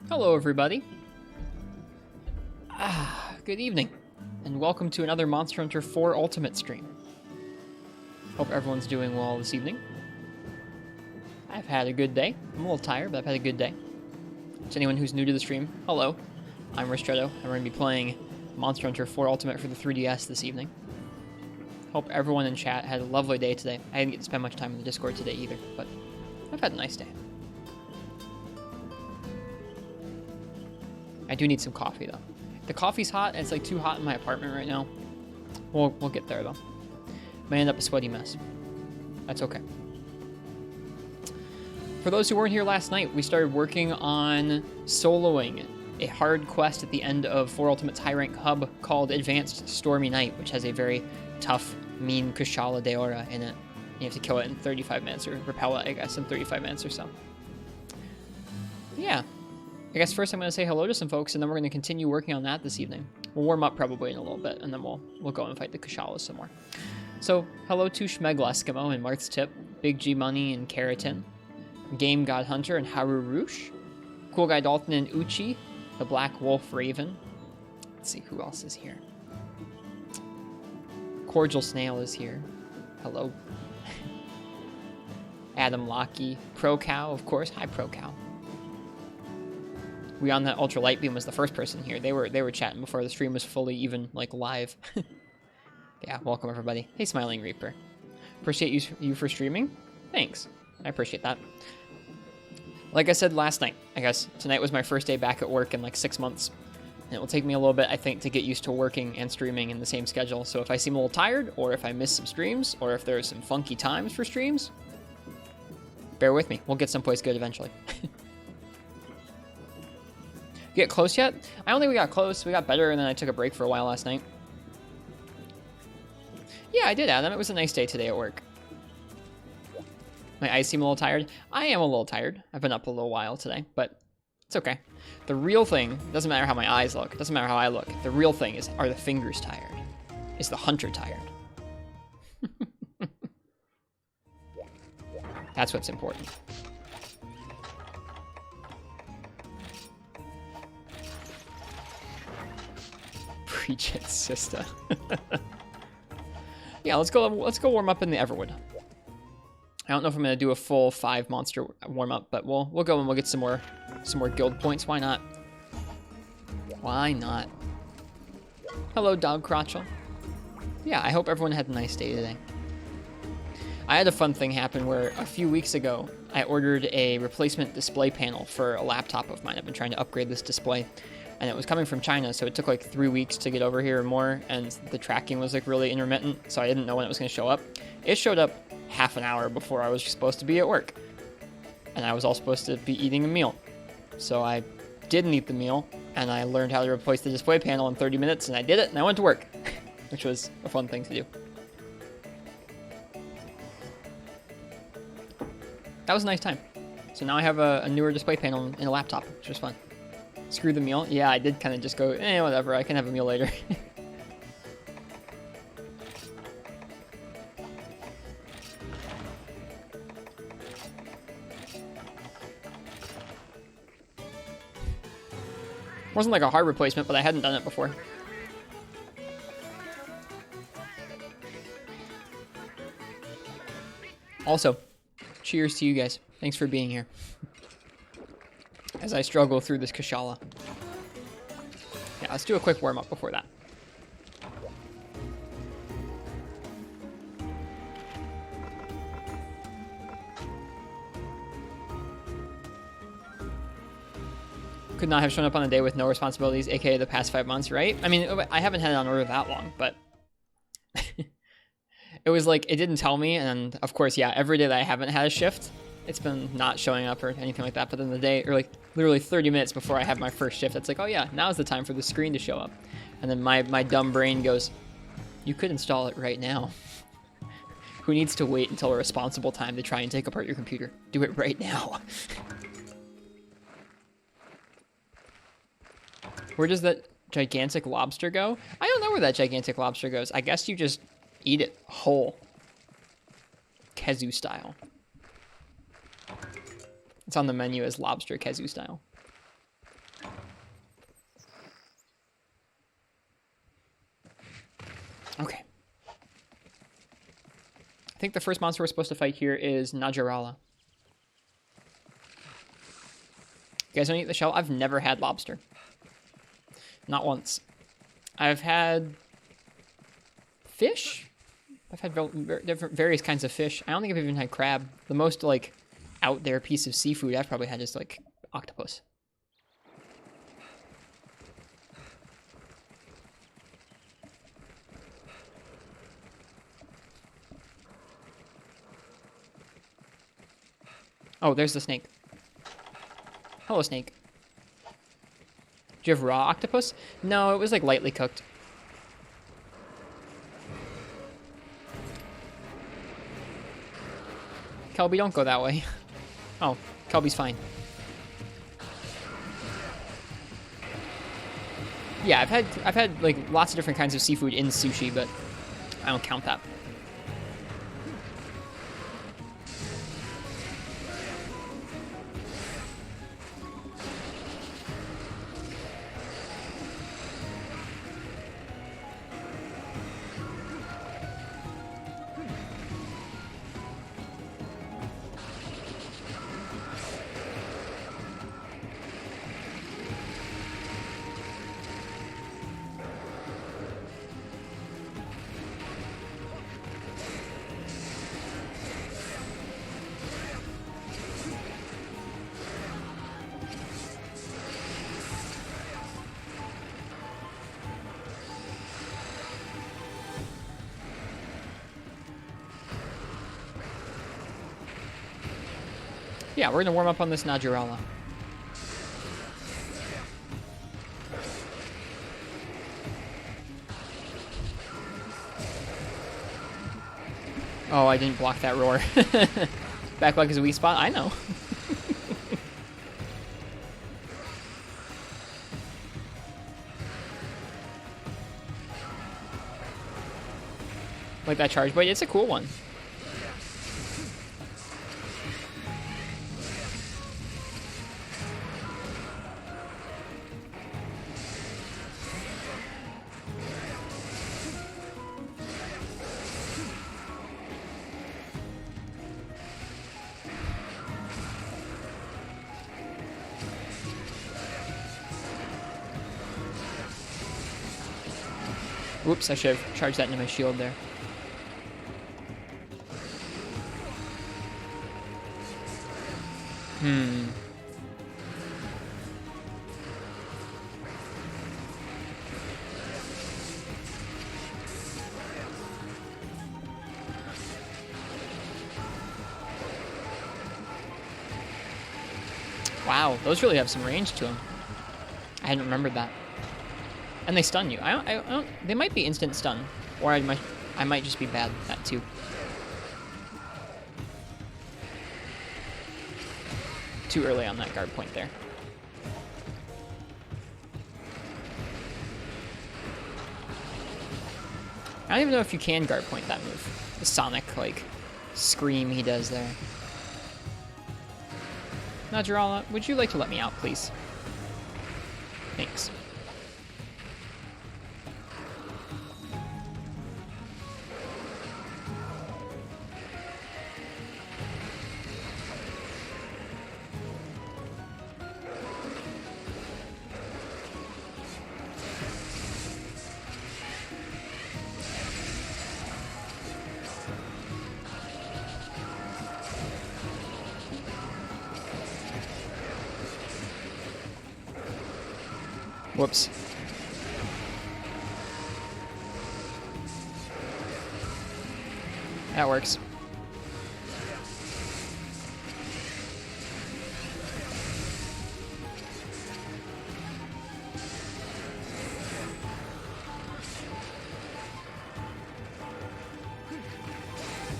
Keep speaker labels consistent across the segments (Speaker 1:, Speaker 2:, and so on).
Speaker 1: Hello, everybody. Good evening, and welcome to another Monster Hunter 4 Ultimate stream. Hope everyone's doing well this evening. I've had a good day. I'm a little tired, but I've had a good day. To anyone who's new to the stream, hello. I'm Ristretto, and we're going to be playing Monster Hunter 4 Ultimate for the 3DS this evening. Hope everyone in chat had a lovely day today. I didn't get to spend much time in the Discord today either, but I've had a nice day. I do need some coffee, though. The coffee's hot, and it's like too hot in my apartment right now. We'll get there, though. May end up a sweaty mess. That's okay. For those who weren't here last night, we started working on soloing a hard quest at the end of 4 Ultimate's high rank hub called Advanced Stormy Night, which has a very tough, mean Kushala Deora in it. You have to kill it in 35 minutes, or repel it, I guess, in 35 minutes or so. Yeah. I guess first I'm going to say hello to some folks, and then we're going to continue working on that this evening. We'll warm up probably in a little bit, and then we'll go and fight the Kushalas some more. So, hello to Schmegl Eskimo and Marth's Tip, Big G Money and Keratin, Game God Hunter and Haru Roosh, Cool Guy Dalton and Uchi, the Black Wolf Raven. Let's see who else is here. Cordial Snail is here. Hello. Adam Locky, Pro Cow, of course. Hi, Pro Cow. We on that Ultra Light Beam was the first person here. They were chatting before the stream was fully even like live. Yeah, welcome everybody. Hey, Smiling Reaper. Appreciate you for streaming. Thanks. I appreciate that. Like I said last night, I guess tonight was my first day back at work in like 6 months. And it will take me a little bit, I think, to get used to working and streaming in the same schedule. So if I seem a little tired, or if I miss some streams, or if there are some funky times for streams, bear with me. We'll get someplace good eventually. Get close yet? I don't think we got close. We got better, and then I took a break for a while last night. Yeah, I did, Adam. It was a nice day today at work. My eyes seem a little tired. I am a little tired. I've been up a little while today, but it's okay. The real thing, doesn't matter how my eyes look. It doesn't matter how I look. The real thing is, are the fingers tired? Is the hunter tired? That's what's important. Preach it, sister. Yeah, let's go warm up in the Everwood. I don't know if I'm gonna do a full 5 monster warm up, but we'll go and we'll get some more guild points. Why not? Why not? Hello, Dog Crotchel. Yeah, I hope everyone had a nice day today. I had a fun thing happen where a few weeks ago I ordered a replacement display panel for a laptop of mine. I've been trying to upgrade this display. And it was coming from China, so it took like 3 weeks to get over here or more, and the tracking was like really intermittent, so I didn't know when it was going to show up. It showed up half an hour before I was supposed to be at work, and I was all supposed to be eating a meal. So I didn't eat the meal, and I learned how to replace the display panel in 30 minutes, and I did it, and I went to work, which was a fun thing to do. That was a nice time. So now I have a newer display panel in a laptop, which was fun. Screw the meal. Yeah, I did kind of just go, whatever, I can have a meal later. Wasn't like a hard replacement, but I hadn't done it before. Also, cheers to you guys. Thanks for being here. As I struggle through this Kushala. Yeah, let's do a quick warm-up before that. Could not have shown up on a day with no responsibilities, aka the past 5 months, right? I mean, I haven't had it on order that long, but it was like, it didn't tell me, and of course, yeah, every day that I haven't had a shift, it's been not showing up or anything like that, but then the day, or like literally 30 minutes before I have my first shift, it's like, oh yeah, now's the time for the screen to show up. And then my dumb brain goes, you could install it right now. Who needs to wait until a responsible time to try and take apart your computer? Do it right now. Where does that gigantic lobster go? I don't know where that gigantic lobster goes. I guess you just eat it whole. Kezu style. It's on the menu as lobster Kezu style. Okay. I think the first monster we're supposed to fight here is Najarala. You guys don't eat the shell? I've never had lobster. Not once. I've had fish. I've had different various kinds of fish. I don't think I've even had crab. The most like out there piece of seafood I've probably had is like octopus. Oh, there's the snake. Hello, snake. Do you have raw octopus? No, it was like lightly cooked. Kelby, don't go that way. Oh, Kelby's fine. Yeah, I've had like lots of different kinds of seafood in sushi, but I don't count that. Yeah, we're gonna warm up on this Najarala. Oh, I didn't block that roar. Back leg is a weak spot? I know. Like that charge, but it's a cool one. Whoops, I should have charged that into my shield there. Wow, those really have some range to them. I hadn't remembered that. And they stun you. I don't, they might be instant stun, or I might just be bad at that too. Too early on that guard point there. I don't even know if you can guard point that move. The sonic, like, scream he does there. Najarala, would you like to let me out, please? Thanks. Whoops. That works.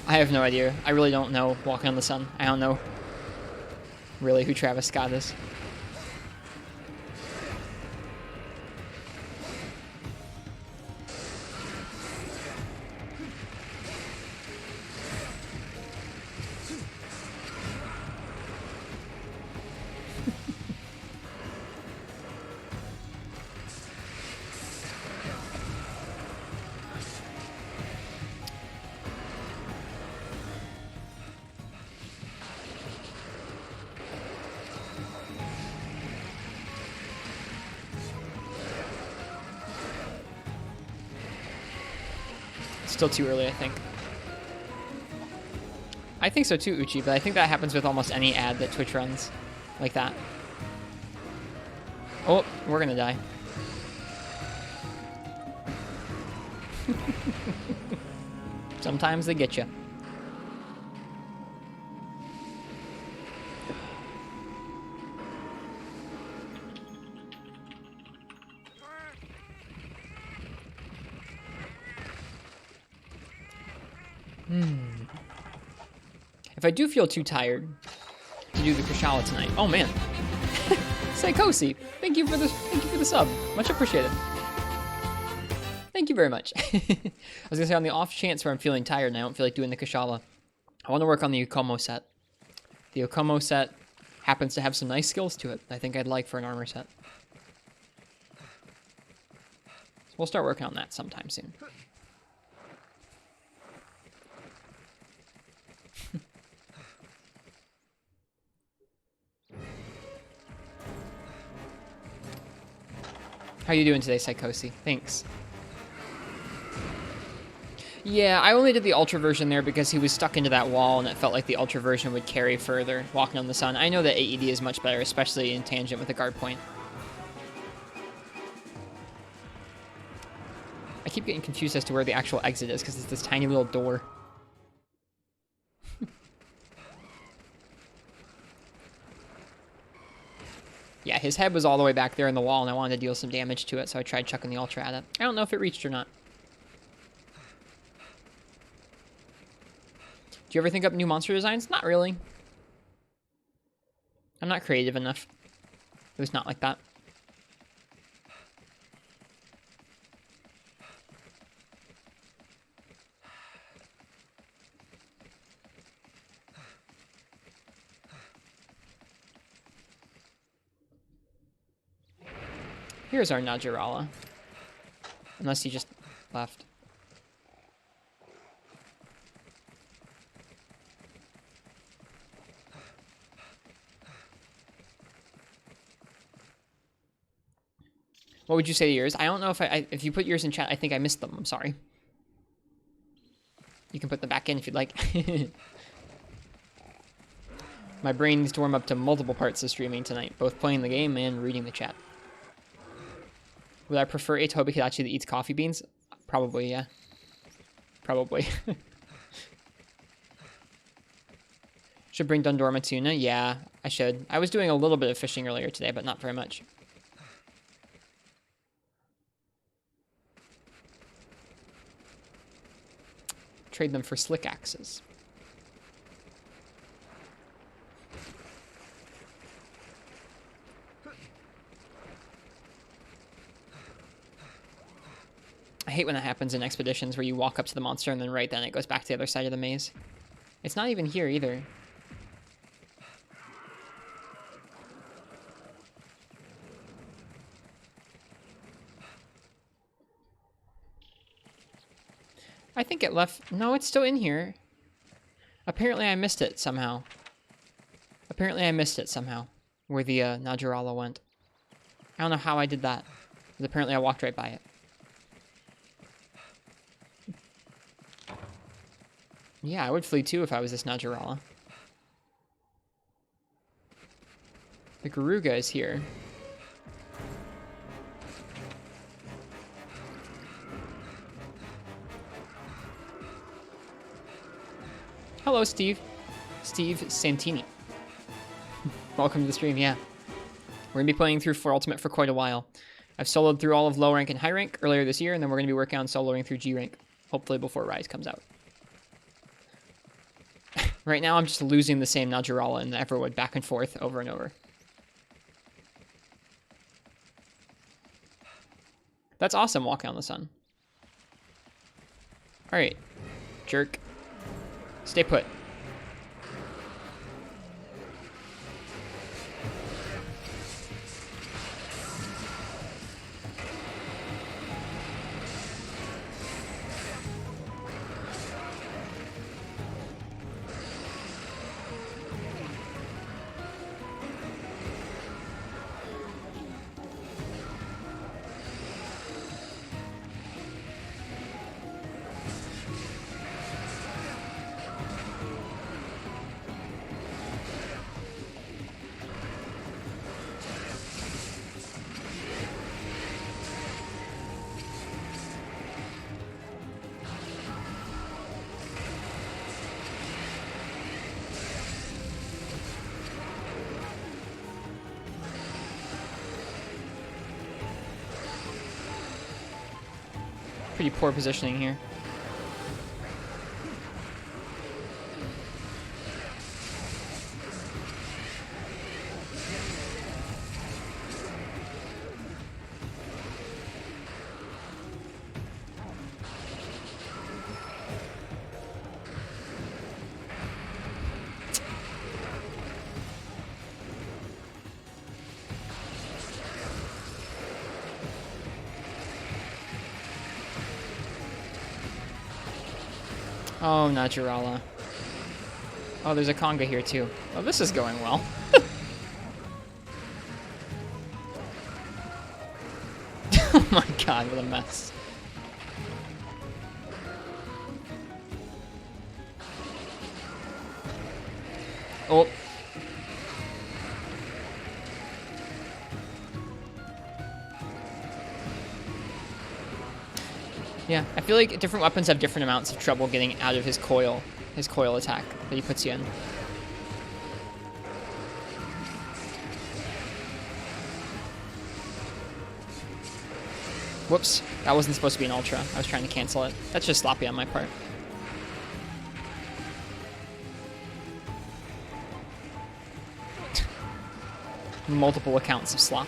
Speaker 1: I have no idea. I really don't know Walking on the Sun. I don't know really who Travis Scott is. Still too early, I think. I think so too, Uchi, but I think that happens with almost any ad that Twitch runs. Like that. Oh, we're gonna die. Sometimes they get you. If I do feel too tired to do the Kushala tonight, oh man, Psychosi, thank you for the sub, much appreciated. Thank you very much. I was gonna say, on the off chance where I'm feeling tired and I don't feel like doing the Kushala, I want to work on the Okomo set. The Okomo set happens to have some nice skills to it. I think I'd like for an armor set. So we'll start working on that sometime soon. How you doing today, Psychosi? Thanks. Yeah, I only did the Ultra version there because he was stuck into that wall and it felt like the Ultra version would carry further walking on the sun. I know that AED is much better, especially in tangent with a guard point. I keep getting confused as to where the actual exit is because it's this tiny little door. Yeah, his head was all the way back there in the wall, and I wanted to deal some damage to it, so I tried chucking the Ultra at it. I don't know if it reached or not. Do you ever think up new monster designs? Not really. I'm not creative enough. It was not like that. Here's our Najarala. Unless he just left. What would you say to yours? I don't know if you put yours in chat. I think I missed them. I'm sorry. You can put them back in if you'd like. My brain needs to warm up to multiple parts of streaming tonight, both playing the game and reading the chat. Would I prefer a Tobi Kadachi that eats coffee beans? Probably, yeah. Probably. Should bring Dundorma tuna? Yeah, I should. I was doing a little bit of fishing earlier today, but not very much. Trade them for slick axes. I hate when that happens in expeditions where you walk up to the monster and then right then it goes back to the other side of the maze. It's not even here either. I think it left... No, it's still in here. Apparently I missed it somehow. Apparently I missed it somehow. Where the Najarala went. I don't know how I did that. But apparently I walked right by it. Yeah, I would flee too if I was this Najarala. The Garuga is here. Hello, Steve. Steve Santini. Welcome to the stream, yeah. We're going to be playing through 4 Ultimate for quite a while. I've soloed through all of low rank and high rank earlier this year, and then we're going to be working on soloing through G rank, hopefully before Rise comes out. Right now, I'm just losing the same Najarala and the Everwood back and forth over and over. That's awesome, walking on the sun. Alright. Jerk. Stay put. Pretty poor positioning here. Oh, not Jirala. Oh, there's a Conga here too. Oh, this is going well. Oh my god, what a mess. Oh. Yeah, I feel like different weapons have different amounts of trouble getting out of his coil attack that he puts you in. Whoops, that wasn't supposed to be an ultra. I was trying to cancel it. That's just sloppy on my part. Multiple accounts of slop.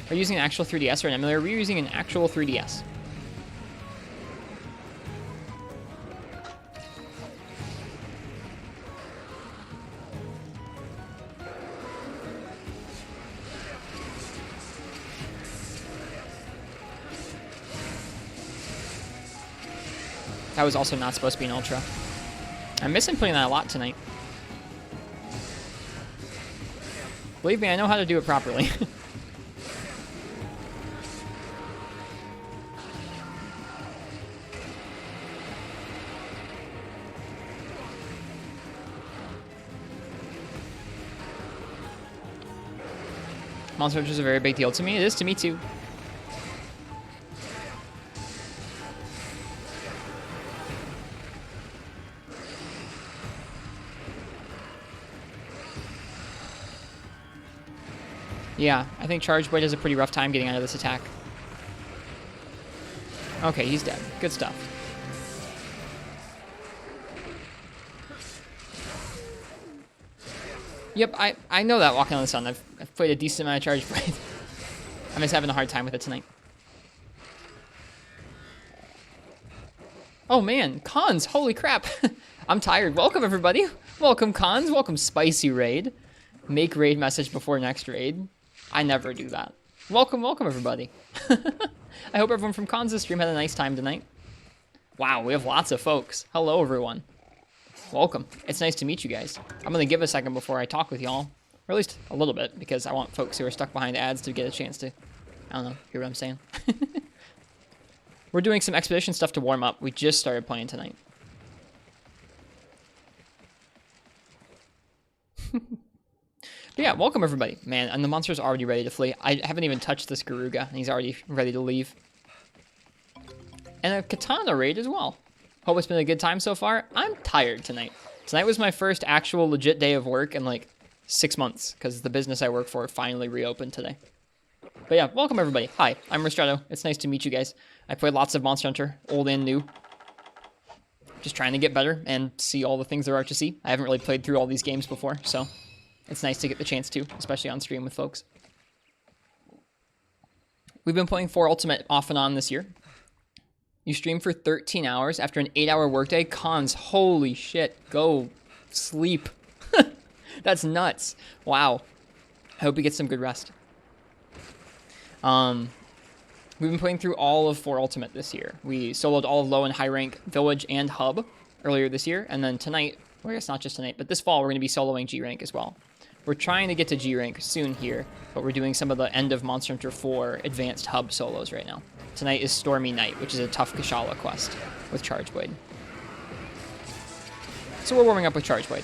Speaker 1: Are you using an actual 3DS or an emulator? We're using an actual 3DS. That was also not supposed to be an ultra. I'm missing putting that a lot tonight. Believe me, I know how to do it properly. Monster Hunter is a very big deal to me. It is to me too. Yeah, I think Charge Blade has a pretty rough time getting out of this attack. Okay, he's dead. Good stuff. Yep, I know that walking on the sun. I've played a decent amount of Charge Blade. I'm just having a hard time with it tonight. Oh man, Cons, holy crap. I'm tired. Welcome everybody. Welcome Cons, welcome Spicy Raid. Make raid message before next raid. I never do that. Welcome, welcome everybody. I hope everyone from Cons' stream had a nice time tonight. Wow, we have lots of folks. Hello everyone. Welcome. It's nice to meet you guys. I'm going to give a second before I talk with y'all. Or at least a little bit, because I want folks who are stuck behind ads to get a chance to, I don't know, hear what I'm saying. We're doing some Expedition stuff to warm up. We just started playing tonight. But yeah, welcome everybody. Man, and the monster's already ready to flee. I haven't even touched this Garuga, and he's already ready to leave. And a Katana raid as well. Hope it's been a good time so far. I'm tired tonight. Tonight was my first actual legit day of work in like 6 months, because the business I work for finally reopened today. But yeah, welcome everybody. Hi, I'm Ristretto. It's nice to meet you guys. I played lots of Monster Hunter, old and new. Just trying to get better and see all the things there are to see. I haven't really played through all these games before, so it's nice to get the chance to, especially on stream with folks. We've been playing 4 Ultimate off and on this year. You stream for 13 hours after an 8-hour workday? Cons, holy shit. Go sleep. That's nuts. Wow. I hope you get some good rest. We've been playing through all of 4 Ultimate this year. We soloed all of low and high rank Village and Hub earlier this year. And then tonight, well, I guess not just tonight, but this fall, we're going to be soloing G rank as well. We're trying to get to G rank soon here, but we're doing some of the end of Monster Hunter 4 advanced hub solos right now. Tonight is Stormy Night, which is a tough Kushala quest with Charge Blade. So we're warming up with Charge Blade.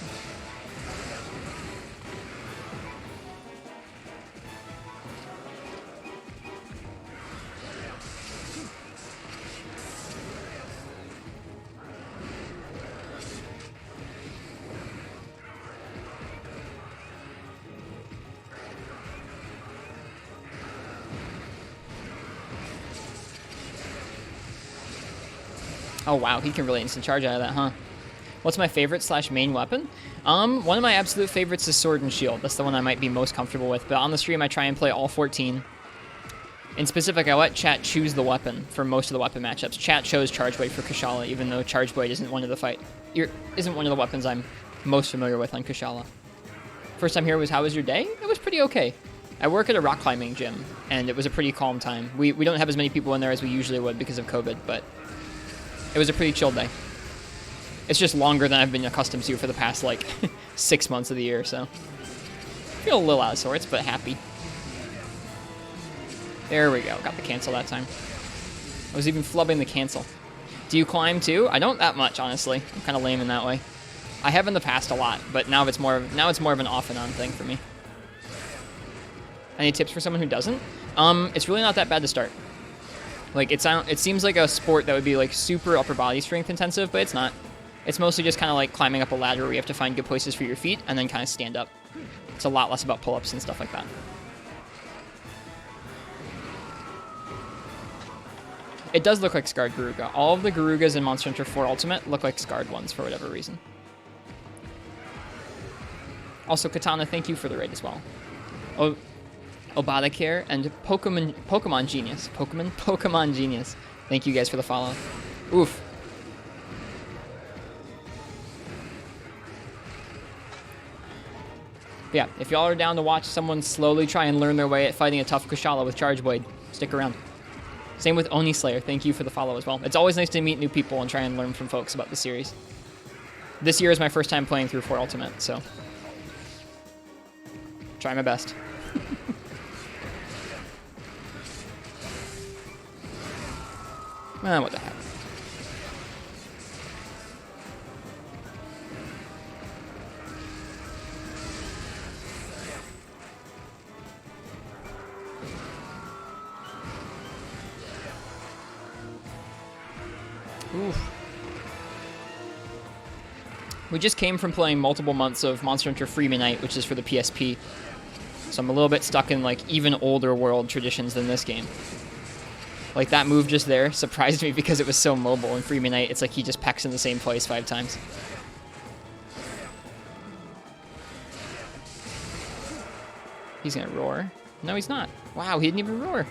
Speaker 1: Oh wow, he can really instant charge out of that, huh? What's my favorite / main weapon? One of my absolute favorites is Sword and Shield. That's the one I might be most comfortable with. But on the stream, I try and play all 14. In specific, I let chat choose the weapon for most of the weapon matchups. Chat chose Charge Blade for Kushala, even though Charge Blade isn't one of the weapons I'm most familiar with on Kushala. First time here was, how was your day? It was pretty okay. I work at a rock climbing gym, and it was a pretty calm time. We don't have as many people in there as we usually would because of COVID, but it was a pretty chill day. It's just longer than I've been accustomed to for the past, like, 6 months of the year, so. Feel a little out of sorts, but happy. There we go. Got the cancel that time. I was even flubbing the cancel. Do you climb too? I don't that much, honestly. I'm kind of lame in that way. I have in the past a lot, but now it's more of an off and on thing for me. Any tips for someone who doesn't? It's really not that bad to start. Like, it seems like a sport that would be, like, super upper body strength intensive, but it's not. It's mostly just kind of like climbing up a ladder where you have to find good places for your feet and then kind of stand up. It's a lot less about pull-ups and stuff like that. It does look like scarred Garuga. All of the Garugas in Monster Hunter 4 Ultimate look like scarred ones for whatever reason. Also, Katana, thank you for the raid as well. Obadacare and Pokemon Genius. Pokemon Genius. Thank you guys for the follow. Oof. Yeah, if y'all are down to watch someone slowly try and learn their way at fighting a tough Kushala with Charge Blade, stick around. Same with Oni Slayer. Thank you for the follow as well. It's always nice to meet new people and try and learn from folks about the series. This year is my first time playing through 4 Ultimate, so try my best. What the heck. Oof. We just came from playing multiple months of Monster Hunter Freeman Night, which is for the PSP. So I'm a little bit stuck in, like, even older world traditions than this game. Like, that move just there surprised me because it was so mobile. In Freeman Night, it's like he just pecks in the same place 5 times. He's gonna roar. No, he's not. Wow, he didn't even roar.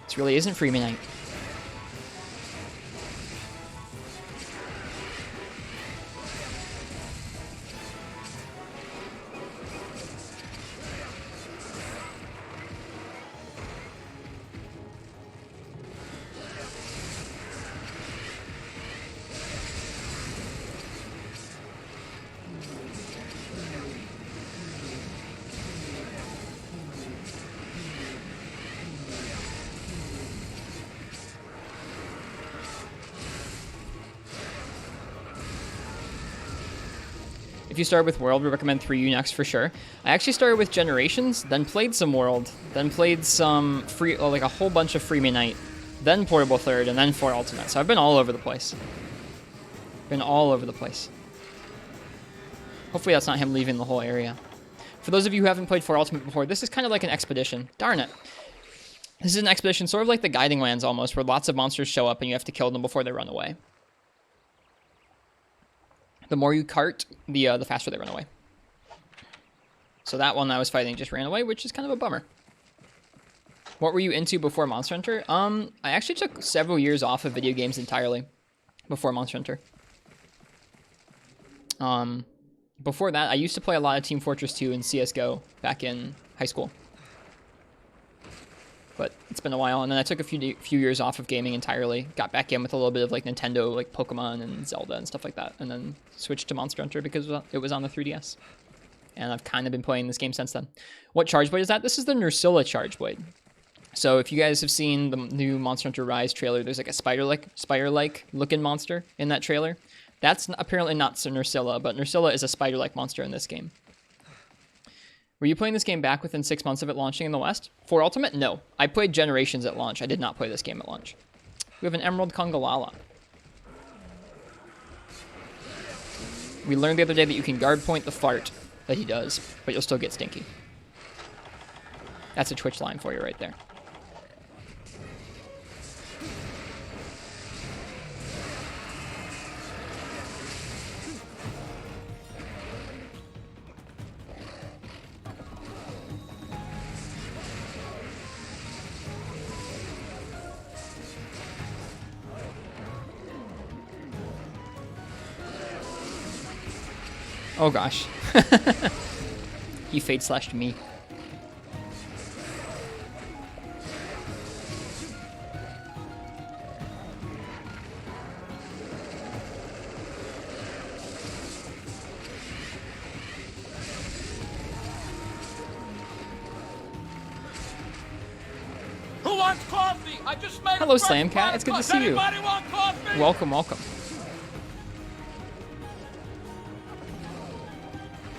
Speaker 1: This really isn't Freeman Night. If you start with World, we recommend 3U next for sure. I actually started with Generations, then played some World, then played some like a whole bunch of Freeman Night, then Portable Third, and then 4 Ultimate. So I've been all over the place. Been all over the place. Hopefully that's not him leaving the whole area. For those of you who haven't played 4 Ultimate before, this is kind of like an expedition. Darn it. This is an expedition, sort of like the Guiding Lands almost, where lots of monsters show up and you have to kill them before they run away. The more you cart, the faster they run away. So that one I was fighting just ran away, which is kind of a bummer. What were you into before Monster Hunter? I actually took several years off of video games entirely before Monster Hunter. Before that, I used to play a lot of Team Fortress 2 and CSGO back in high school. But it's been a while, and then I took a few years off of gaming entirely. Got back in with a little bit of like Nintendo, like Pokemon and Zelda and stuff like that, and then switched to Monster Hunter because it was on the 3DS. and I've kind of been playing this game since then. What Charge Blade is that? This is the Nursilla Charge Blade. So if you guys have seen the new Monster Hunter Rise trailer, there's like a spider-like looking monster in that trailer. That's apparently not Nursilla, but Nursilla is a spider-like monster in this game. Were you playing this game back within 6 months of it launching in the West? For Ultimate? No. I played Generations at launch. I did not play this game at launch. We have an Emerald Congalala. We learned the other day that you can guard point the fart that he does, but you'll still get stinky. That's a Twitch line for you right there. Oh gosh. He fade slashed me.
Speaker 2: Who wants coffee? I just made
Speaker 1: Hello, Slamcat. It's good to see you.
Speaker 2: Anybody want coffee?
Speaker 1: Welcome, welcome.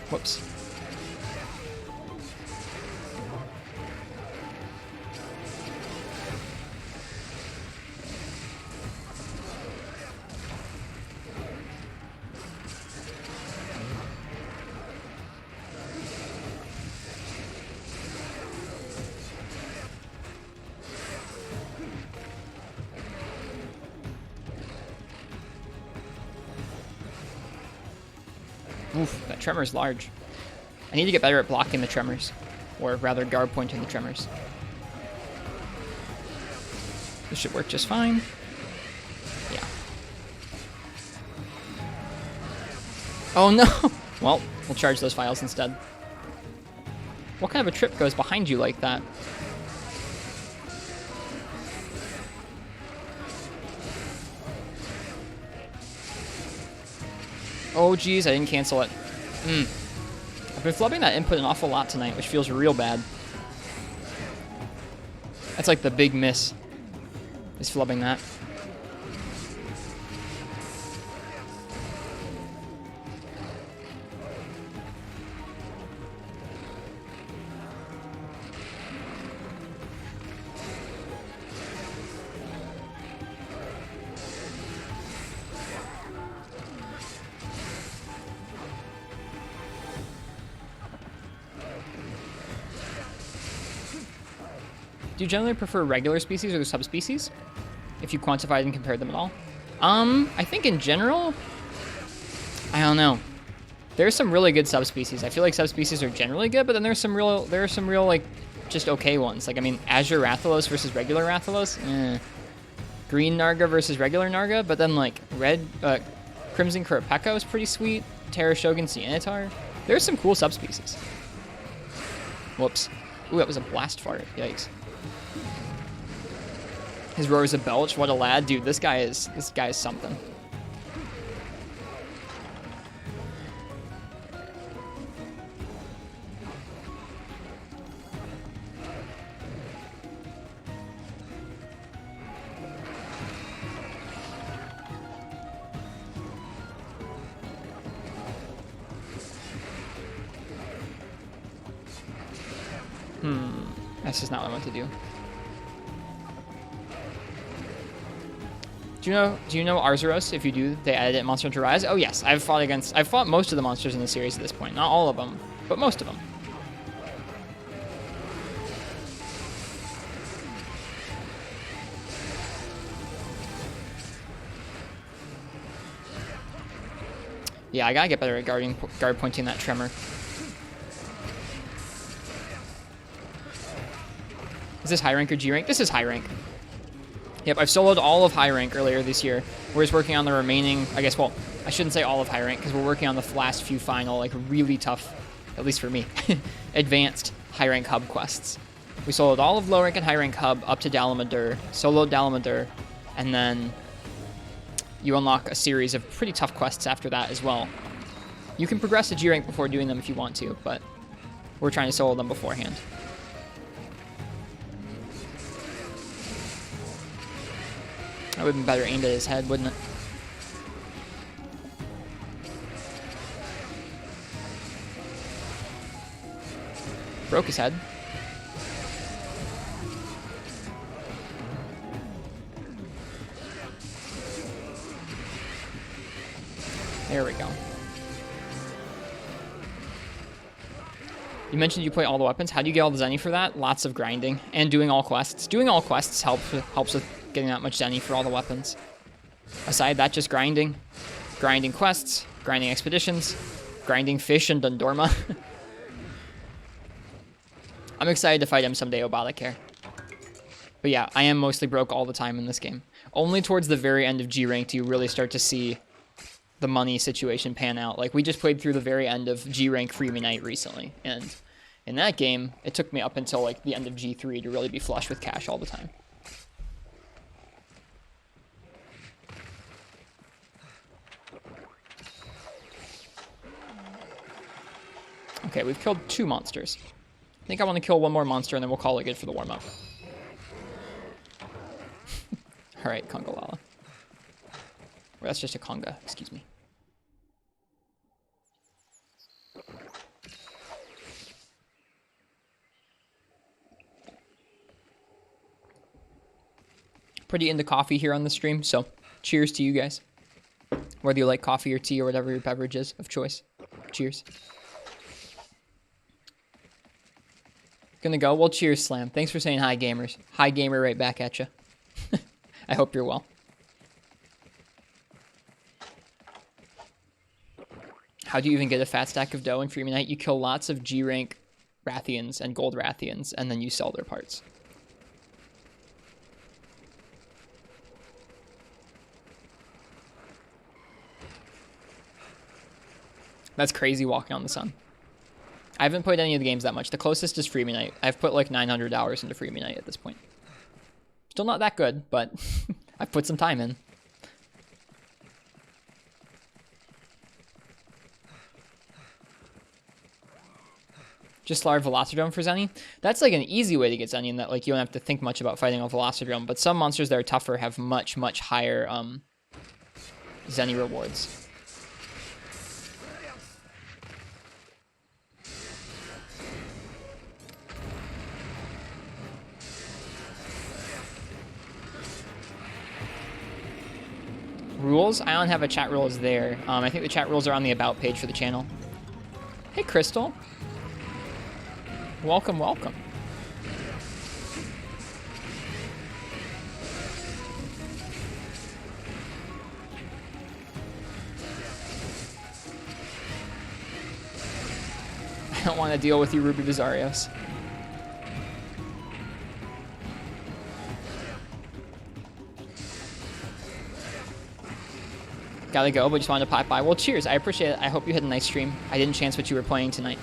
Speaker 1: Whoops. Oof, that tremor's large. I need to get better at blocking the tremors. Or rather, guard pointing the tremors. This should work just fine. Yeah. Oh no! Well, we'll charge those files instead. What kind of a trip goes behind you like that? Oh geez, I didn't cancel it. I've been flubbing that input an awful lot tonight, which feels real bad. That's like the big miss, is flubbing that. Do you generally prefer regular species or the subspecies? If you quantified and compared them at all? I think in general, I don't know. There's some really good subspecies. I feel like subspecies are generally good, but then there are some real like just okay ones. Like I mean, Azure Rathalos versus regular Rathalos. Green Narga versus regular Narga, but then like red Crimson Kurapeka is pretty sweet. Terra Shogun Cianatar. There's some cool subspecies. Whoops. Ooh, that was a blast fart. Yikes. His roar is a belch. What a lad, dude. This guy is something. That's just not what I want to do. Do you know Arzuros? If you do, they added it in Monster Hunter Rise. Oh yes, I've fought most of the monsters in the series at this point. Not all of them, but most of them. Yeah, I gotta get better at guard pointing that tremor. Is this high rank or G rank? This is high rank. Yep, I've soloed all of high rank earlier this year. We're just working on the remaining, I guess, well, I shouldn't say all of high rank because we're working on the last few final, like really tough, at least for me, advanced high rank hub quests. We soloed all of low rank and high rank hub up to Dalamadur, soloed Dalamadur, and then you unlock a series of pretty tough quests after that as well. You can progress to G rank before doing them if you want to, but we're trying to solo them beforehand. That would have been better aimed at his head, wouldn't it? Broke his head. There we go. You mentioned you play all the weapons. How do you get all the Zenny for that? Lots of grinding and doing all quests. Doing all quests helps with getting that much Zenny for all the weapons. Aside that, just grinding. Grinding quests, grinding expeditions, grinding fish in Dundorma. I'm excited to fight him someday, Obamacare. But yeah, I am mostly broke all the time in this game. Only towards the very end of G rank do you really start to see the money situation pan out. Like, we just played through the very end of G rank Freeman Night recently, and in that game, it took me up until like the end of G3 to really be flush with cash all the time. Okay, we've killed 2 monsters. I think I want to kill 1 more monster, and then we'll call it good for the warm-up. Alright, Congalala. Well, that's just a conga, excuse me. Pretty into coffee here on the stream, so cheers to you guys. Whether you like coffee or tea or whatever your beverage is of choice. Cheers. Gonna go? Well, cheers, Slam. Thanks for saying hi, gamers. Hi, gamer, right back at you. I hope you're well. How do you even get a fat stack of dough in Freeman Night? You kill lots of G rank Rathians and gold Rathians, and then you sell their parts. That's crazy walking on the sun. I haven't played any of the games that much. The closest is Freeman Night. I've put like 900 hours into Freeman Night at this point. Still not that good, but I've put some time in. Just large Velocidrome for Zenny. That's like an easy way to get Zenny in that like you don't have to think much about fighting a Velocidrome, but some monsters that are tougher have much, much higher Zenny rewards. Rules? I don't have a chat rules there. I think the chat rules are on the about page for the channel. Hey, Crystal. Welcome, welcome. I don't want to deal with you, Ruby Bizarrios. Gotta go, but just wanted to pop by. Well, cheers. I appreciate it. I hope you had a nice stream. I didn't chance what you were playing tonight,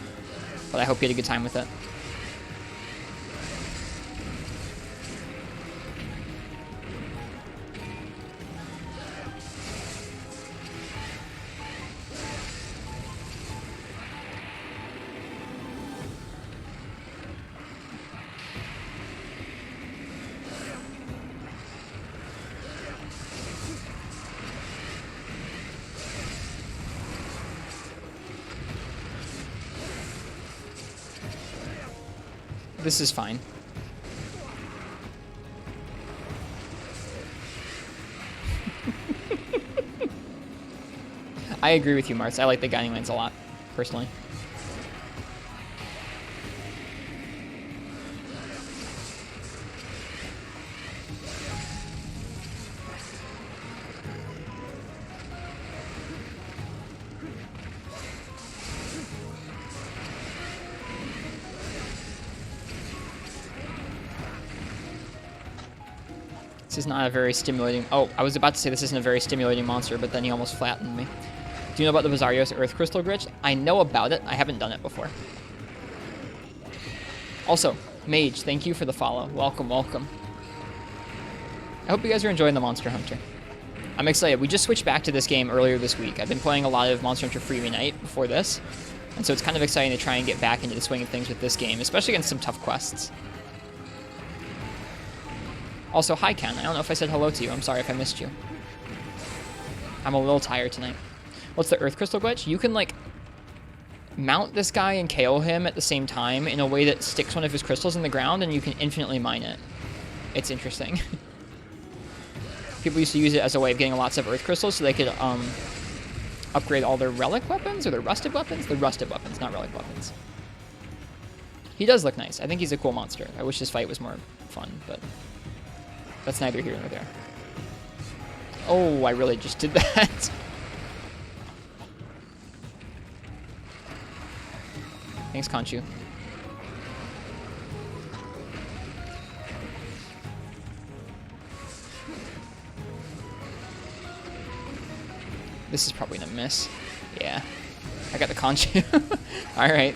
Speaker 1: but I hope you had a good time with it. This is fine. I agree with you, Martz. I like the guiding lanes a lot, personally. This is not a very stimulating... Oh, I was about to say this isn't a very stimulating monster, but then he almost flattened me. Do you know about the Bizarrios Earth Crystal Glitch? I know about it. I haven't done it before. Also, Mage, thank you for the follow. Welcome, welcome. I hope you guys are enjoying the Monster Hunter. I'm excited. We just switched back to this game earlier this week. I've been playing a lot of Monster Hunter Freebie Night before this, and so it's kind of exciting to try and get back into the swing of things with this game, especially against some tough quests. Also, hi Ken. I don't know if I said hello to you. I'm sorry if I missed you. I'm a little tired tonight. What's the Earth Crystal glitch? You can, like, mount this guy and KO him at the same time in a way that sticks one of his crystals in the ground, and you can infinitely mine it. It's interesting. People used to use it as a way of getting lots of Earth crystals so they could upgrade all their relic weapons or their rusted weapons. The rusted weapons, not relic weapons. He does look nice. I think he's a cool monster. I wish his fight was more fun, but that's neither here nor there. Oh, I really just did that. Thanks, Conchu. This is probably gonna miss. Yeah. I got the Conchu. Alright.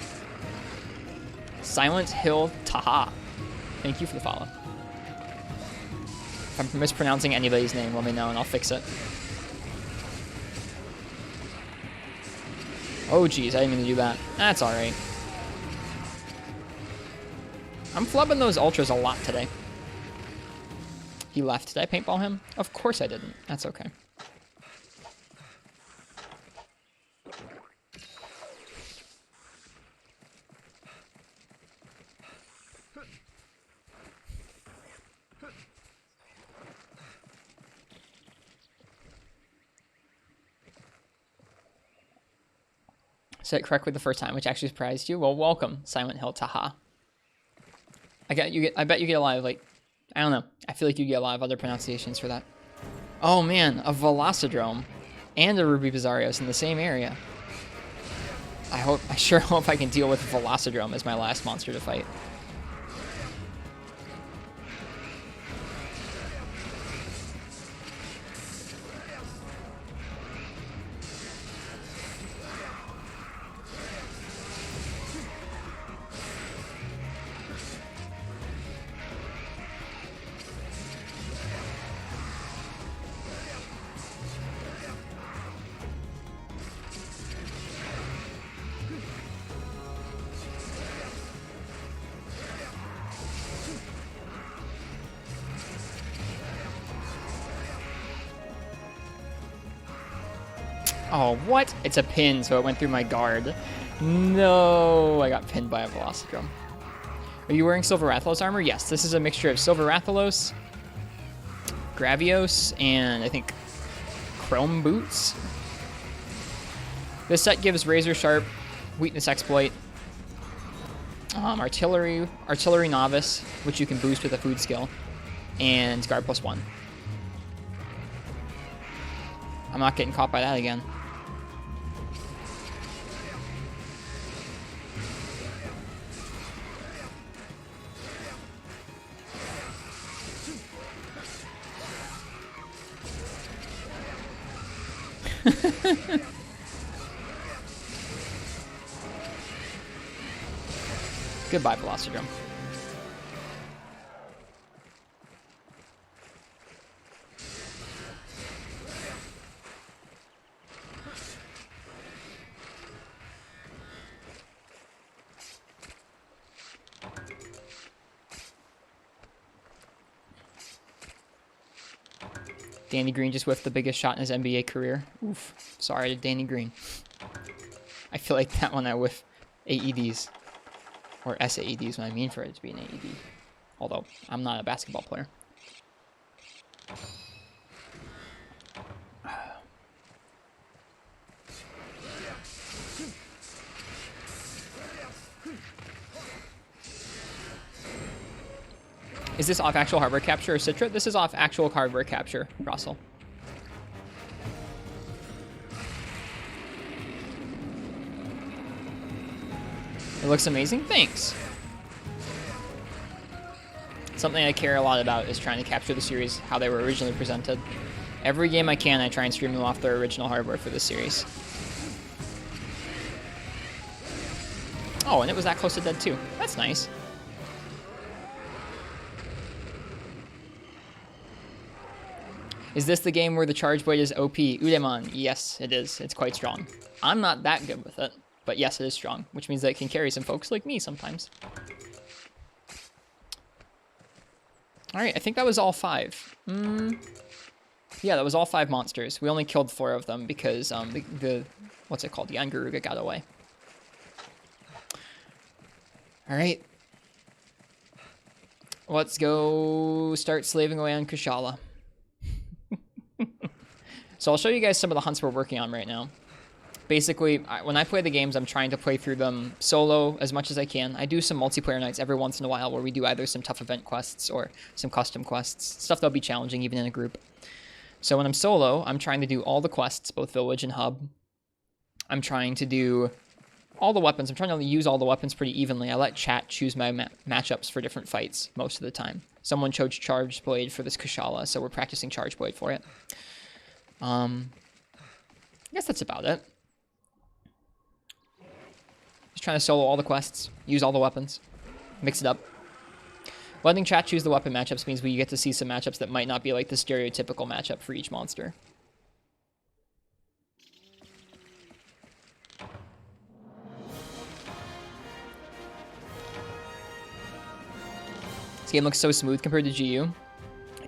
Speaker 1: Silent Hill Taha. Thank you for the follow. If I'm mispronouncing anybody's name, let me know and I'll fix it. Oh geez, I didn't mean to do that. That's alright. I'm flubbing those ultras a lot today. He left. Did I paintball him? Of course I didn't. That's okay. Said it correctly the first time, which actually surprised you. Well, welcome, Silent Hill Taha. I bet you get a lot of, like, I don't know. I feel like you get a lot of other pronunciations for that. Oh man, a Velocidrome and a Ruby Bizarrios in the same area. I sure hope I can deal with Velocidrome as my last monster to fight. Oh, what? It's a pin, so it went through my guard. No, I got pinned by a Velocidrome. Are you wearing Silver Rathalos armor? Yes, this is a mixture of Silver Rathalos, Gravios, and I think Chrome Boots. This set gives Razor Sharp, Weakness Exploit, Artillery Novice, which you can boost with a food skill, and Guard +1. I'm not getting caught by that again. Goodbye, Velocidrome. Danny Green just whiffed the biggest shot in his NBA career. Oof. Sorry to Danny Green. I feel like that one I whiff AEDs. Or SAEDs when I mean for it to be an AED. Although, I'm not a basketball player. Is this off actual hardware capture or Citra? This is off actual hardware capture, Russell. It looks amazing. Thanks. Something I care a lot about is trying to capture the series how they were originally presented. Every game I can, I try and stream them off their original hardware for this series. Oh, and it was that close to dead too. That's nice. Is this the game where the charge blade is OP? Udemon, yes, it is. It's quite strong. I'm not that good with it, but yes, it is strong, which means that it can carry some folks like me sometimes. All right, I think that was all 5. Yeah, that was all 5 monsters. We only killed 4 of them because the what's it called? The Angaruga got away. All right. Let's go start slaving away on Kushala. So I'll show you guys some of the hunts we're working on right now. Basically, when I play the games, I'm trying to play through them solo as much as I can. I do some multiplayer nights every once in a while where we do either some tough event quests or some custom quests, stuff that'll be challenging even in a group. So when I'm solo, I'm trying to do all the quests, both village and hub. I'm trying to do all the weapons. I'm trying to use all the weapons pretty evenly. I let chat choose my matchups for different fights most of the time. Someone chose Charge Blade for this Kushala, so we're practicing Charge Blade for it. I guess that's about it. Just trying to solo all the quests, use all the weapons, mix it up. Letting chat choose the weapon matchups means we get to see some matchups that might not be like the stereotypical matchup for each monster. This game looks so smooth compared to GU.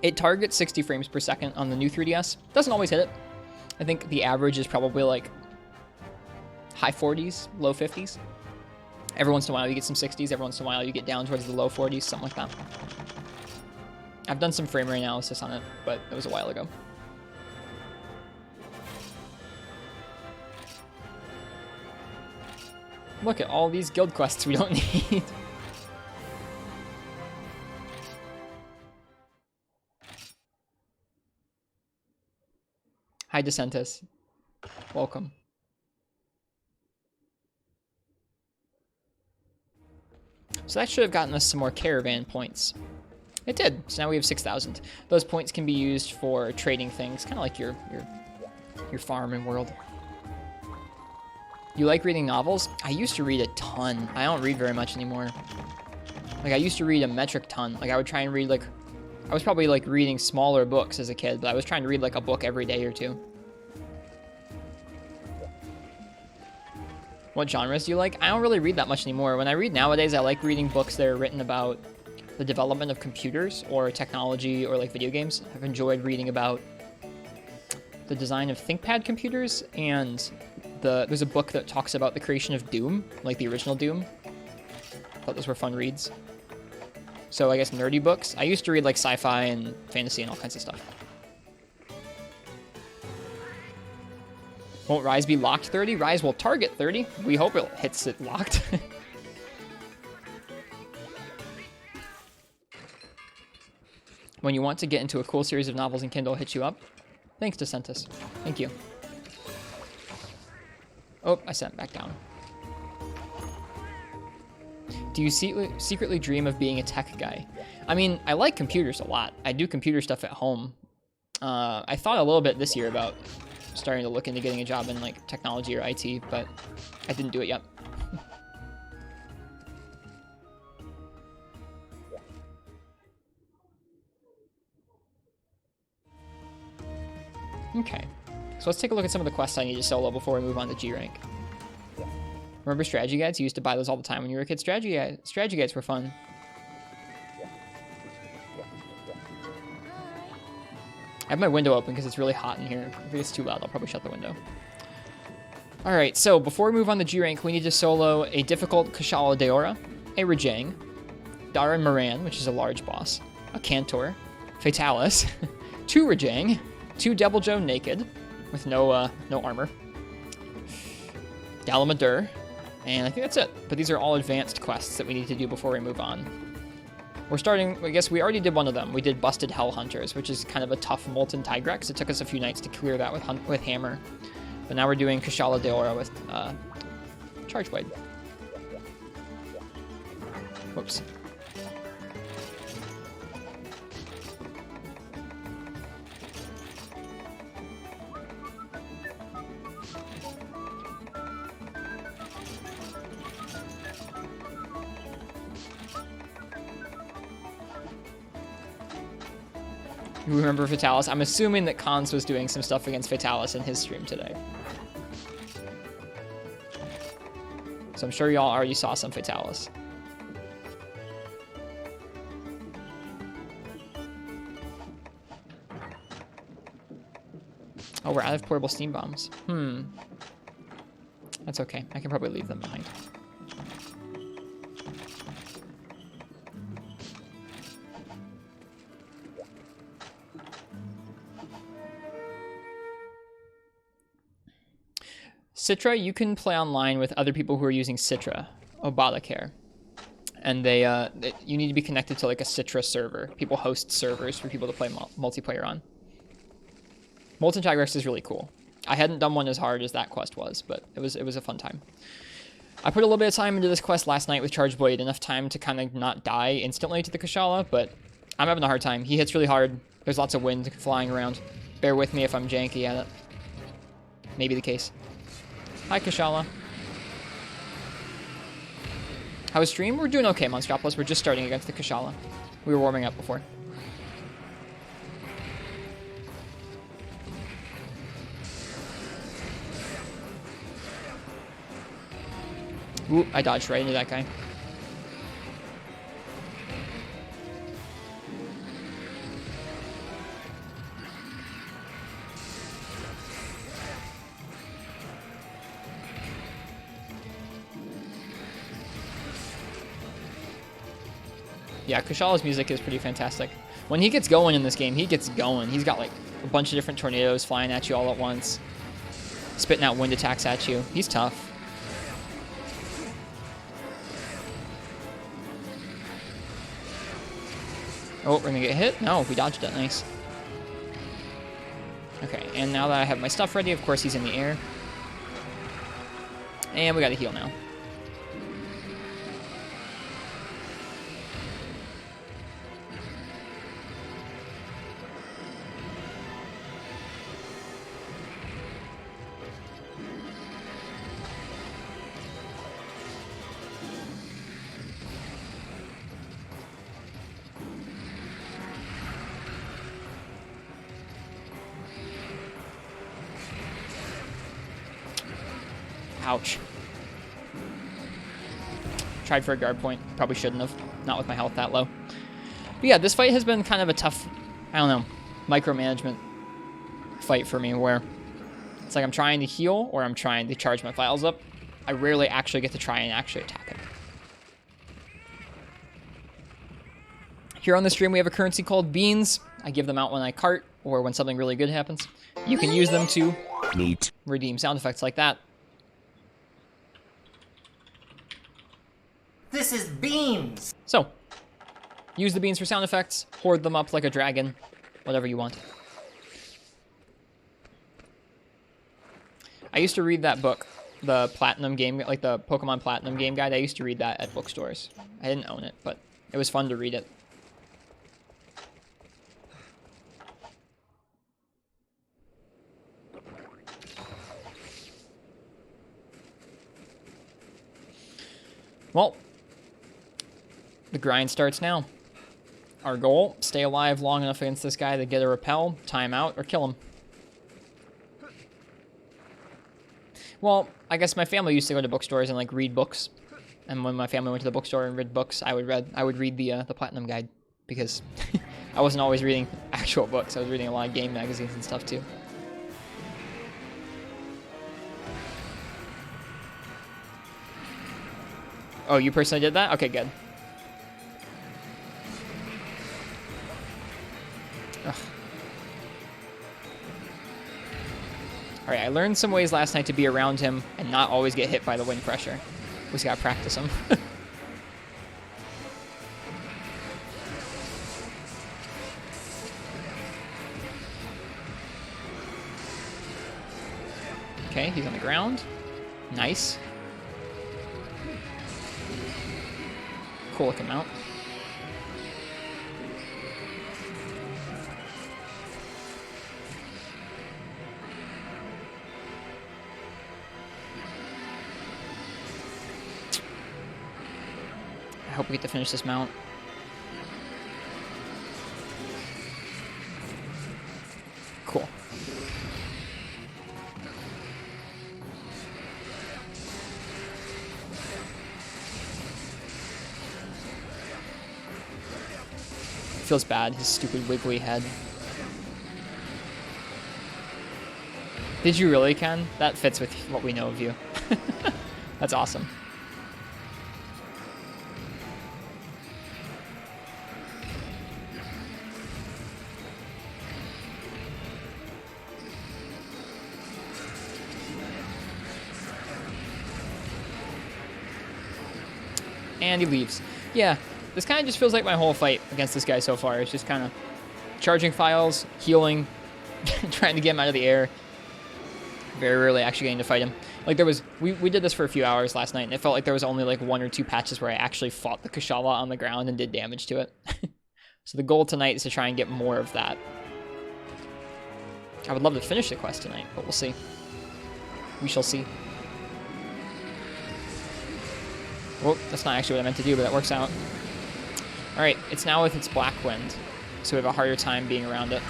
Speaker 1: It targets 60 frames per second on the new 3DS. Doesn't always hit it. I think the average is probably like high 40s, low 50s. Every once in a while you get some 60s, every once in a while you get down towards the low 40s, something like that. I've done some frame rate analysis on it, but it was a while ago. Look at all these guild quests we don't need. Hi, Decentus. Welcome. So that should have gotten us some more caravan points. It did. So now we have 6,000. Those points can be used for trading things, kind of like your farm and world. You like reading novels? I used to read a ton. I don't read very much anymore. Like, I used to read a metric ton. Like, I would try and read, like... I was probably, like, reading smaller books as a kid, but I was trying to read, like, a book every day or two. What genres do you like? I don't really read that much anymore. When I read nowadays, I like reading books that are written about the development of computers or technology or, like, video games. I've enjoyed reading about the design of ThinkPad computers, and there's a book that talks about the creation of Doom, like the original Doom. I thought those were fun reads. So I guess nerdy books. I used to read like sci-fi and fantasy and all kinds of stuff. Won't Rise be locked 30? Rise will target 30. We hope it hits it locked. When you want to get into a cool series of novels in Kindle, hit you up. Thanks, Decentus. Thank you. Oh, I sent back down. Do you secretly dream of being a tech guy? I mean, I like computers a lot. I do computer stuff at home. I thought a little bit this year about starting to look into getting a job in like technology or IT, but I didn't do it yet. Okay, so let's take a look at some of the quests I need to solo before we move on to G rank. Remember strategy guides? You used to buy those all the time when you were a kid. Strategy guides were fun. I have my window open because it's really hot in here. If it's too loud, I'll probably shut the window. Alright, so before we move on to G rank, we need to solo a difficult Kushala Daora, a Rajang, Daran Moran, which is a large boss, a Cantor, Fatalis, 2 Rajang, 2 Devil Joe Naked, with no armor, Dalamadur, and I think that's it. But these are all advanced quests that we need to do before we move on. We're starting, I guess we already did one of them. We did Busted Hell Hunters, which is kind of a tough Molten Tigrex. It took us a few nights to clear that with Hammer. But now we're doing Kushala Daora with Charge Blade. Whoops. You remember Fatalis? I'm assuming that Cons was doing some stuff against Fatalis in his stream today. So I'm sure y'all already saw some Fatalis. Oh, we're out of portable steam bombs. That's okay. I can probably leave them behind. Citra, you can play online with other people who are using Citra, Obamacare. And you need to be connected to like a Citra server. People host servers for people to play multiplayer on. Molten Tigrex is really cool. I hadn't done one as hard as that quest was, but it was a fun time. I put a little bit of time into this quest last night with Charge Blade, enough time to kind of not die instantly to the Kushala, but I'm having a hard time. He hits really hard. There's lots of wind flying around. Bear with me if I'm janky at it. Maybe the case. Hi, Kushala. How was stream? We're doing okay, Monstropolis. We're just starting against the Kushala. We were warming up before. Ooh, I dodged right into that guy. Yeah, Kushala's music is pretty fantastic. When he gets going in this game, he gets going. He's got like a bunch of different tornadoes flying at you all at once, spitting out wind attacks at you. He's tough. Oh, we're gonna get hit? No, we dodged it. Nice. Okay, and now that I have my stuff ready, of course he's in the air. And we gotta heal now. Ouch. Tried for a guard point. Probably shouldn't have. Not with my health that low. But yeah, this fight has been kind of a tough, I don't know, micromanagement fight for me where it's like I'm trying to heal or I'm trying to charge my files up. I rarely actually get to try and actually attack him. Here on the stream, we have a currency called beans. I give them out when I cart or when something really good happens. You can use them to redeem sound effects like that.
Speaker 3: This is beans!
Speaker 1: So, use the beans for sound effects, hoard them up like a dragon, whatever you want. I used to read that book, the Platinum game, like the Pokemon Platinum game guide. I used to read that at bookstores. I didn't own it, but it was fun to read it. Well, the grind starts now. Our goal, stay alive long enough against this guy to get a repel, time out, or kill him. Well, I guess my family used to go to bookstores and like read books. And when my family went to the bookstore and read books, I would read the Platinum Guide because I wasn't always reading actual books. I was reading a lot of game magazines and stuff too. Oh, you personally did that? Okay, good. Alright, I learned some ways last night to be around him and not always get hit by the wind pressure. We just gotta practice them. Okay, he's on the ground. Nice. Cool looking mount. I hope we get to finish this mount. feels bad, his stupid wiggly head. Did you really, Ken? That fits with what we know of you. That's awesome. And he leaves. Yeah, this kind of just feels like my whole fight against this guy so far. It's just kind of charging files, healing, trying to get him out of the air. Very rarely actually getting to fight him. Like there was, we did this for a few hours last night, and it felt like there was only like 1 or 2 patches where I actually fought the Kushala on the ground and did damage to it. So the goal tonight is to try and get more of that. I would love to finish the quest tonight, but we'll see. We shall see. Well, that's not actually what I meant to do, but that works out. Alright, it's now with its Black Wind, so we have a harder time being around it.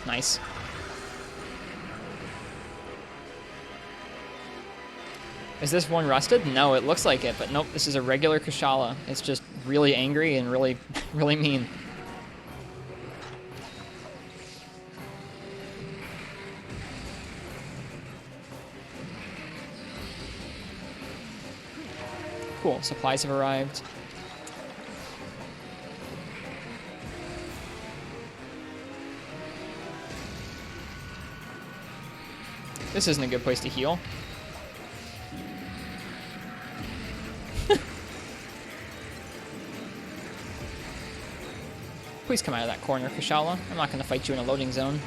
Speaker 1: Nice. Is this one rusted? No, it looks like it, but nope, this is a regular Kushala. It's just really angry and really, really mean. Cool, supplies have arrived. This isn't a good place to heal. Please come out of that corner, Kushala. I'm not going to fight you in a loading zone.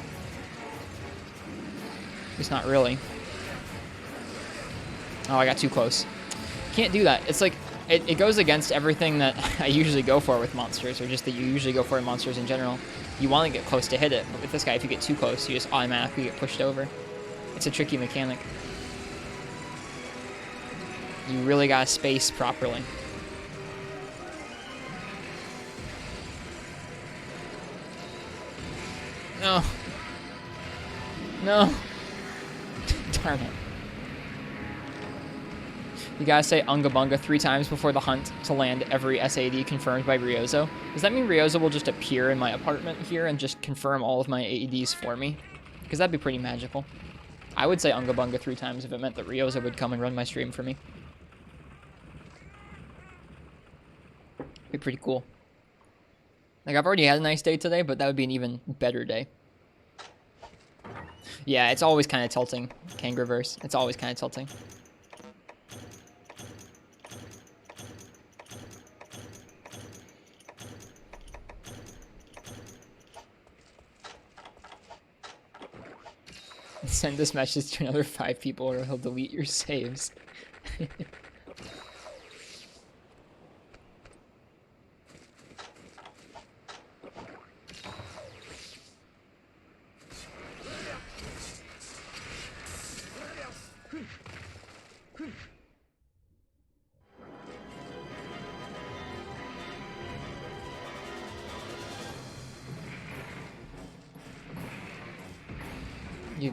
Speaker 1: At least not really. Oh, I got too close. Can't do that. It's like, it goes against everything that I usually go for with monsters, or just that you usually go for in monsters in general. You want to get close to hit it, but with this guy, if you get too close, you just automatically get pushed over. It's a tricky mechanic. You really gotta space properly. No. No. Darn it. You gotta say Unga Bunga 3 times before the hunt to land every SAD confirmed by Ryozo. Does that mean Ryozo will just appear in my apartment here and just confirm all of my AEDs for me? Because that'd be pretty magical. I would say Unga Bunga 3 times if it meant that Ryozo would come and run my stream for me. Be pretty cool. Like, I've already had a nice day today, but that would be an even better day. Yeah, it's always kind of tilting, Kangarooverse. It's always kind of tilting. Send this message to another 5 people or he'll delete your saves.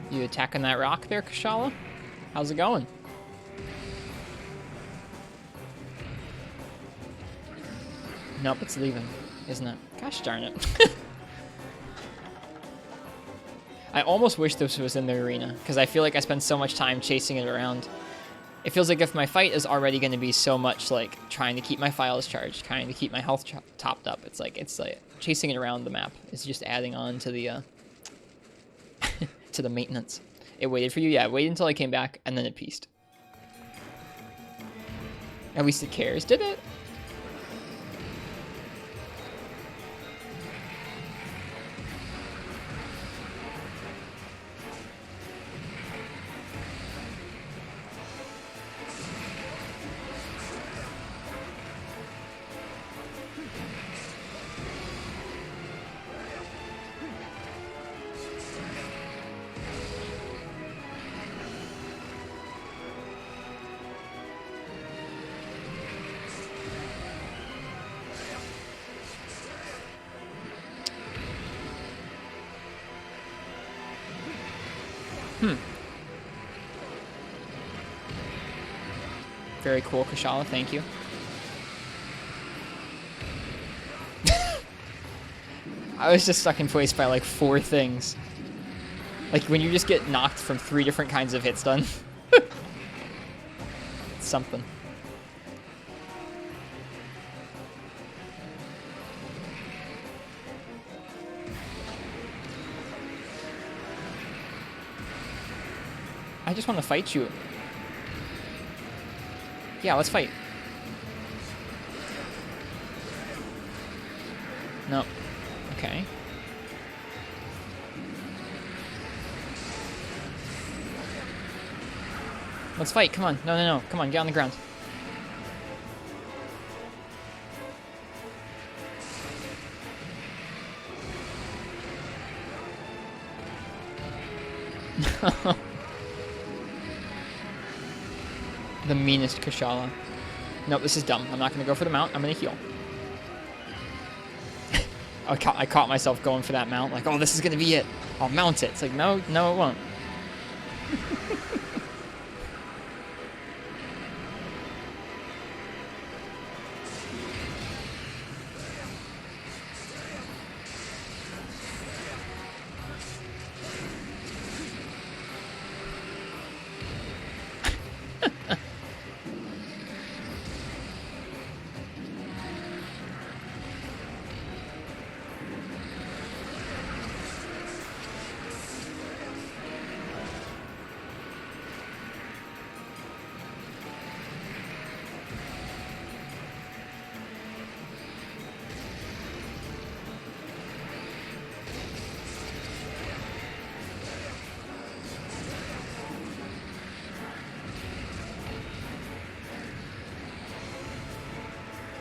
Speaker 1: You attacking that rock there, Kushala? How's it going? Nope, it's leaving, isn't it? Gosh darn it. I almost wish this was in the arena, because I feel like I spend so much time chasing it around. It feels like if my fight is already going to be so much like trying to keep my files charged, trying to keep my health topped up, it's like chasing it around the map. It's just adding on to the to the maintenance. It waited for you? Yeah, it waited until I came back, and then it pieced. At least it cares. Did it? Very cool, Kushala. Thank you. I was just stuck in place by like 4 things. Like when you just get knocked from 3 different kinds of hits done. It's something. I just want to fight you. Yeah, let's fight. No. Okay. Let's fight. Come on. No, no, no. Come on. Get on the ground. The meanest Kushala. Nope, this is dumb. I'm not going to go for the mount. I'm going to heal. I caught myself going for that mount. Like, oh, this is going to be it. I'll mount it. It's like, no, no, it won't.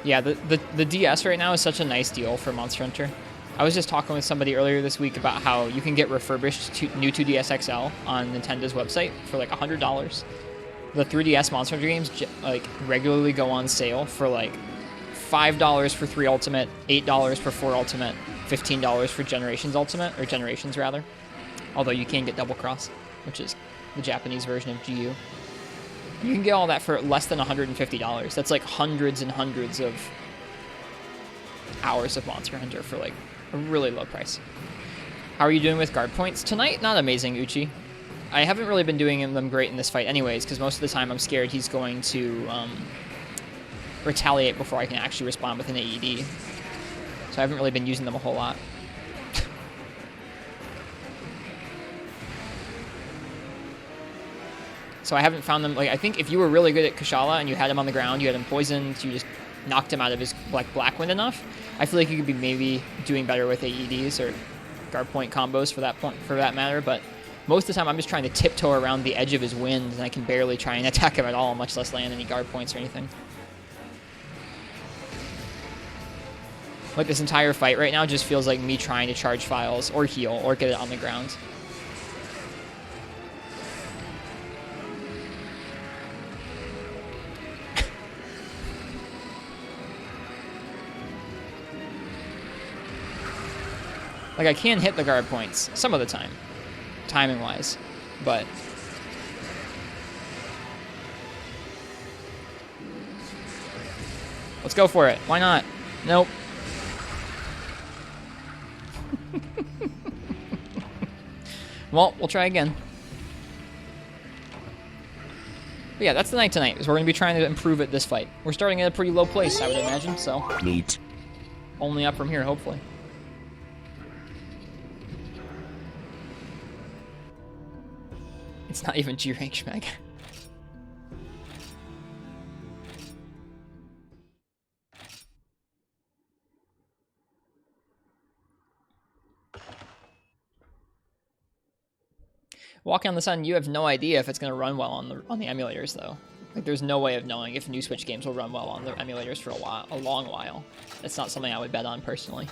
Speaker 1: Yeah, the DS right now is such a nice deal for Monster Hunter. I was just talking with somebody earlier this week about how you can get refurbished new 2DS XL on Nintendo's website for like $100. The 3DS Monster Hunter games like regularly go on sale for like $5 for 3 Ultimate, $8 for 4 Ultimate, $15 for Generations Ultimate, or Generations rather. Although you can get Double Cross, which is the Japanese version of GU. You can get all that for less than $150. That's like hundreds and hundreds of hours of Monster Hunter for like a really low price. How are you doing with guard points? Tonight, not amazing, Uchi. I haven't really been doing them great in this fight anyways, because most of the time I'm scared he's going to retaliate before I can actually respond with an AED. So I haven't really been using them a whole lot. So I haven't found them, like, I think if you were really good at Kushala and you had him on the ground, you had him poisoned, you just knocked him out of his, like, Black Wind enough, I feel like you could be maybe doing better with AEDs or guard point combos for that matter, but most of the time I'm just trying to tiptoe around the edge of his wind and I can barely try and attack him at all, much less land any guard points or anything. Like, this entire fight right now just feels like me trying to charge files or heal or get it on the ground. Like, I can hit the guard points some of the time, timing-wise, but... Let's go for it. Why not? Nope. Well, we'll try again. But yeah, that's the night tonight, is we're going to be trying to improve at this fight. We're starting at a pretty low place, I would imagine, so...
Speaker 3: Neat.
Speaker 1: Only up from here, hopefully. It's not even G-rank, Schmeg. Walking on the Sun, you have no idea if it's going to run well on the emulators, though. Like, there's no way of knowing if new Switch games will run well on the emulators for a long while. It's not something I would bet on personally.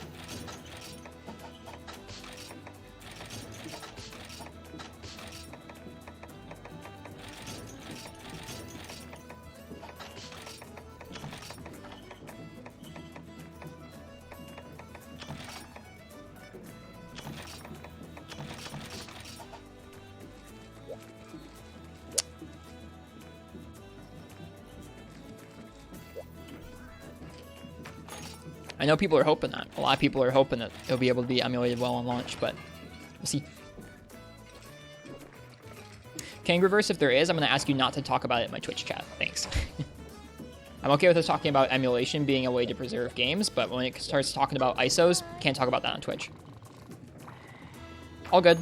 Speaker 1: I know people are hoping that. A lot of people are hoping that it'll be able to be emulated well on launch, but we'll see. Kangarooverse, if there is, I'm going to ask you not to talk about it in my Twitch chat. Thanks. I'm okay with us talking about emulation being a way to preserve games, but when it starts talking about ISOs, can't talk about that on Twitch. All good.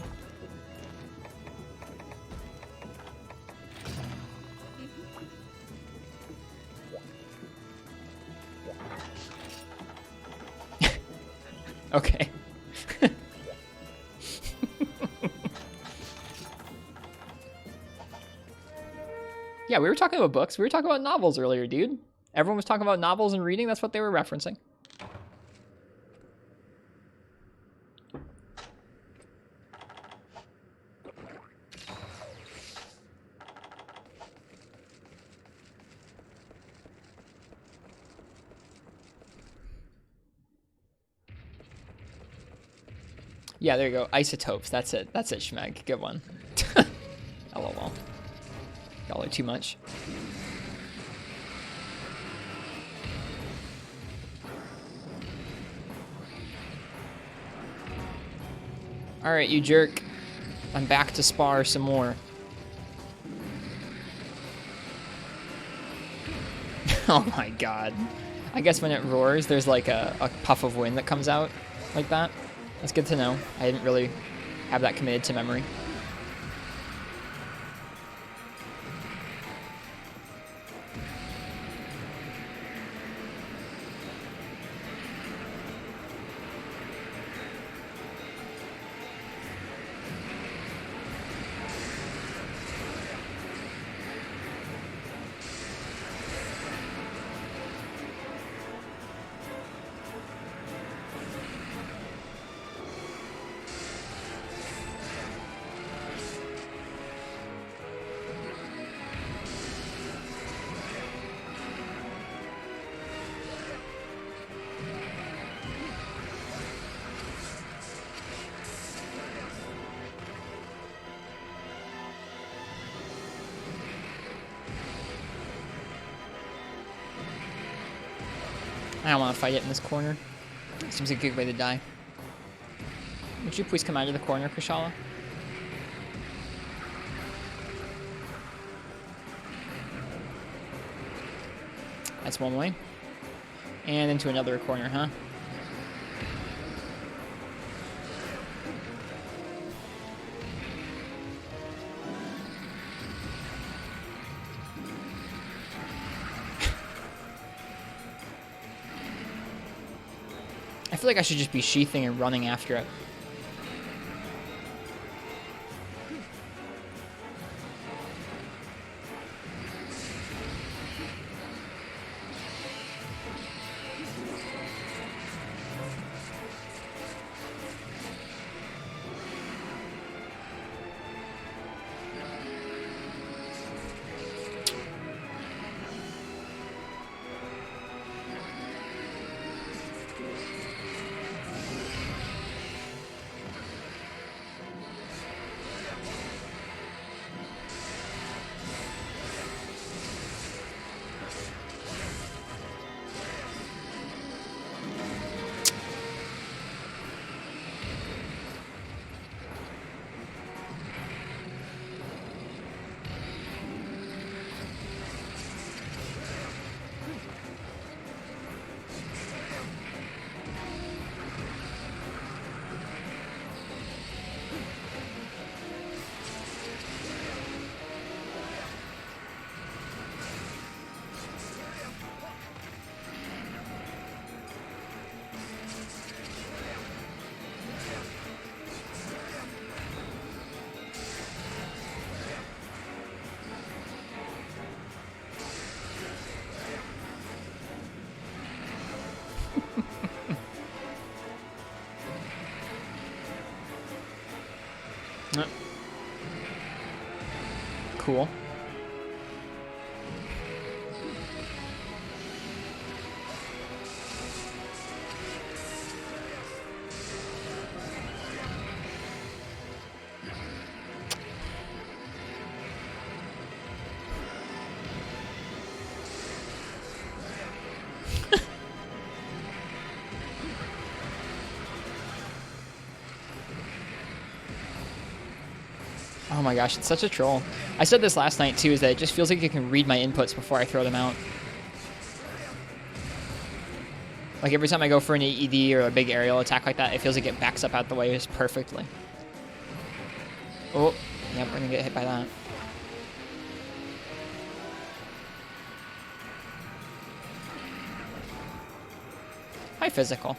Speaker 1: Okay. Yeah, we were talking about books. We were talking about novels earlier, dude. Everyone was talking about novels and reading. That's what they were referencing. Yeah, there you go. Isotopes. That's it. That's it, Schmeg. Good one. LOL. Y'all are too much. Alright, you jerk. I'm back to spar some more. Oh my god. I guess when it roars, there's like a puff of wind that comes out like that. That's good to know. I didn't really have that committed to memory. I don't want to fight it in this corner. Seems like a good way to die. Would you please come out of the corner, Krishala? That's one way. And into another corner, huh? I feel like I should just be sheathing and running after it. Cool. Oh my gosh, it's such a troll. I said this last night too, is that it just feels like it can read my inputs before I throw them out. Like every time I go for an AED or a big aerial attack like that, it feels like it backs up out the way just perfectly. Oh, yep, we're gonna get hit by that. Hi, physical.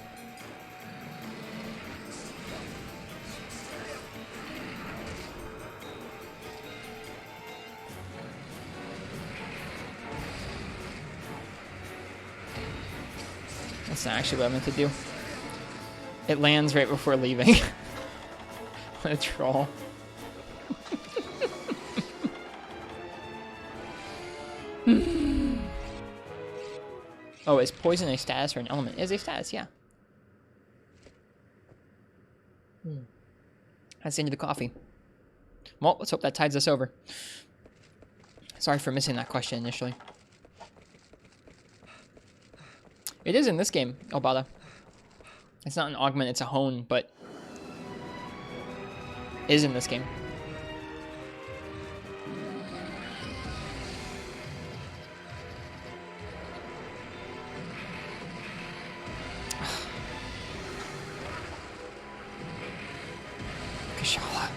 Speaker 1: That's not actually what I meant to do. It lands right before leaving. What a troll. Oh, is poison a status or an element? It is a status, yeah. That's the end of the coffee. Well, let's hope that tides us over. Sorry for missing that question initially. It is in this game, Obata. It's not an augment, it's a hone, but it is in this game. Kashala.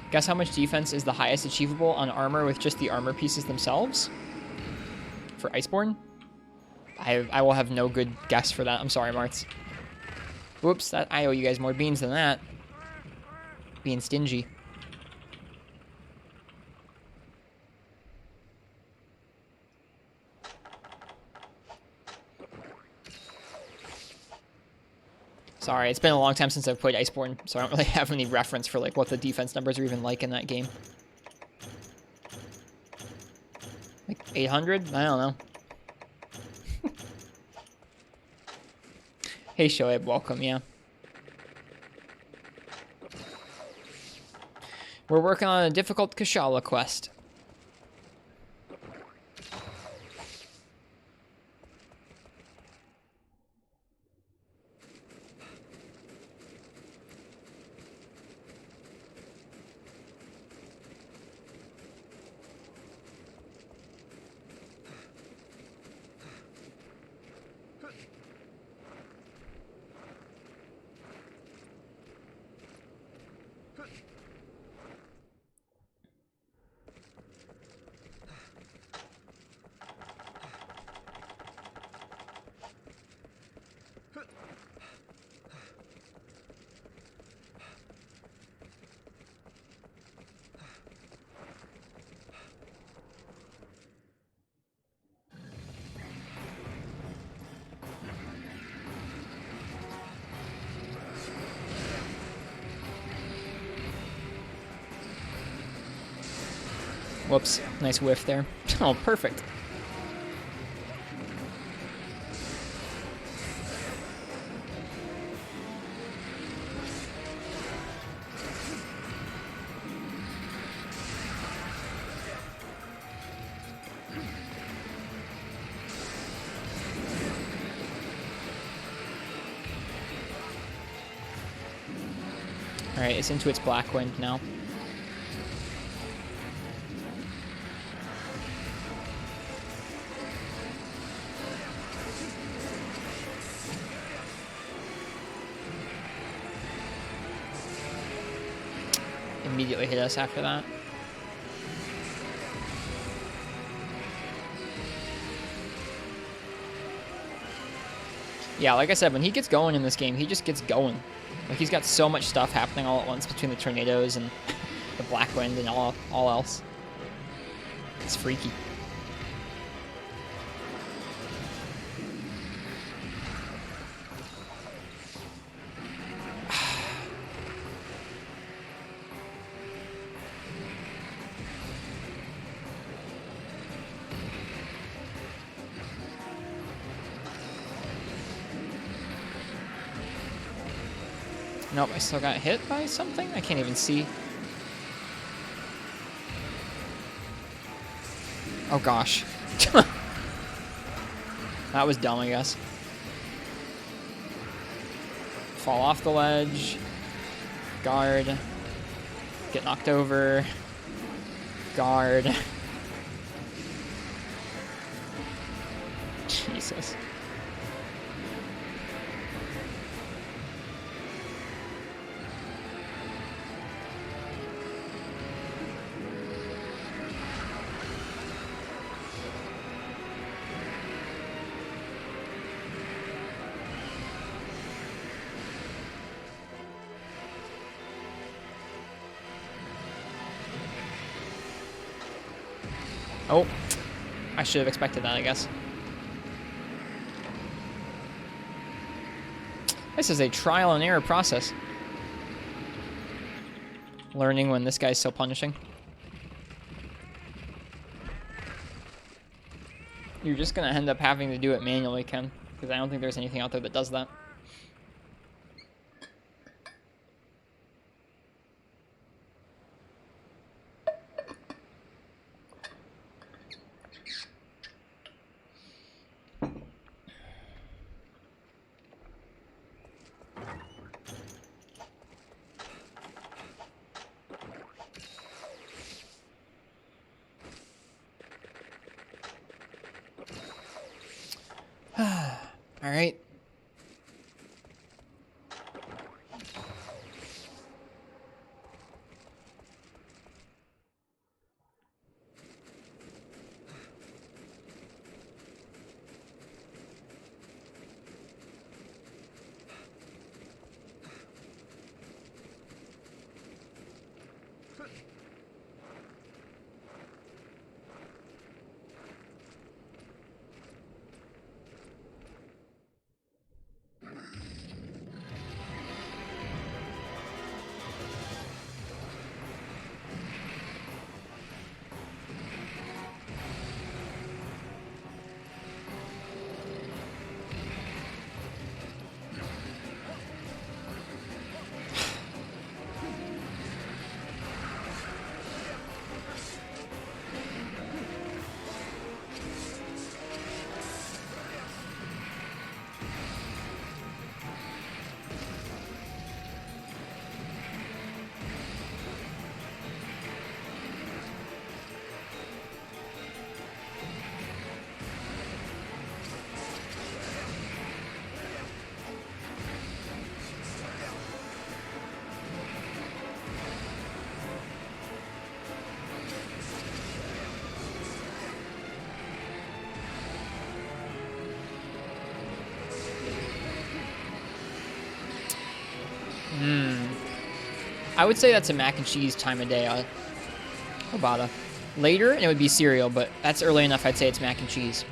Speaker 1: Guess how much defense is the highest achievable on armor with just the armor pieces themselves? For Iceborne? I will have no good guess for that. I'm sorry, Martz. Whoops, I owe you guys more beans than that. Being stingy. Sorry, it's been a long time since I've played Iceborne, so I don't really have any reference for like what the defense numbers are even like in that game. Like 800? I don't know. Hey Shoaib, welcome, yeah. We're working on a difficult Kashala quest. Whoops, nice whiff there. Oh, perfect. Alright, it's into its black wind now. Immediately hit us after that. Yeah, like I said, when he gets going in this game, he just gets going. Like, he's got so much stuff happening all at once between the tornadoes and the black wind and all else. It's freaky. Nope, I still got hit by something? I can't even see. Oh gosh. That was dumb, I guess. fall off the ledge. Guard. Get knocked over. Guard. Jesus. Oh, I should have expected that, I guess. This is a trial and error process. Learning when this guy's so punishing. You're just gonna end up having to do it manually, Ken, because I don't think there's anything out there that does that. All right. I would say that's a mac and cheese time of day, Obata. Later, and it would be cereal, but that's early enough, I'd say it's mac and cheese.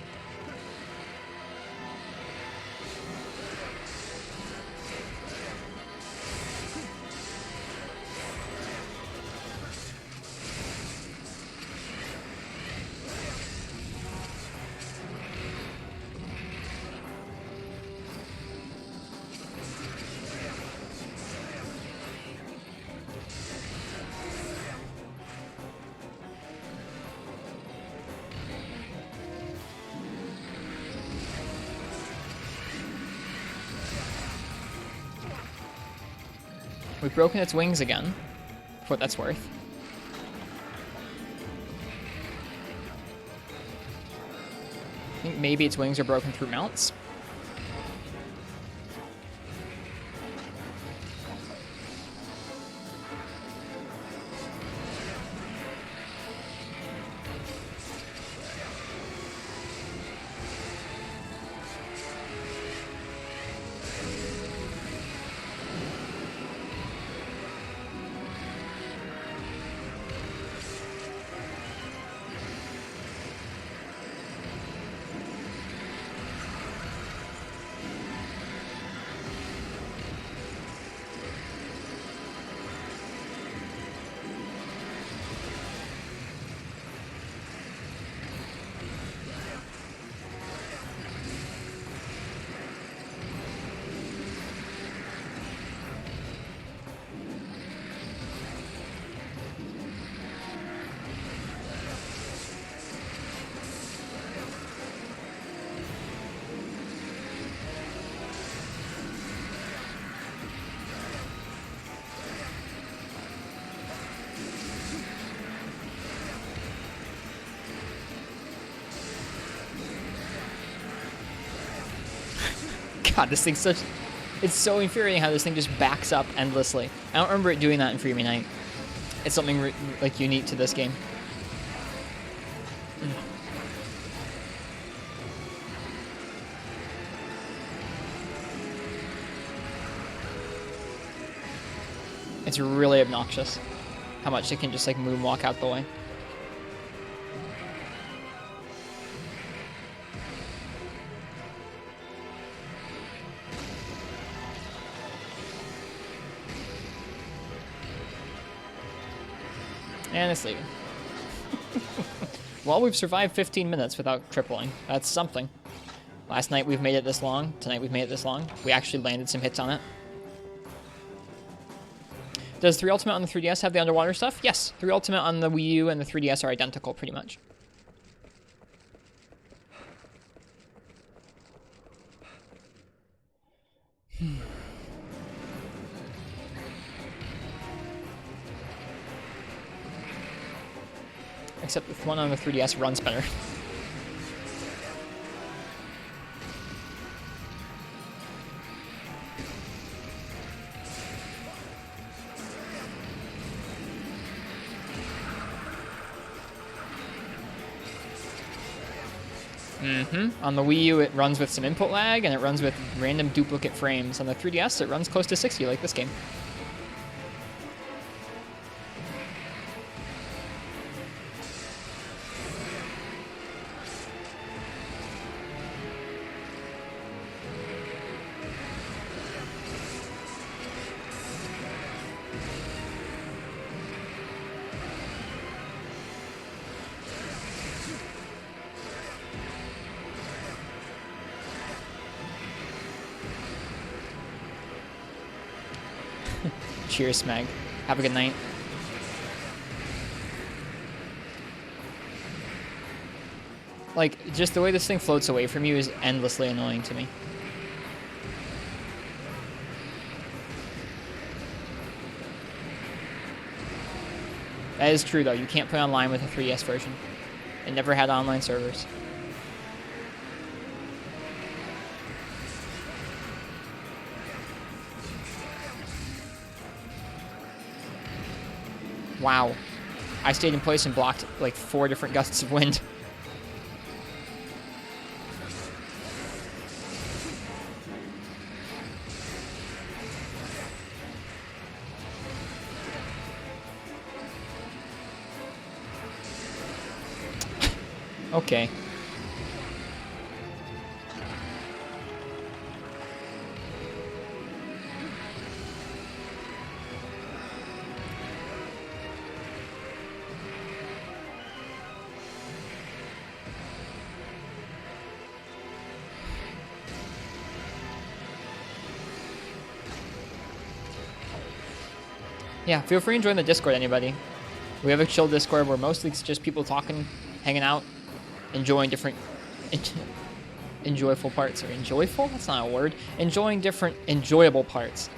Speaker 1: We've broken its wings again, for what that's worth. I think maybe its wings are broken through mounts. God, this thing's such... It's so infuriating how this thing just backs up endlessly. I don't remember it doing that in Freebie Night. It's something like unique to this game. It's really obnoxious how much it can just like moonwalk out the way. And it's leaving. Well, we've survived 15 minutes without tripling. That's something. Last night we've made it this long. Tonight we've made it this long. We actually landed some hits on it. Does 3 Ultimate on the 3DS have the underwater stuff? Yes. 3 Ultimate on the Wii U and the 3DS are identical, pretty much. Except the one on the 3DS runs better. On the Wii U, it runs with some input lag, and it runs with random duplicate frames. On the 3DS, it runs close to 60, like this game. Cheers, Smeg. Have a good night. Like, just the way this thing floats away from you is endlessly annoying to me. That is true, though. You can't play online with a 3DS version. It never had online servers. Wow. I stayed in place and blocked like 4 different gusts of wind. Okay. Yeah, feel free to join the Discord, anybody. We have a chill Discord where mostly it's just people talking, hanging out, enjoying different enjoyable parts. Or enjoyable? That's not a word. Enjoying different enjoyable parts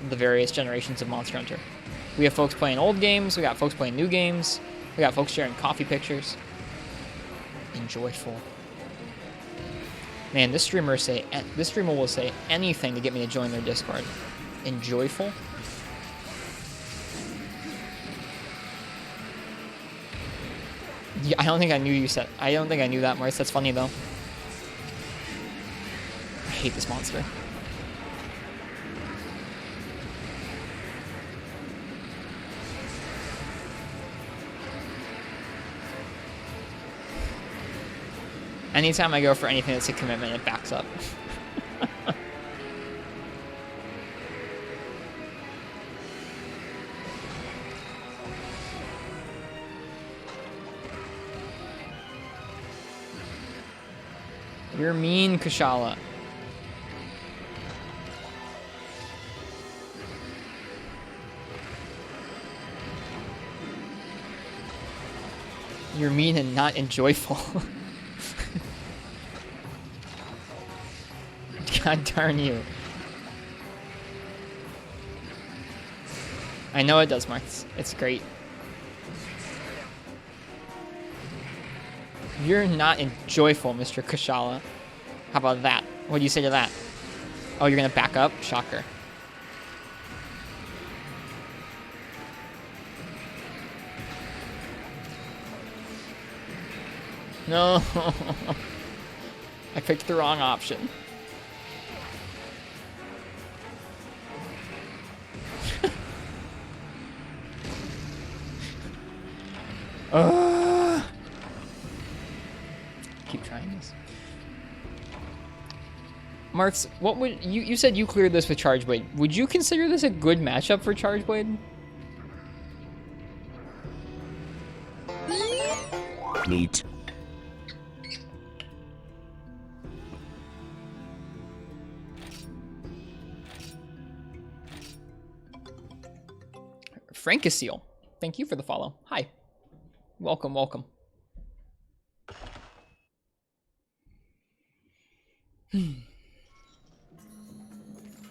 Speaker 1: of the various generations of Monster Hunter. We have folks playing old games, we got folks playing new games, we got folks sharing coffee pictures. Enjoyful. Man, this streamer will say anything to get me to join their Discord. Enjoyful? Yeah, I don't think I knew that, Maurice. That's funny, though. I hate this monster. Anytime I go for anything that's a commitment, it backs up. You're mean, Kashala. You're mean and not enjoyful. God darn you. I know it does, Marks. It's great. You're not enjoyful, Mr. Kashala. How about that? What do you say to that? Oh, you're gonna back up? Shocker. No. I picked the wrong option. Keep trying this. Marks, what would you said you cleared this with Charge Blade. Would you consider this a good matchup for Charge Blade?
Speaker 3: Neat.
Speaker 1: Frankaseal, thank you for the follow. Hi. Welcome, welcome.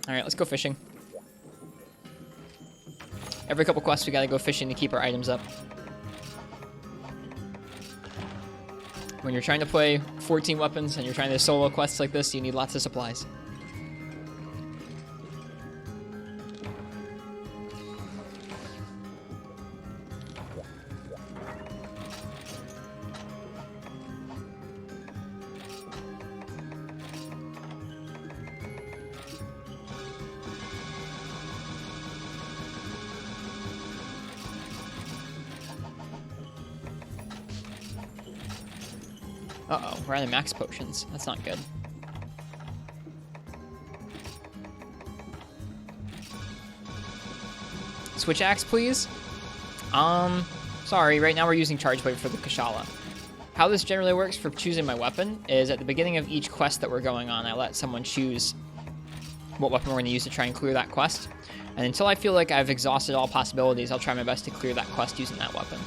Speaker 1: Alright, let's go fishing. Every couple quests we gotta go fishing to keep our items up. When you're trying to play 14 weapons and you're trying to solo quests like this, you need lots of supplies. Uh-oh, we're out of max potions. That's not good. Switch axe, please. Sorry, right now we're using Charge Blade for the Kashala. How this generally works for choosing my weapon is at the beginning of each quest that we're going on, I let someone choose what weapon we're going to use to try and clear that quest. And until I feel like I've exhausted all possibilities, I'll try my best to clear that quest using that weapon.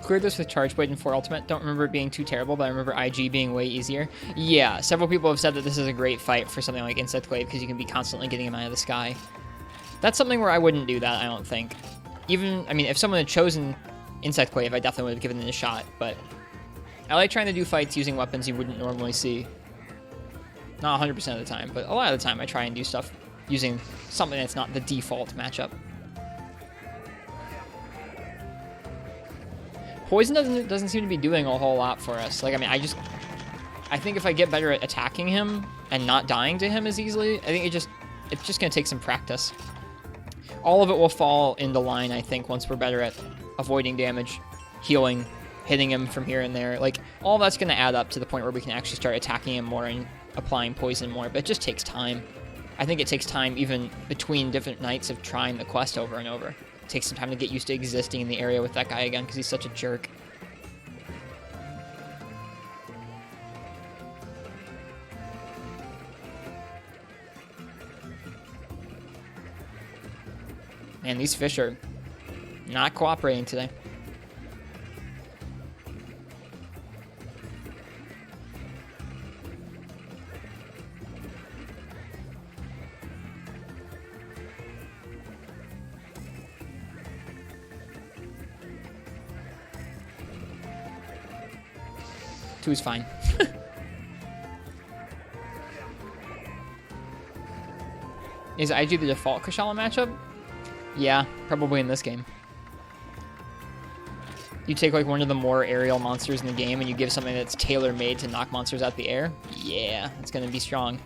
Speaker 1: Cleared this with Charge Blade and 4 Ultimate. Don't remember it being too terrible, but I remember IG being way easier. Yeah, several people have said that this is a great fight for something like Insect Glaive because you can be constantly getting him out of the sky. That's something where I wouldn't do that, I don't think. Even, I mean, if someone had chosen Insect Glaive, I definitely would have given it a shot, but I like trying to do fights using weapons you wouldn't normally see. Not 100% of the time, but a lot of the time I try and do stuff using something that's not the default matchup. Poison doesn't seem to be doing a whole lot for us. Like, I mean, I think if I get better at attacking him and not dying to him as easily, I think it's just gonna take some practice. All of it will fall into line, I think, once we're better at avoiding damage, healing, hitting him from here and there. Like, all that's gonna add up to the point where we can actually start attacking him more and applying poison more, but it just takes time. I think it takes time even between different nights of trying the quest over and over. It takes some time to get used to existing in the area with that guy again because he's such a jerk. Man, these fish are not cooperating today. Two's fine. Is IG the default Kashala matchup? Yeah, probably in this game. You take like one of the more aerial monsters in the game and you give something that's tailor-made to knock monsters out the air. Yeah, it's gonna be strong.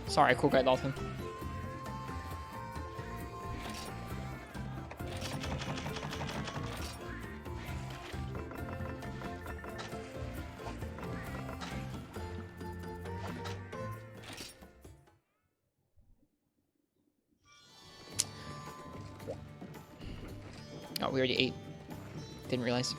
Speaker 1: Sorry, cool guy Dalton. Oh, we already ate. Didn't realize.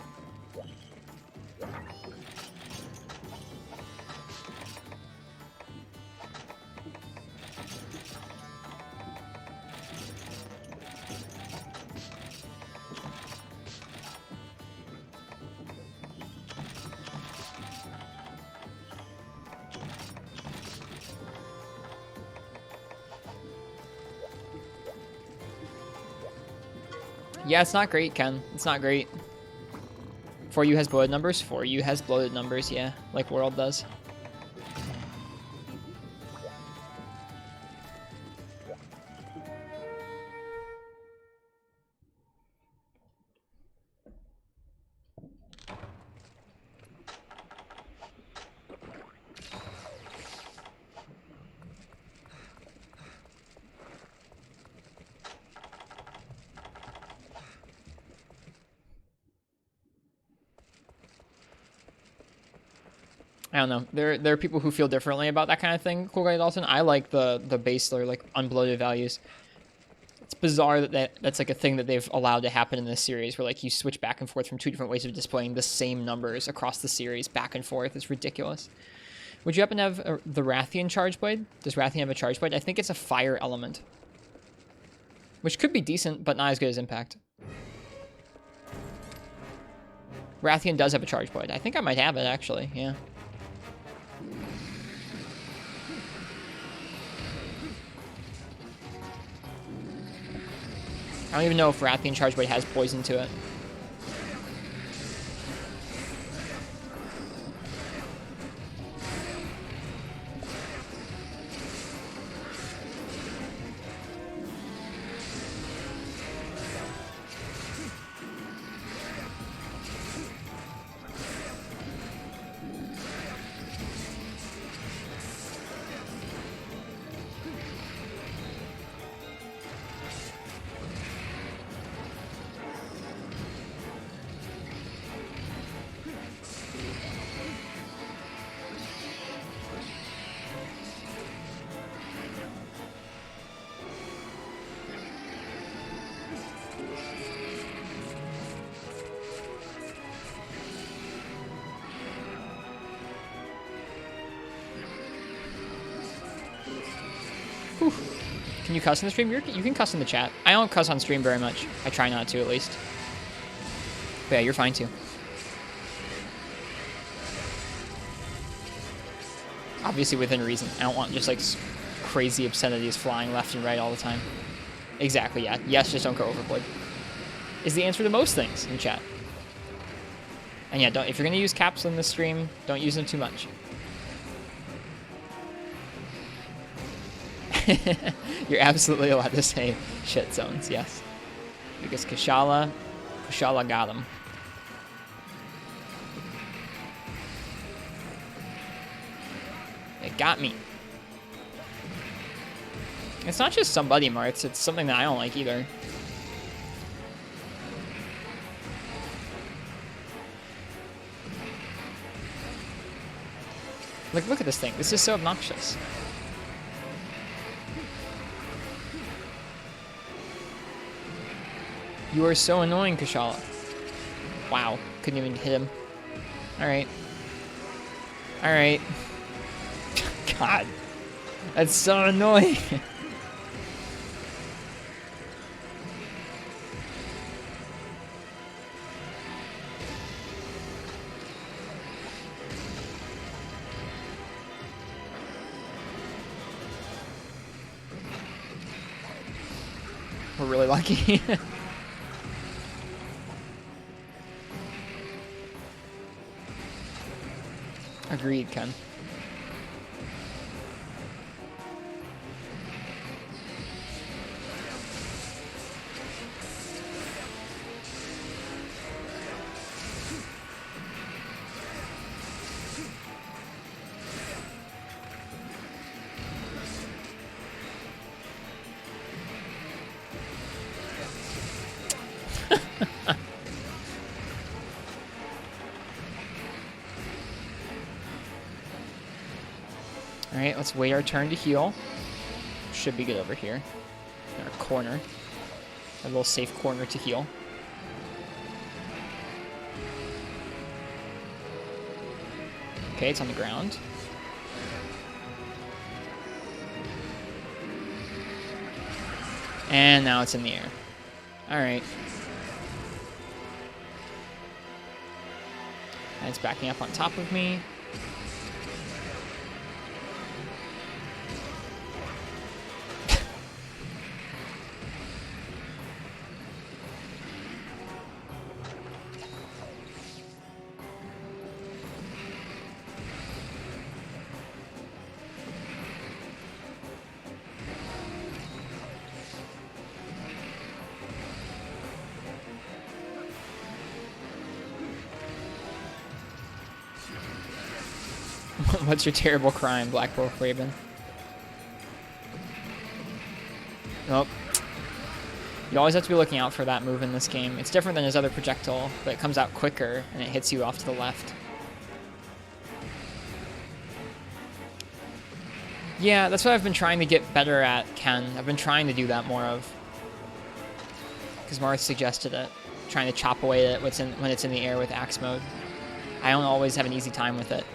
Speaker 1: Yeah, it's not great, Ken. It's not great. 4U has bloated numbers? 4U has bloated numbers, yeah. Like World does. I don't know. There are people who feel differently about that kind of thing, Cool Guy Dalton. I like the base or like unbloated values. It's bizarre that's like a thing that they've allowed to happen in this series where like you switch back and forth from two different ways of displaying the same numbers across the series back and forth. It's ridiculous. Would you happen to have the Rathian Charge Blade? Does Rathian have a Charge Blade? I think it's a fire element. Which could be decent, but not as good as Impact. Rathian does have a Charge Blade. I think I might have it, actually. Yeah. I don't even know if Rathian Charge Blade has poison to it. Whew. Can you cuss in the stream? You can cuss in the chat. I don't cuss on stream very much. I try not to, at least. But yeah, you're fine too. Obviously within reason. I don't want just like crazy obscenities flying left and right all the time. Exactly, yeah. Yes, just don't go overboard. Is the answer to most things in chat. And yeah, if you're gonna use caps in the stream, don't use them too much. You're absolutely allowed to say shit zones, yes. Because Kushala got him. It got me. It's not just somebody, Marts. It's something that I don't like either. Look at this thing. This is so obnoxious. You are so annoying, Kushala. Wow. Couldn't even hit him. Alright. Alright. God. That's so annoying. We're really lucky. Agreed, Ken. Let's wait our turn to heal. Should be good over here. In our corner. A little safe corner to heal. Okay, it's on the ground. And now it's in the air. Alright. And it's backing up on top of me. What's your terrible crime, Black Wolf Raven? Nope. You always have to be looking out for that move in this game. It's different than his other projectile, but it comes out quicker and it hits you off to the left. Yeah, that's what I've been trying to get better at, Ken. I've been trying to do that more of. Because Marth suggested it. Trying to chop away at when it's in the air with axe mode. I don't always have an easy time with it.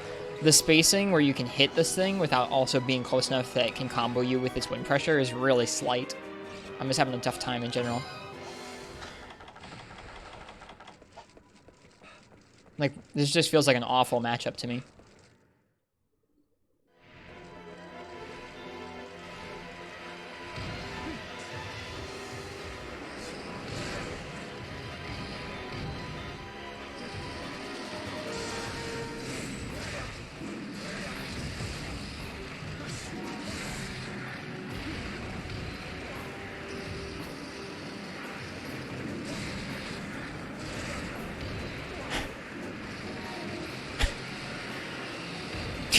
Speaker 1: The spacing where you can hit this thing without also being close enough that it can combo you with its wind pressure is really slight. I'm just having a tough time in general. Like, this just feels like an awful matchup to me.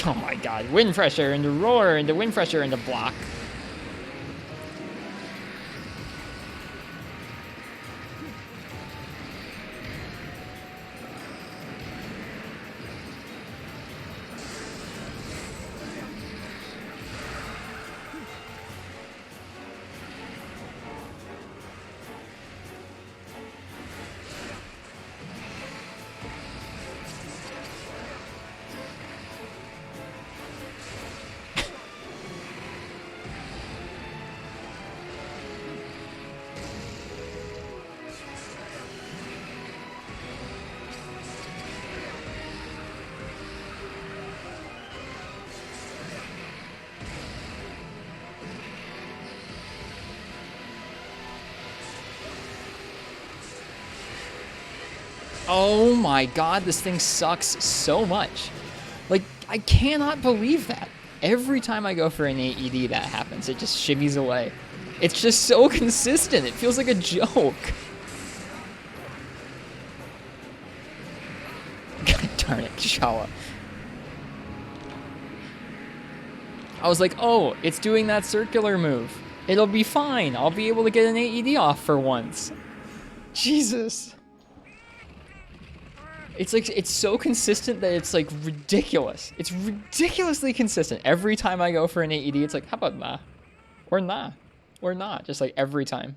Speaker 1: Oh my god, wind pressure into roar, into wind pressure into block. Oh my god, this thing sucks so much. Like, I cannot believe that. Every time I go for an AED that happens, it just shimmies away. It's just so consistent, it feels like a joke. God darn it, Shala. I was like, oh, it's doing that circular move. It'll be fine, I'll be able to get an AED off for once. Jesus. It's like, it's so consistent that it's like ridiculous. It's ridiculously consistent. Every time I go for an AED, it's like, how about nah? Or nah. Or not. Just like every time.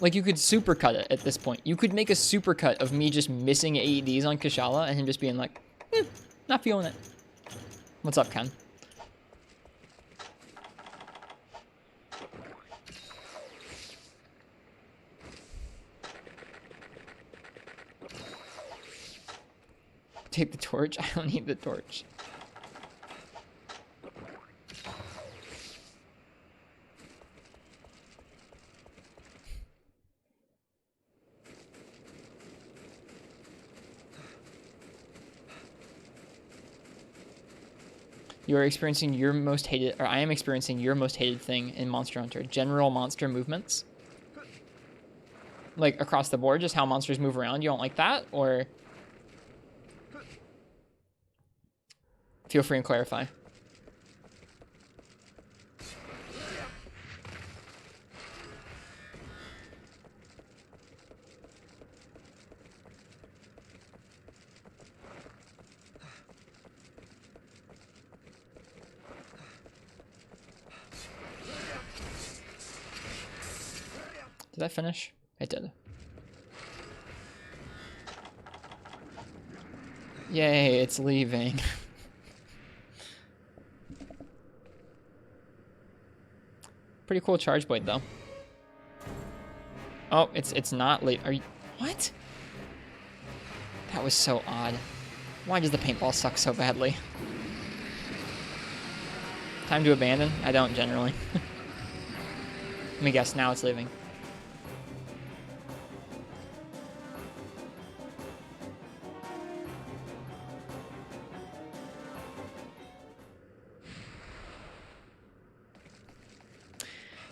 Speaker 1: Like you could supercut it at this point. You could make a supercut of me just missing AEDs on Kushala and him just being like, not feeling it. What's up, Ken? Take the torch? I don't need the torch. You are experiencing your most hated, or I am experiencing your most hated thing in Monster Hunter. General monster movements. Like across the board, just how monsters move around. You don't like that? Or... feel free and clarify. that finish? It did. Yay, it's leaving. Pretty cool charge blade though. Oh, it's not late. Are you what? That was so odd. Why does the paintball suck so badly? Time to abandon? I don't generally. Let me guess, now it's leaving.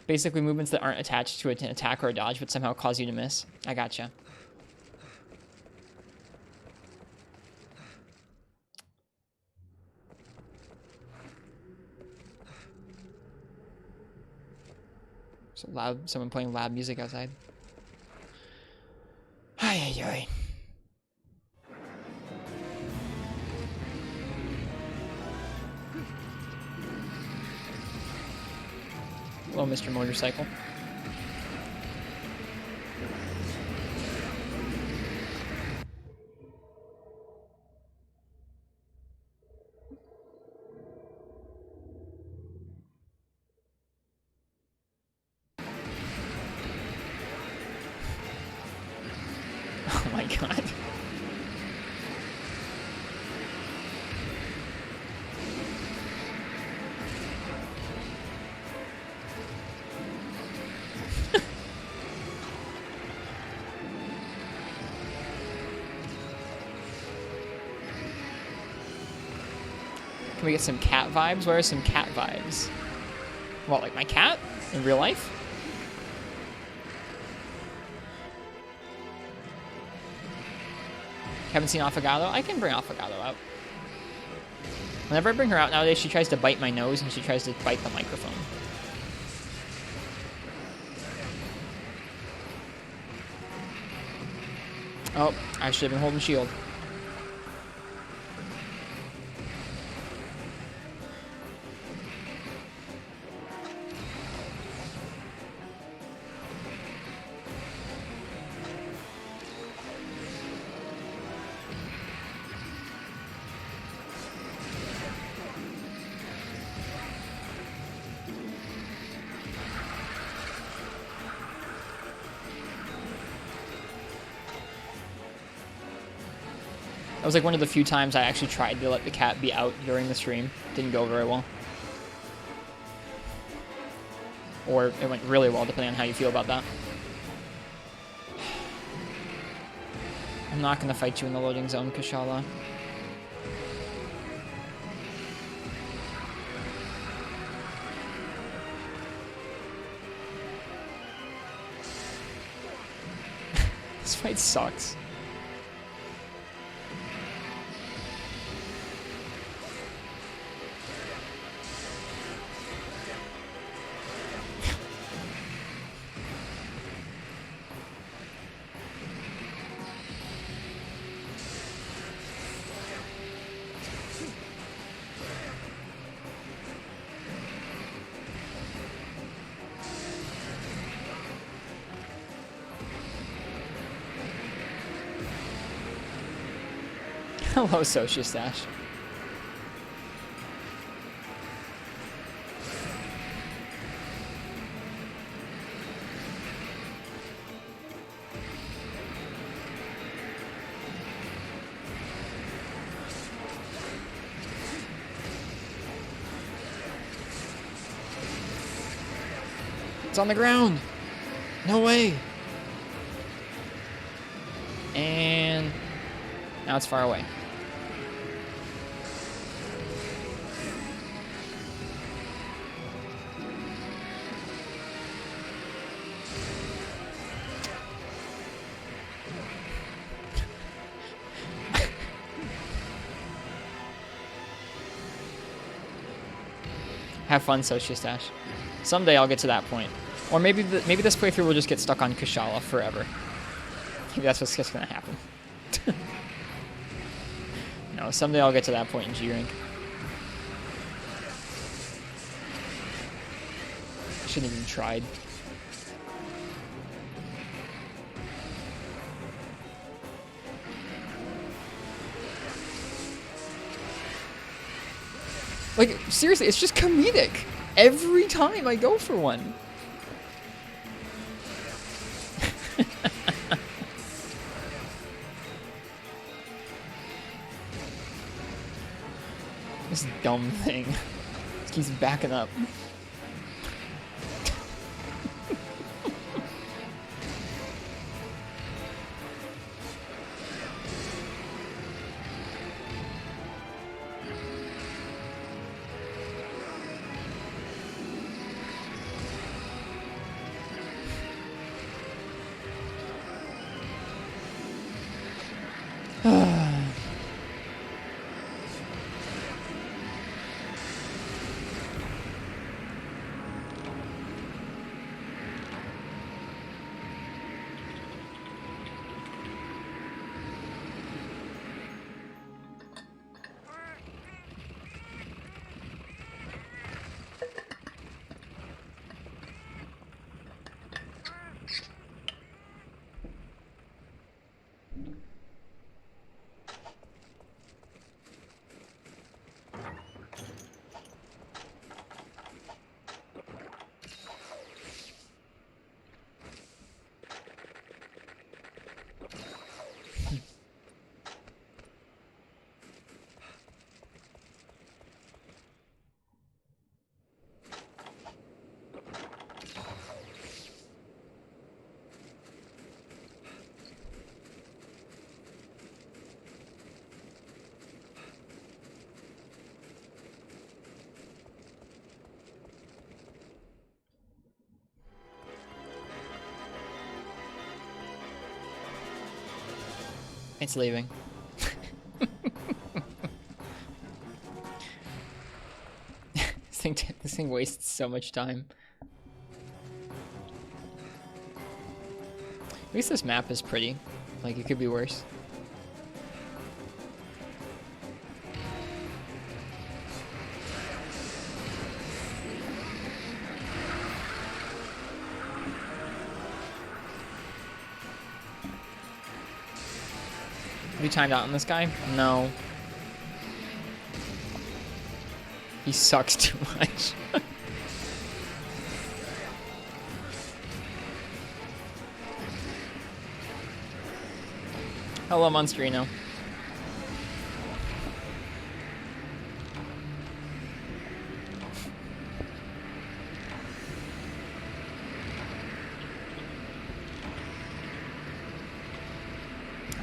Speaker 1: Basically movements that aren't attached to an attack or a dodge, but somehow cause you to miss. I gotcha. So loud, someone playing loud music outside. Ay, ay, ay. Hello, Mr. Motorcycle. Oh my god. Can we get some cat vibes? Where are some cat vibes? What, like my cat? In real life? Haven't seen Affogato? I can bring Affogato out. Whenever I bring her out nowadays, she tries to bite my nose and she tries to bite the microphone. Oh, I should have been holding shield. That was like one of the few times I actually tried to let the cat be out during the stream. Didn't go very well. Or it went really well, depending on how you feel about that. I'm not going to fight you in the loading zone, Kashala. This fight sucks. Hello, Sociostash. It's on the ground. No way. And now it's far away. Have fun, Sociostash. Someday I'll get to that point. Or maybe this playthrough will just get stuck on Kashala forever. Maybe that's what's just gonna happen. No, someday I'll get to that point in G-Rank. Shouldn't have even tried. Like, seriously, it's just comedic. Every time I go for one. This dumb thing. It keeps backing up. It's leaving. This thing wastes so much time. At least this map is pretty. Like, it could be worse. Have you timed out on this guy? No. He sucks too much. Hello, Monsterino.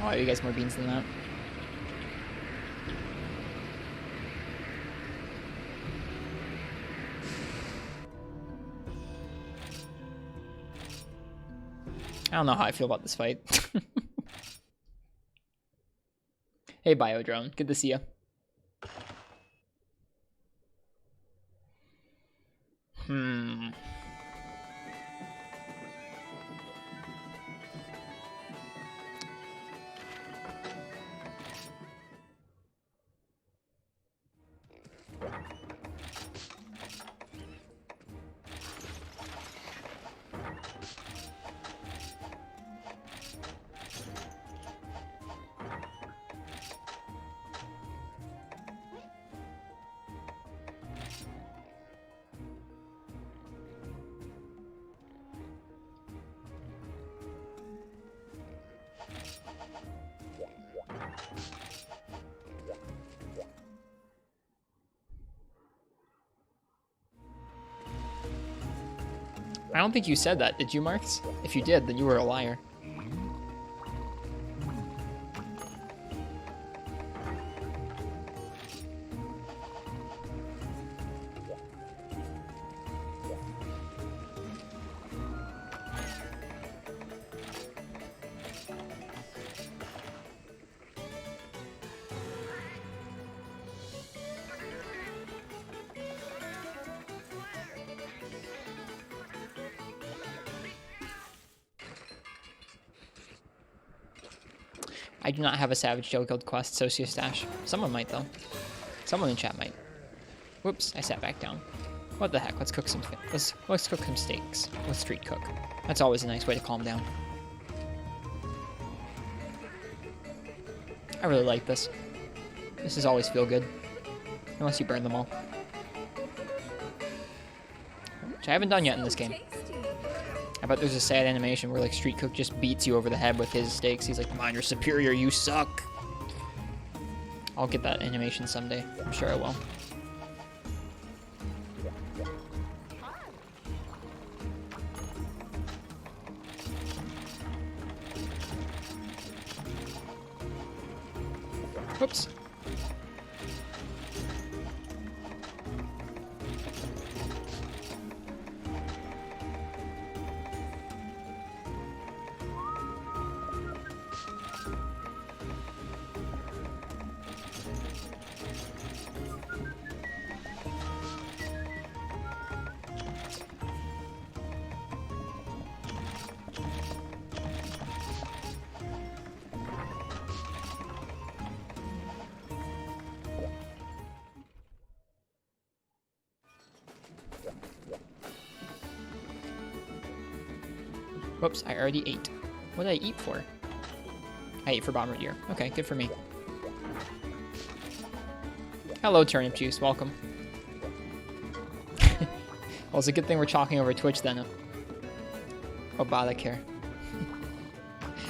Speaker 1: Oh, you guys more beans than that. I don't know how I feel about this fight. Hey, Biodrone. Good to see you. I don't think you said that, did you, Marks? If you did, then you were a liar. I do not have a Savage Joe Guild quest, Socio Stash. Someone might, though. Someone in chat might. Whoops, I sat back down. What the heck, let's cook some let's cook some steaks. Let's street cook. That's always a nice way to calm down. I really like this. This is always feel good. Unless you burn them all. which I haven't done yet in this game. I bet there's a sad animation where like Street Cook just beats you over the head with his steaks. He's like, mine are superior, you suck. I'll get that animation someday. I'm sure I will. Whoops. Whoops, I already ate. What did I eat for? I ate for Bomber Deer. Okay, good for me. Hello, Turnip Juice. Welcome. Well, it's a good thing we're talking over Twitch then. Obamacare.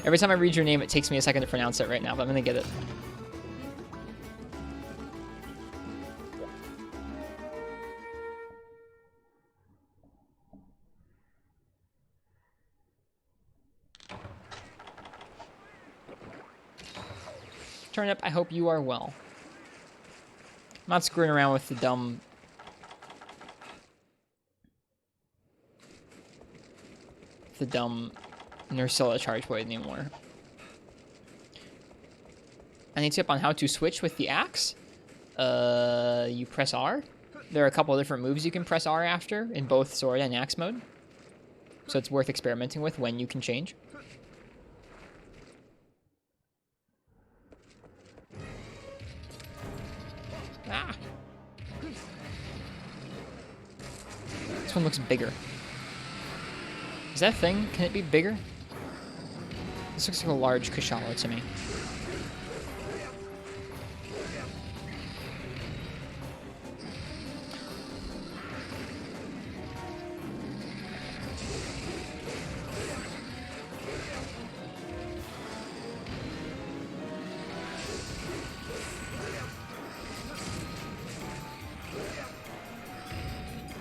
Speaker 1: Every time I read your name, it takes me a second to pronounce it right now, but I'm gonna get it. Turnip, I hope you are well. I'm not screwing around with the dumb... Nursilla charge blade anymore. Any tip on how to switch with the axe? You press R. There are a couple of different moves you can press R after in both sword and axe mode. So it's worth experimenting with when you can change. Ah! This one looks bigger. Is that a thing? Can it be bigger? This looks like a large Kushala to me.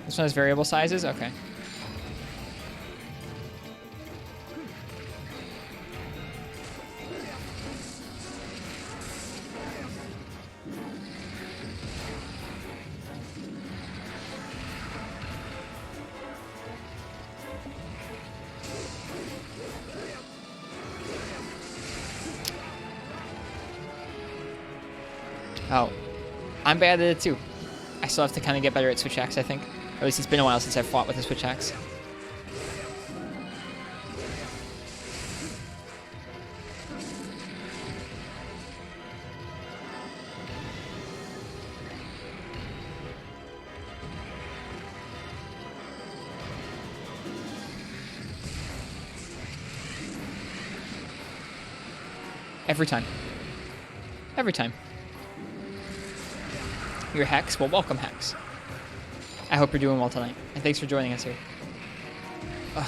Speaker 1: This one has variable sizes? Okay. Oh, I'm bad at it too. I still have to kind of get better at switch axe, I think. Or at least it's been a while since I've fought with a switch axe. Every time. Every time. You're Hex? Well, welcome, Hex. I hope you're doing well tonight, and thanks for joining us here. Ugh.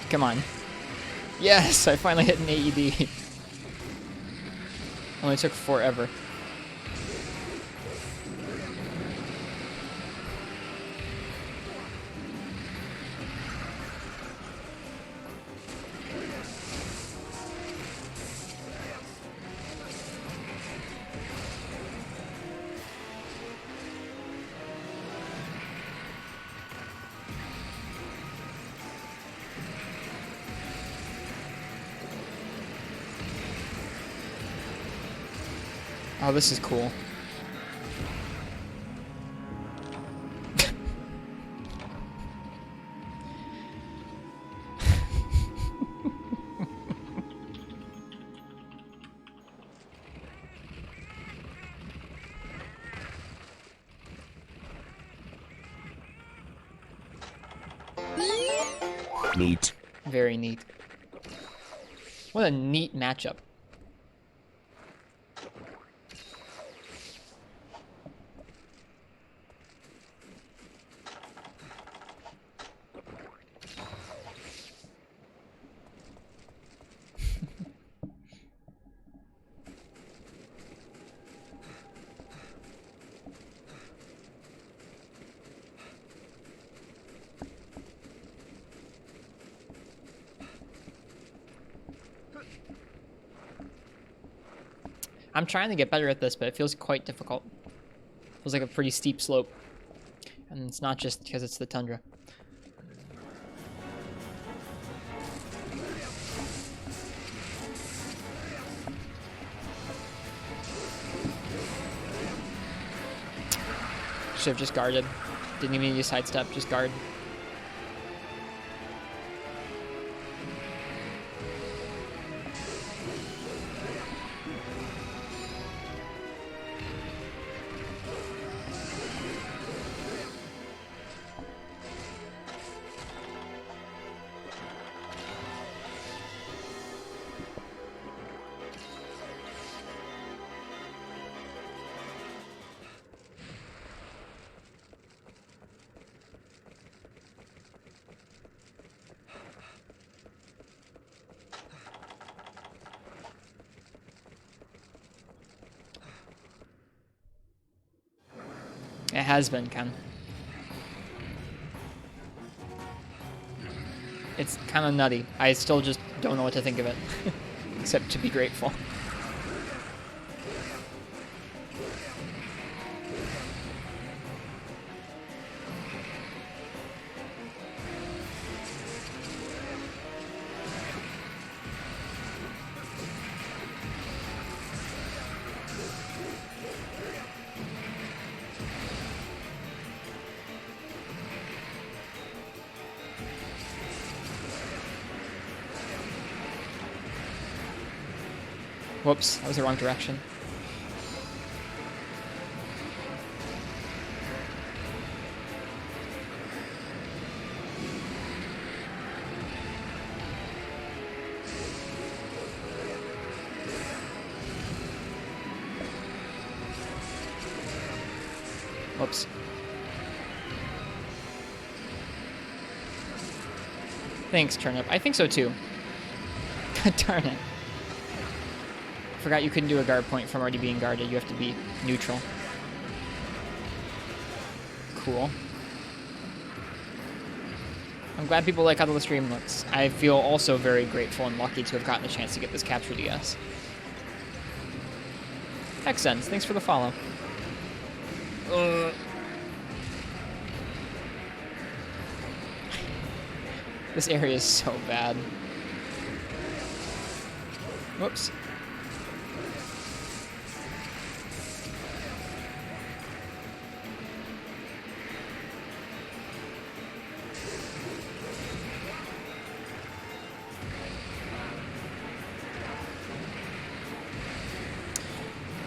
Speaker 1: Come on. Yes, I finally hit an AED. Only took forever. Oh, this is cool.
Speaker 3: Neat.
Speaker 1: Very neat. What a neat matchup. I'm trying to get better at this, but it feels quite difficult. Feels like a pretty steep slope. And it's not just because it's the tundra. Should have just guarded. Didn't even need to sidestep, just guard. It has been, Ken. It's kind of nutty. I still just don't know what to think of it, except to be grateful. Whoops, that was the wrong direction. Whoops. Thanks, Turnip. I think so too. Darn it. Forgot you couldn't do a guard point from already being guarded. You have to be neutral. Cool. I'm glad people like how the stream looks. I feel also very grateful and lucky to have gotten the chance to get this capture DS. Xsense, thanks for the follow. This area is so bad. Whoops.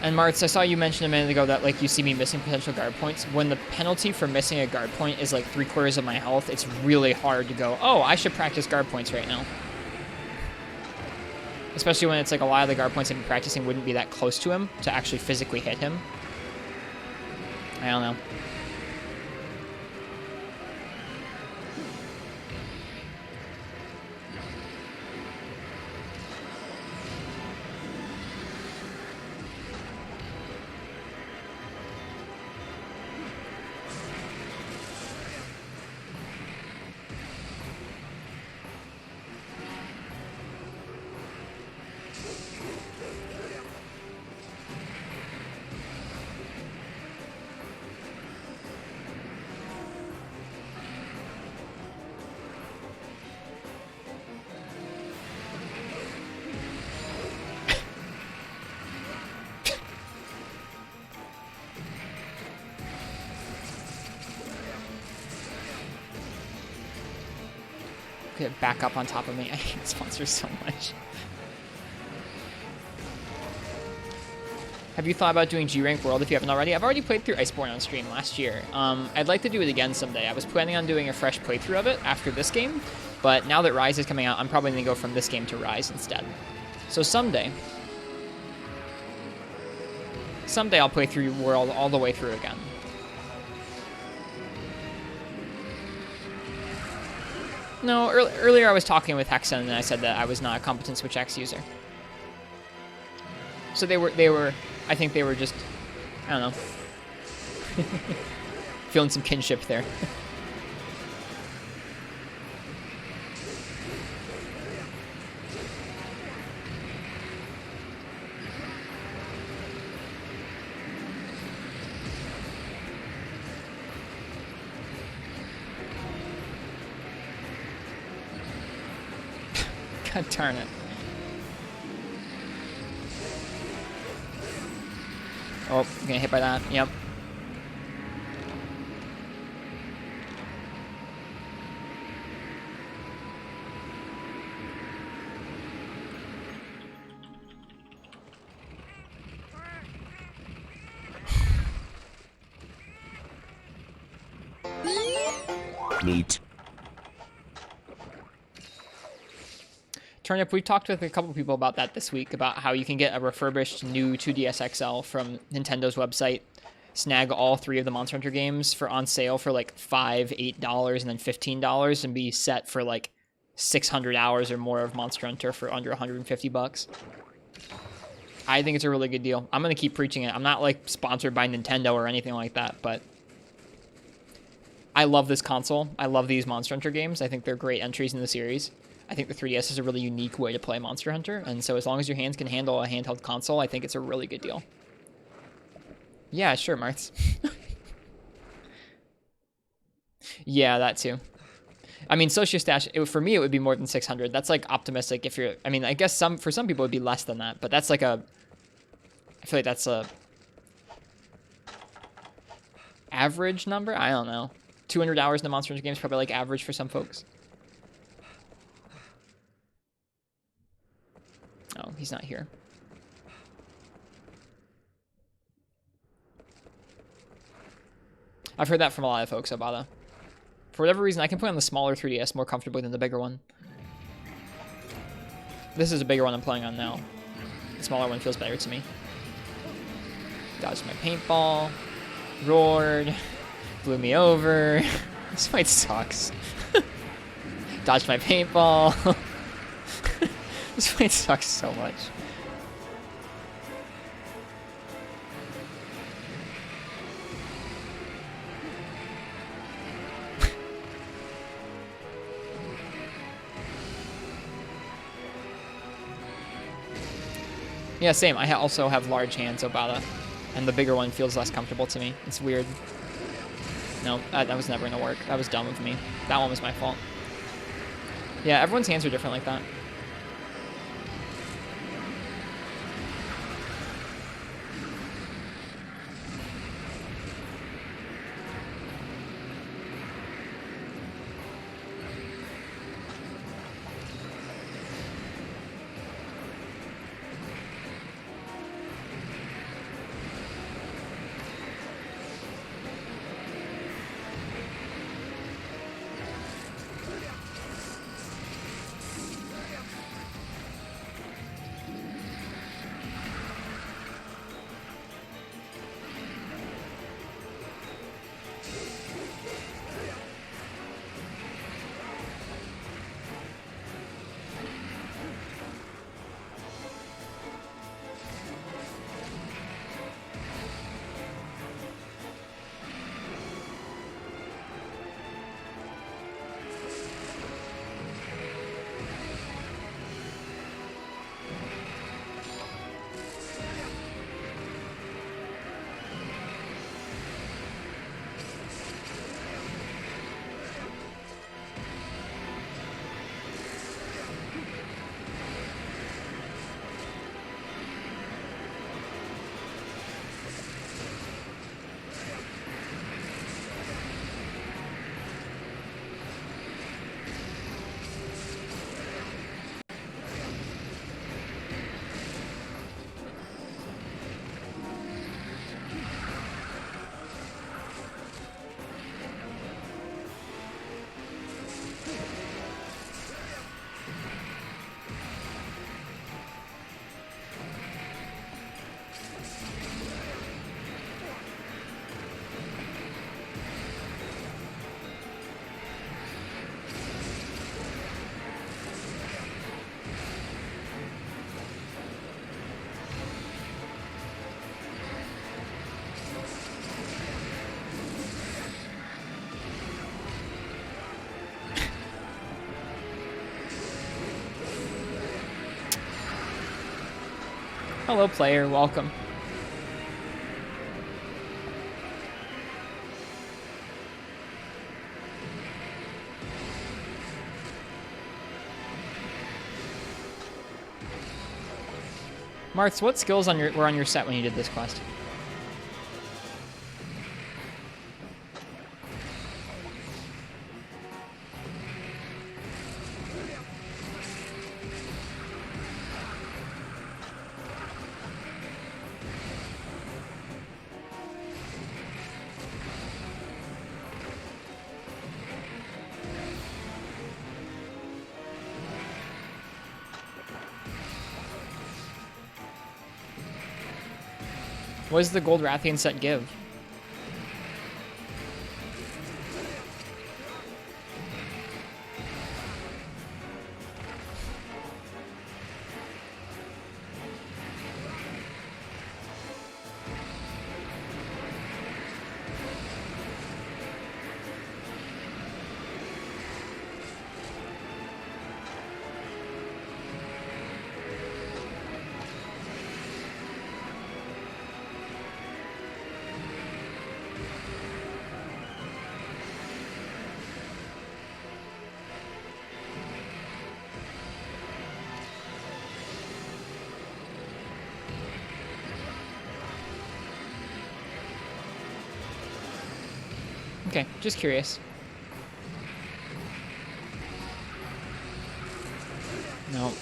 Speaker 1: And Martz, I saw you mention a minute ago that like you see me missing potential guard points. When the penalty for missing a guard point is like 3/4 of my health, it's really hard to go, oh, I should practice guard points right now. Especially when it's like a lot of the guard points I've been practicing wouldn't be that close to him to actually physically hit him. I don't know. get back up on top of me. I hate sponsors so much. Have you thought about doing G-Rank World if you haven't already? I've already played through Iceborne on stream last year. I'd like to do it again someday. I was planning on doing a fresh playthrough of it after this game, but now that Rise is coming out, I'm probably going to go from this game to Rise instead. So someday I'll play through World all the way through again. No, earlier I was talking with Hexen and I said that I was not a competent Switch X user. So they were, I think they were just, I don't know, feeling some kinship there. God darn it. Oh, I'm getting hit by that. Yep.
Speaker 3: Neat.
Speaker 1: Turnip, we've talked with a couple people about that this week, about how you can get a refurbished new 2DS XL from Nintendo's website, snag all 3 of the Monster Hunter games for on sale for like $5, $8, and then $15, and be set for like 600 hours or more of Monster Hunter for under 150 bucks. I think it's a really good deal. I'm going to keep preaching it. I'm not like sponsored by Nintendo or anything like that, but I love this console. I love these Monster Hunter games. I think they're great entries in the series. I think the 3DS is a really unique way to play Monster Hunter, and so as long as your hands can handle a handheld console, I think it's a really good deal. Yeah, sure, Marths. Yeah, that too. I mean, Sociostash, for me, it would be more than 600. That's like optimistic if you're, I mean, I guess for some people it would be less than that, but that's like I feel like that's a average number? I don't know. 200 hours in the Monster Hunter game is probably like average for some folks. Oh, he's not here. I've heard that from a lot of folks, Abada. For whatever reason, I can play on the smaller 3DS more comfortably than the bigger one. This is a bigger one I'm playing on now. The smaller one feels better to me. Dodged my paintball. Roared. Blew me over. This fight sucks. Dodged my paintball. This fight sucks so much. Yeah, same. I also have large hands, Obata, and the bigger one feels less comfortable to me. It's weird. No, that was never going to work. That was dumb of me. That one was my fault. Yeah, everyone's hands are different like that. Hello, player. Welcome. Martz, what skills were on your set when you did this quest? What does the gold Rathian set give? Okay, just curious. No.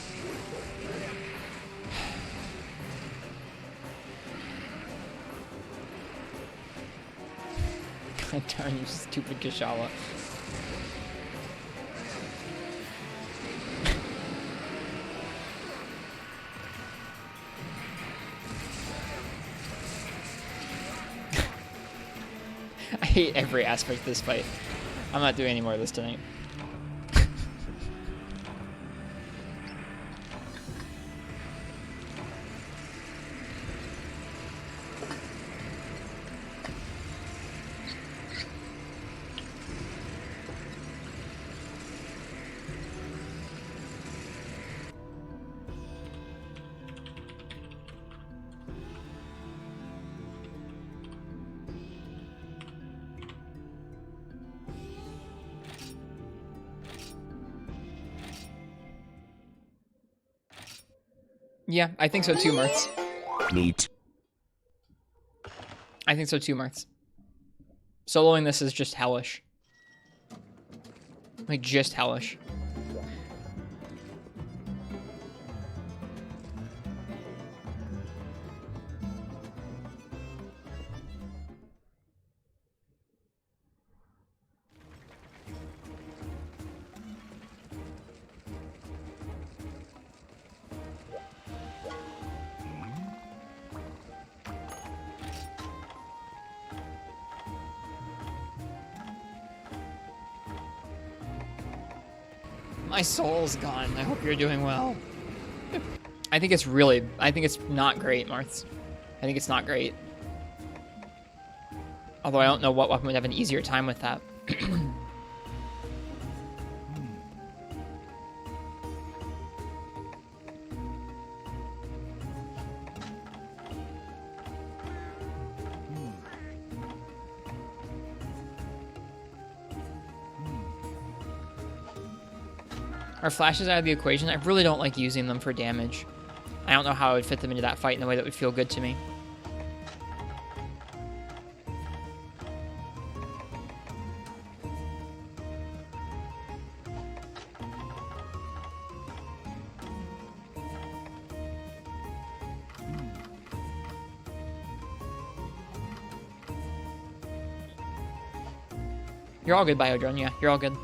Speaker 1: God darn you, stupid Gishala. I hate every aspect of this fight. I'm not doing any more of this tonight. Yeah, I think so too, Martz.
Speaker 3: Neat.
Speaker 1: I think so too, Martz. Soloing this is just hellish. Like, just hellish. My soul's gone. I hope you're doing well. I think it's not great, Martz. I think it's not great. Although I don't know what weapon would have an easier time with that. Are flashes out of the equation? I really don't like using them for damage. I don't know how I would fit them into that fight in a way that would feel good to me. You're all good, Biodrone. Yeah, you're all good.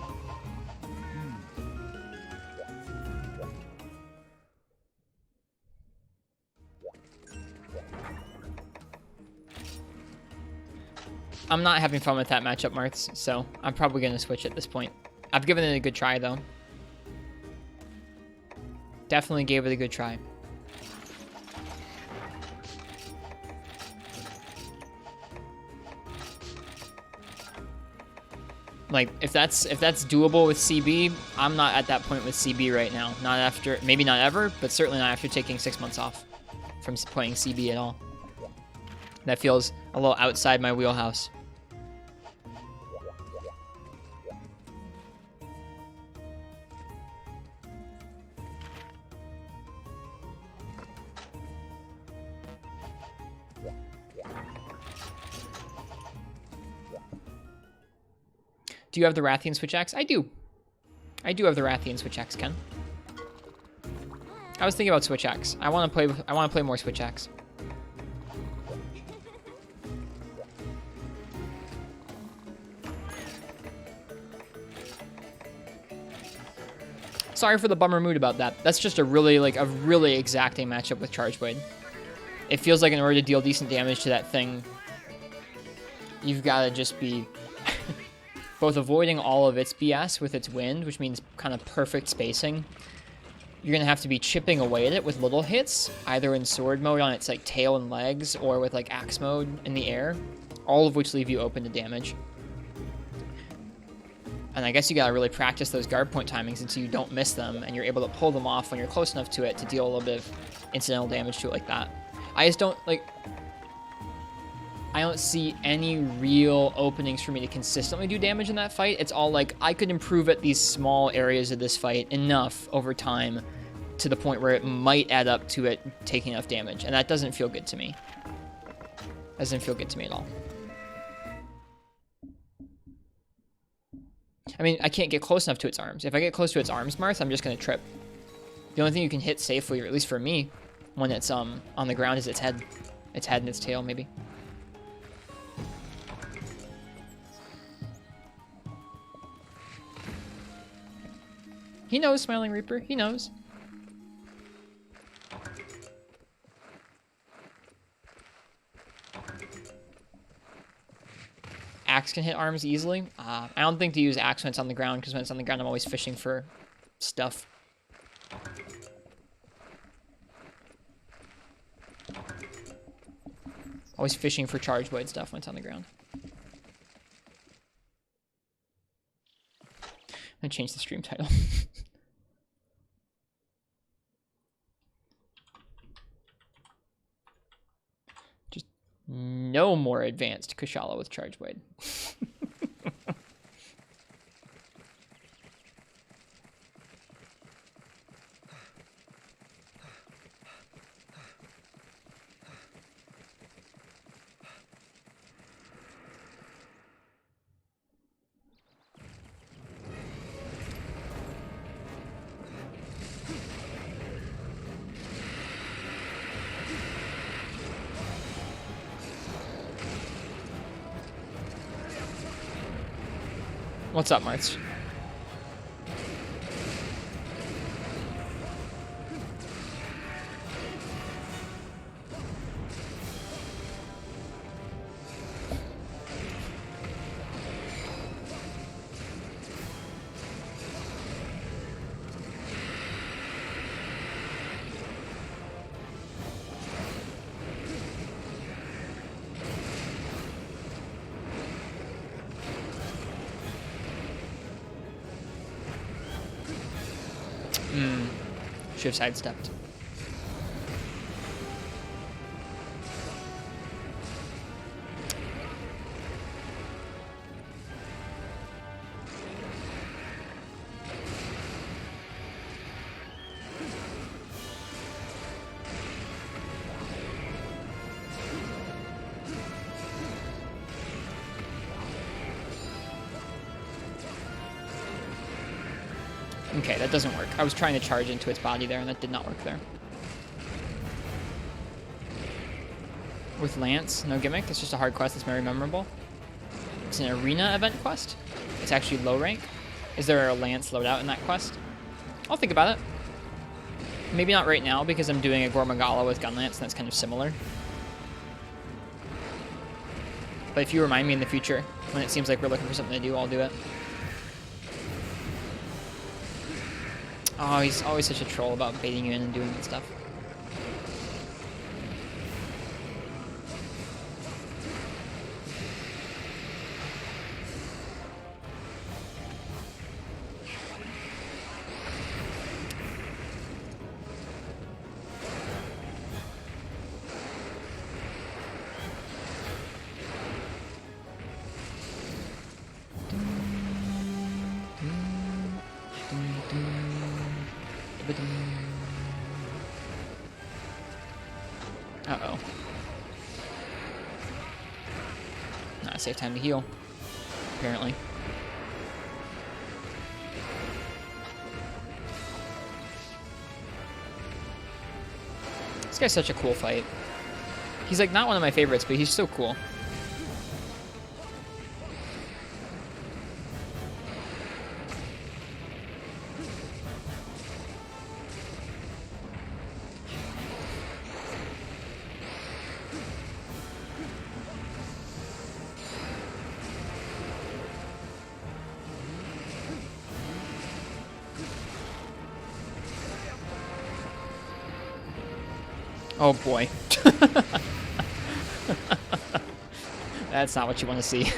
Speaker 1: I'm not having fun with that matchup, Martz, so I'm probably going to switch at this point. I've given it a good try, though. Definitely gave it a good try. Like, if that's doable with CB, I'm not at that point with CB right now. Not after, maybe not ever, but certainly not after taking 6 months off from playing CB at all. That feels a little outside my wheelhouse. Do you have the Rathian Switch Axe? I do. I do have the Rathian Switch Axe, Ken. I was thinking about Switch Axe. I want to play more Switch Axe. Sorry for the bummer mood about that. That's just a really exacting matchup with Charge Blade. It feels like in order to deal decent damage to that thing, you've got to just be both avoiding all of its BS with its wind, which means kind of perfect spacing. You're going to have to be chipping away at it with little hits, either in sword mode on its like tail and legs, or with like axe mode in the air, all of which leave you open to damage. And I guess you got to really practice those guard point timings until you don't miss them, and you're able to pull them off when you're close enough to it to deal a little bit of incidental damage to it like that. I just don't, like... I don't see any real openings for me to consistently do damage in that fight. It's all like, I could improve at these small areas of this fight enough over time to the point where it might add up to it taking enough damage, and that doesn't feel good to me. Doesn't feel good to me at all. I mean, I can't get close enough to its arms. If I get close to its arms, Marth, I'm just going to trip. The only thing you can hit safely, or at least for me, when it's on the ground is its head. Its head and its tail, maybe. He knows, Smiling Reaper. He knows. Axe can hit arms easily. I don't think to use axe when it's on the ground, because when it's on the ground, I'm always fishing for stuff. Always fishing for charge blade stuff when it's on the ground. I'm gonna change the stream title. Just no more advanced Kushala with charge blade. What's up, Marts? Should have sidestepped. Okay, that doesn't work. I was trying to charge into its body there, and that did not work there. With Lance, no gimmick. It's just a hard quest that's very memorable. It's an arena event quest. It's actually low rank. Is there a Lance loadout in that quest? I'll think about it. Maybe not right now, because I'm doing a Gormagala with Gun Lance, and that's kind of similar. But if you remind me in the future, when it seems like we're looking for something to do, I'll do it. Oh, he's always such a troll about baiting you in and doing that stuff. Uh-oh. Not a safe time to heal, apparently. This guy's such a cool fight. He's like not one of my favorites, but he's so cool. Oh boy. That's not what you want to see.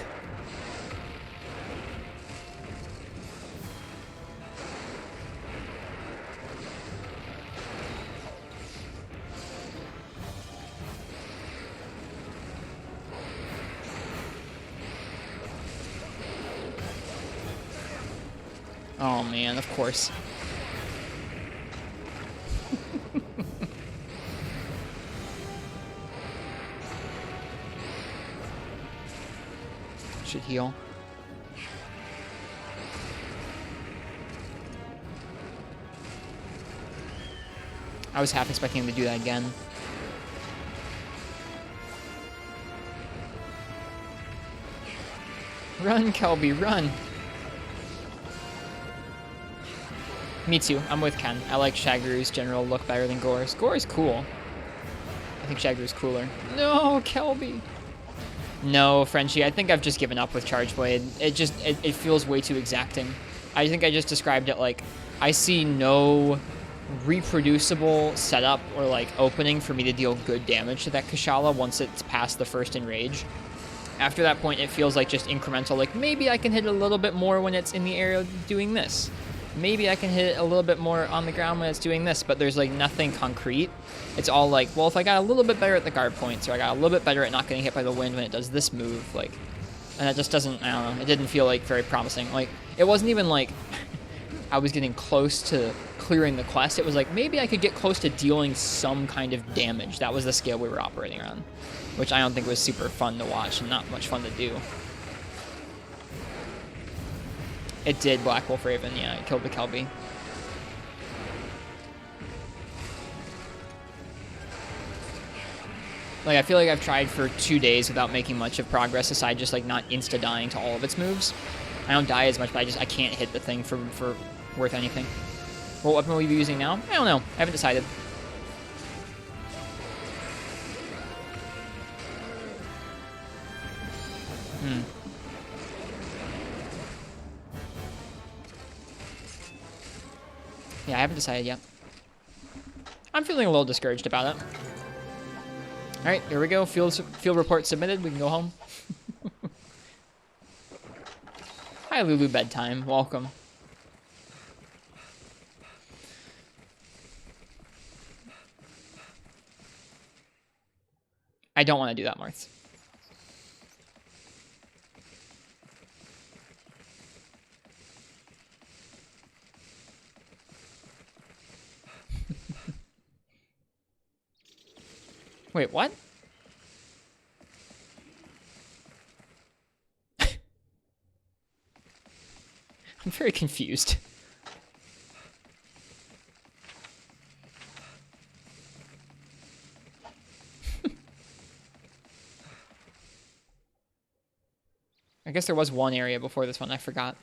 Speaker 1: Oh man, of course. Should heal. I was half expecting him to do that again. Run, Kelby, run! Me too. I'm with Ken. I like Shagru's general look better than Gore's. Gore is cool. I think Shagru's cooler. No, Kelby! No, Frenchie, I think I've just given up with Charge Blade. It feels way too exacting. I think I just described it like, I see no reproducible setup or like opening for me to deal good damage to that Kushala once it's past the first Enrage. After that point, it feels like just incremental, like maybe I can hit it a little bit more when it's in the air doing this. Maybe I can hit it a little bit more on the ground when it's doing this, but there's like nothing concrete. It's all like, well, if I got a little bit better at the guard points, or I got a little bit better at not getting hit by the wind when it does this move, like, and it just doesn't, I don't know, it didn't feel like very promising. Like, it wasn't even like I was getting close to clearing the quest. It was like, maybe I could get close to dealing some kind of damage. That was the scale we were operating on, which I don't think was super fun to watch and not much fun to do. It did, Black Wolf Raven, yeah, it killed the Kelby. Like, I feel like I've tried for 2 days without making much of progress, aside just, like, not insta-dying to all of its moves. I don't die as much, but I can't hit the thing for worth anything. What weapon will you be using now? I don't know. I haven't decided. Yeah, I haven't decided yet. I'm feeling a little discouraged about it. All right, here we go. Field report submitted. We can go home. Hi, Lulu Bedtime. Welcome. I don't want to do that, Marth. Wait, what? I'm very confused. I guess there was one area before this one, I forgot.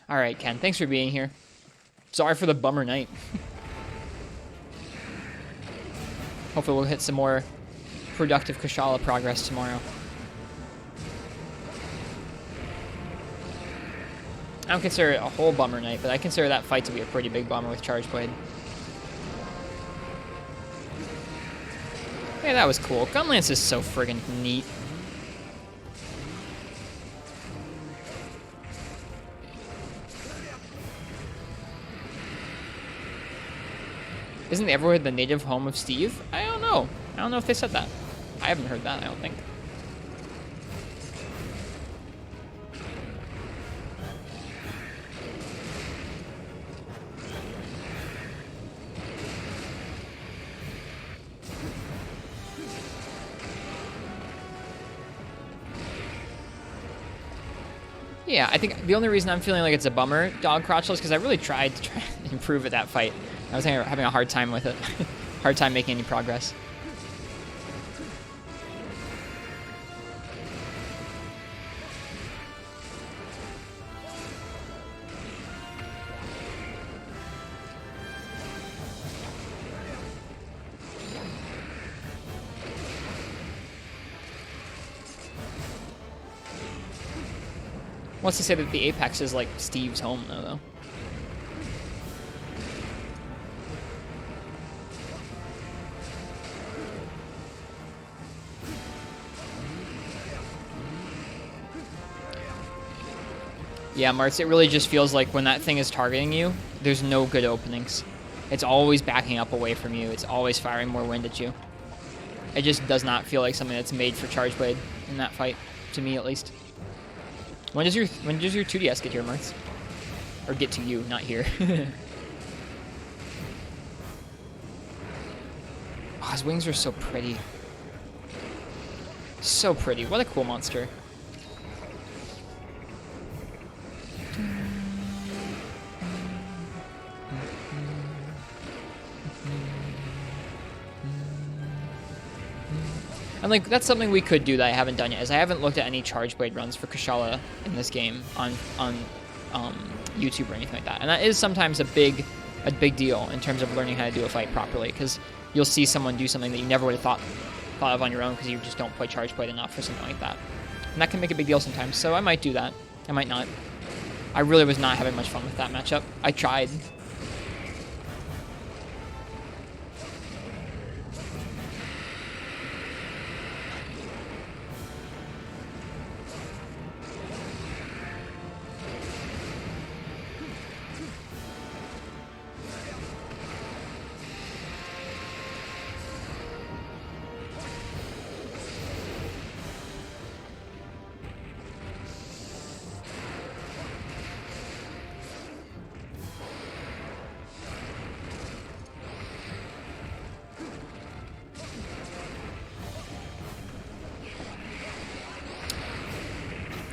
Speaker 1: All right, Ken, thanks for being here. Sorry for the bummer night. Hopefully we'll hit some more productive Kushala progress tomorrow. I don't consider it a whole bummer night, but I consider that fight to be a pretty big bummer with Charge Blade. Hey, that was cool. Gunlance is so friggin' neat. Isn't the Everwood the native home of Steve? I don't know. I don't know if they said that. I haven't heard that, I don't think. Yeah, I think the only reason I'm feeling like it's a bummer, Dog Crotchless, because I really tried to improve at that fight. I was having a hard time with it. Hard time making any progress. Wants to say that the Apex is like Steve's home, though. Yeah, Martz, it really just feels like when that thing is targeting you, there's no good openings. It's always backing up away from you. It's always firing more wind at you. It just does not feel like something that's made for Charge Blade in that fight, to me at least. When does your 2DS get here, Martz? Or get to you, not here. Oh, his wings are so pretty. So pretty. What a cool monster. And like that's something we could do that I haven't done yet, is I haven't looked at any Charge Blade runs for Kushala in this game on YouTube or anything like that. And that is sometimes a big deal in terms of learning how to do a fight properly, because you'll see someone do something that you never would have thought of on your own because you just don't play Charge Blade enough or something like that. And that can make a big deal sometimes. So I might do that. I might not. I really was not having much fun with that matchup. I tried.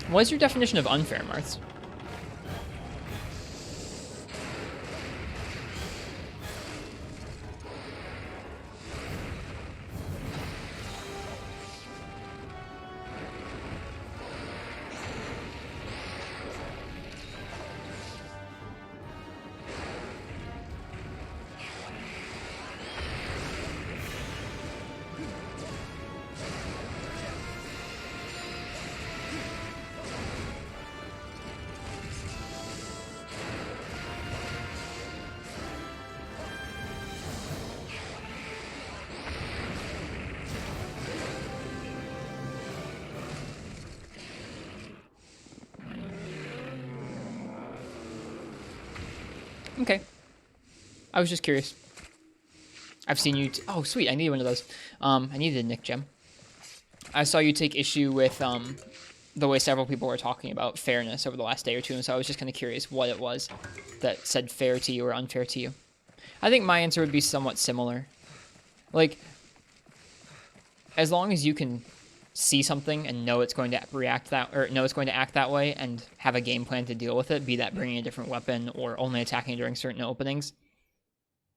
Speaker 1: What is your definition of unfair, Martz? Okay. I was just curious. I've seen you... oh, sweet. I need one of those. I needed a Nick gem. I saw you take issue with the way several people were talking about fairness over the last day or two, and so I was just kind of curious what it was that said fair to you or unfair to you. I think my answer would be somewhat similar. Like, as long as you can see something and know it's going to react that, or know it's going to act that way, and have a game plan to deal with it, be that bringing a different weapon or only attacking during certain openings,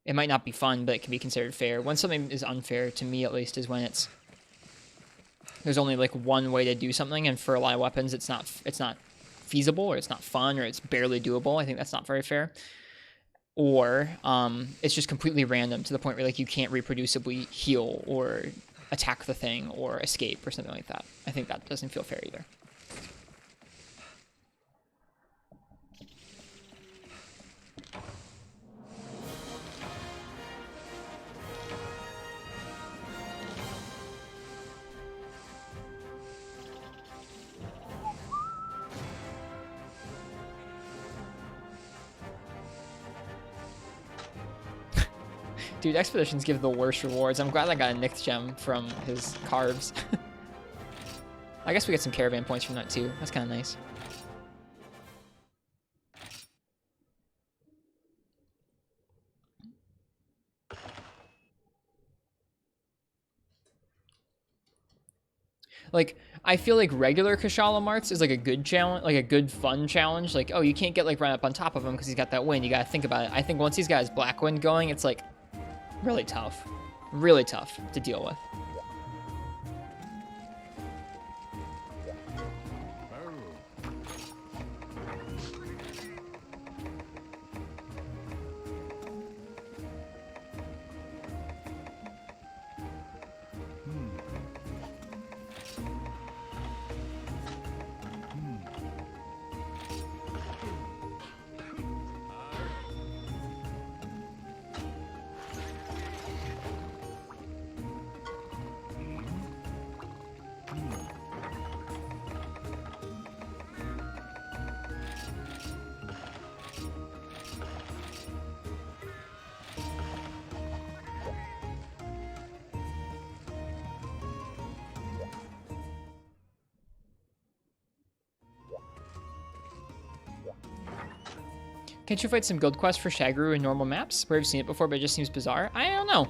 Speaker 1: it might not be fun, but it can be considered fair. When something is unfair, to me at least, is when there's only like one way to do something, and for a lot of weapons, it's not feasible, or it's not fun, or it's barely doable. I think that's not very fair. Or it's just completely random to the point where like you can't reproducibly heal or attack the thing or escape or something like that. I think that doesn't feel fair either. Dude, expeditions give the worst rewards. I'm glad I got a Nicked gem from his carves. I guess we get some caravan points from that too. That's kind of nice. Like, I feel like regular Kashala Marts is like a good challenge, like a good fun challenge. Like, oh, you can't get like right up on top of him because he's got that wind. You gotta think about it. I think once he's got his black wind going, it's like really tough to deal with. Can't you fight some guild quests for Shagru in normal maps? Where I've seen it before, but it just seems bizarre. I don't know.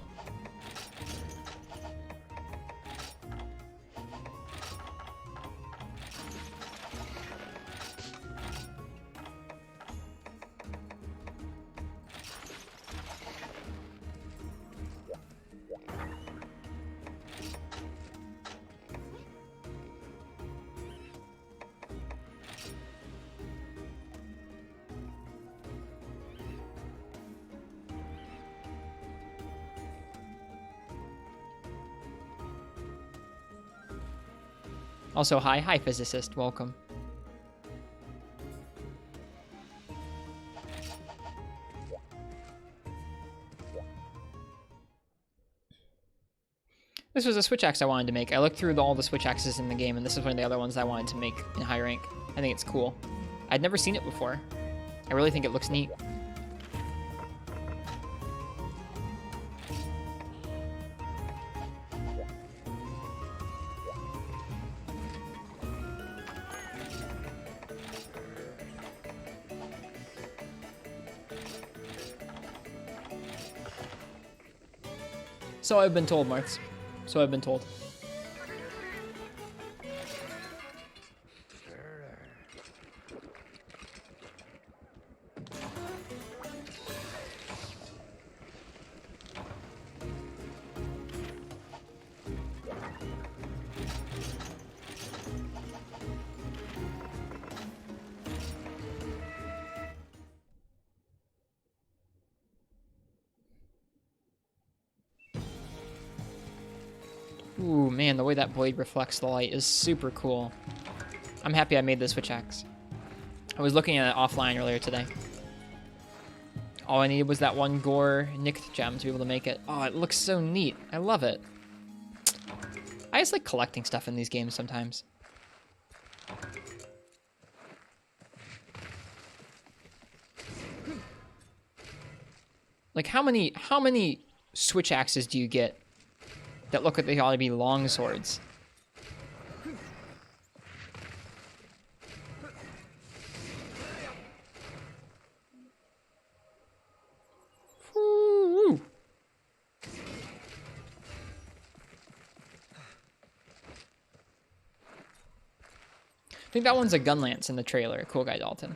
Speaker 1: Also, hi, physicist. Welcome. This was a switch axe I wanted to make. I looked through all the switch axes in the game, and this is one of the other ones I wanted to make in high rank. I think it's cool. I'd never seen it before. I really think it looks neat. So I've been told, Marks. So I've been told. Ooh, man, the way that blade reflects the light is super cool. I'm happy I made this switch axe. I was looking at it offline earlier today. All I needed was that one Gore Nicked gem to be able to make it. Oh, it looks so neat. I love it. I just like collecting stuff in these games sometimes. Like, how many switch axes do you get that look like they ought to be long swords? Woo. I think that one's a gun lance in the trailer. Cool guy, Dalton.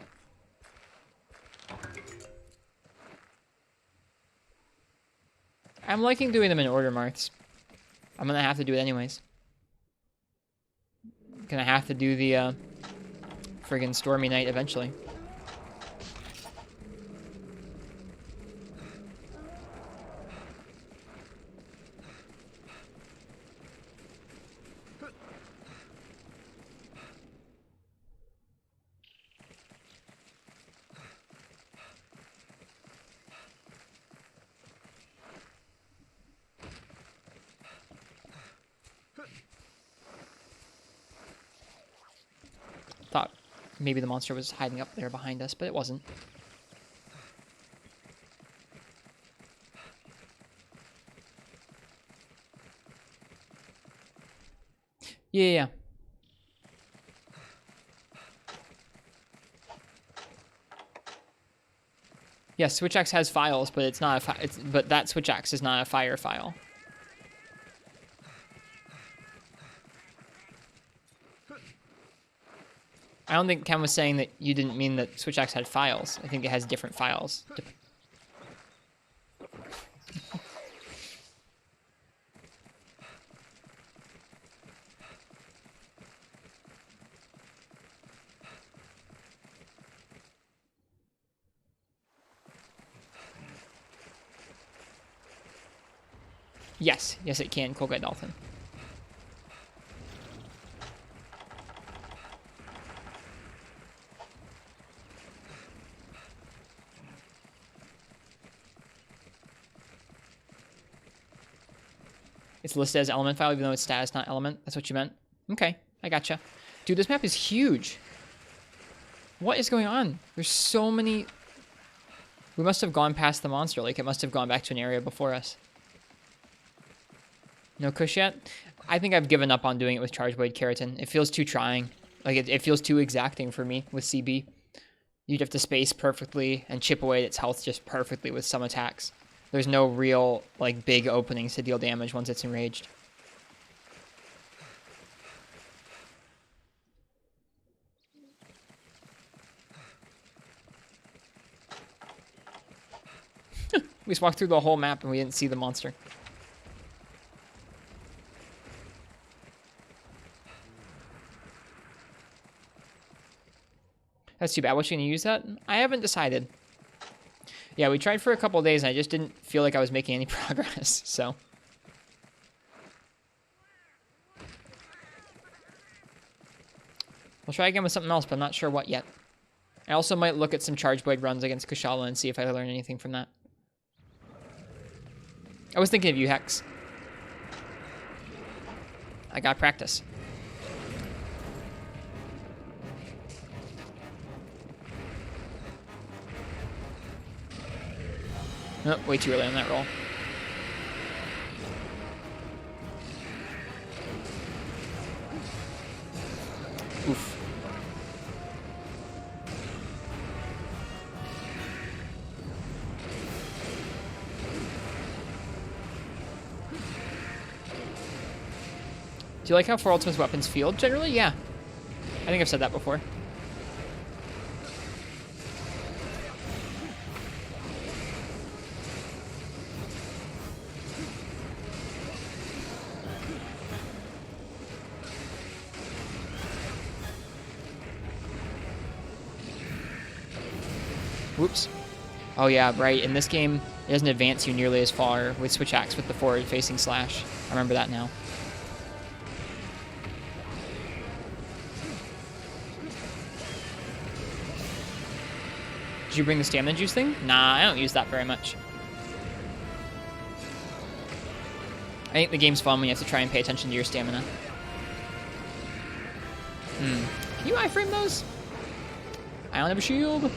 Speaker 1: I'm liking doing them in order, Marks. I'm gonna have to do it anyways. Gonna have to do the friggin' Stormy Night eventually. Thought maybe the monster was hiding up there behind us, but it wasn't. Yeah. Yeah, SwitchX has files, but it's not but that SwitchX is not a fire file. I don't think Ken was saying that you didn't mean that SwitchX had files. I think it has different files. Yes, it can, Cool Guy Dolphin. It's listed as element file, even though it's status, not element. That's what you meant? Okay, I gotcha. Dude, this map is huge. What is going on? There's so many... We must have gone past the monster. Like, it must have gone back to an area before us. No kush yet? I think I've given up on doing it with Charge Blade Keratin. It feels too trying. Like, it feels too exacting for me with CB. You'd have to space perfectly and chip away at its health just perfectly with some attacks. There's no real, like, big openings to deal damage once it's enraged. We just walked through the whole map and we didn't see the monster. That's too bad. What's you gonna use that? I haven't decided. Yeah, we tried for a couple of days and I just didn't feel like I was making any progress, so. We'll try again with something else, but I'm not sure what yet. I also might look at some Charge Blade runs against Kushala and see if I learn anything from that. I was thinking of you, Hex. I got practice. Oh, way too early on that roll. Oof. Do you like how 4 Ultimate's weapons feel? Generally, yeah. I think I've said that before. Whoops. Oh yeah, right. In this game, it doesn't advance you nearly as far with Switch Axe with the forward-facing slash. I remember that now. Did you bring the stamina juice thing? Nah, I don't use that very much. I think the game's fun when you have to try and pay attention to your stamina. Can you iframe those? I don't have a shield.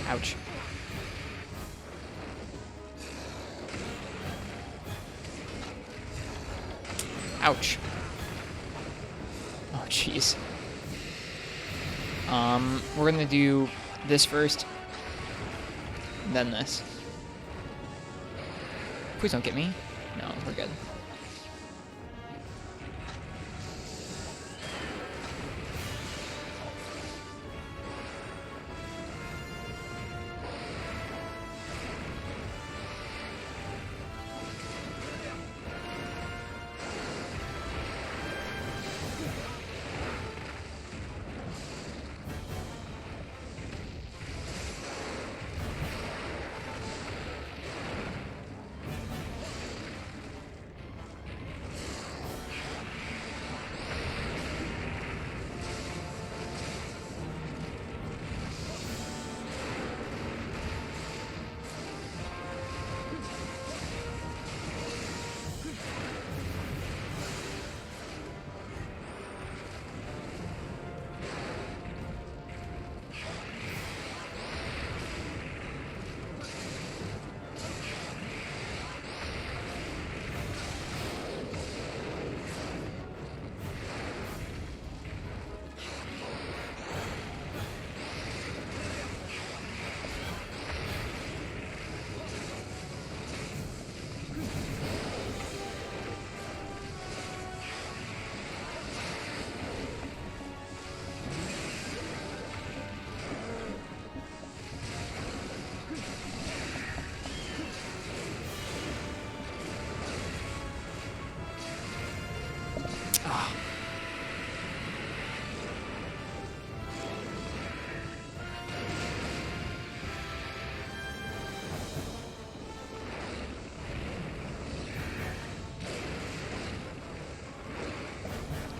Speaker 1: Ouch. Ouch. Oh, jeez. We're gonna do this first, then this. Please don't get me. No, we're good.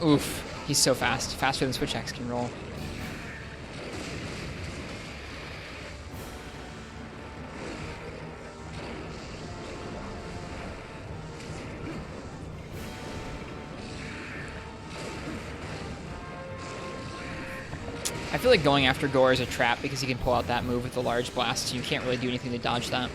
Speaker 1: Oof. He's so fast. Faster than Switch X can roll. I feel like going after Gore is a trap because he can pull out that move with the large blast, so you can't really do anything to dodge that.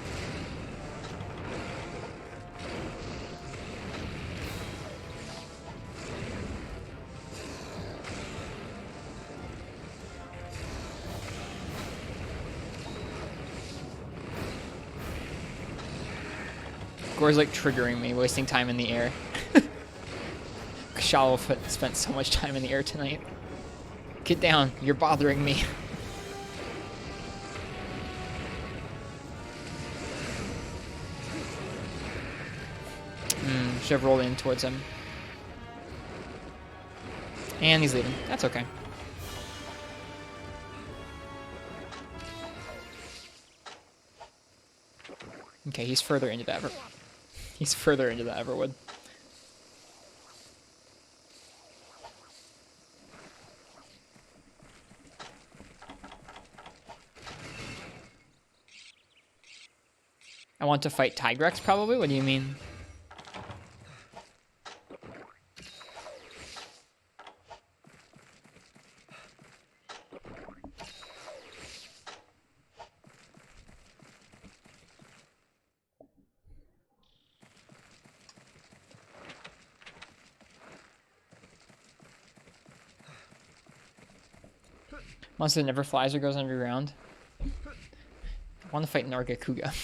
Speaker 1: Gore's like triggering me, wasting time in the air. Kshaw spent so much time in the air tonight. Get down, you're bothering me. Should have rolled in towards him. And he's leaving. That's okay. Okay, he's further into the He's further into the Everwood. I want to fight Tigrex, probably? What do you mean? Monster that never flies or goes underground. I want to fight Nargacuga.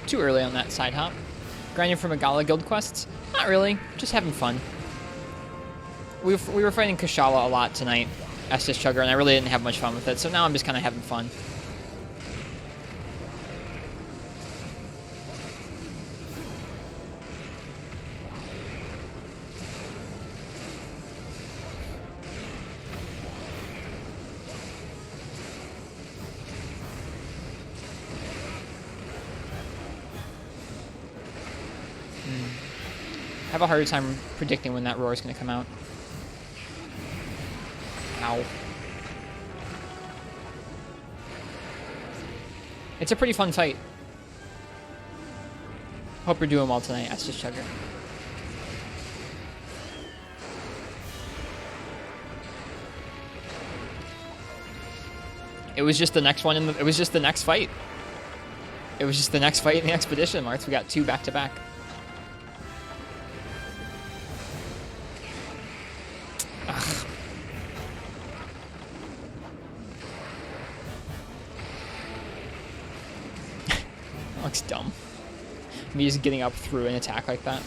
Speaker 1: Too early on that side hop. Grinding for Megala guild quests? Not really. Just having fun. We were fighting Kshawa a lot tonight, Estus Chugger, and I really didn't have much fun with it, so now I'm just kind of having fun. I have a harder time predicting when that roar is going to come out. Ow. It's a pretty fun fight. Hope you're doing well tonight, Estus Chugger. It was just the next one it was just the next fight. It was just the next fight in the expedition, Marks. We got 2 back-to-back. Looks dumb. Me just getting up through an attack like that.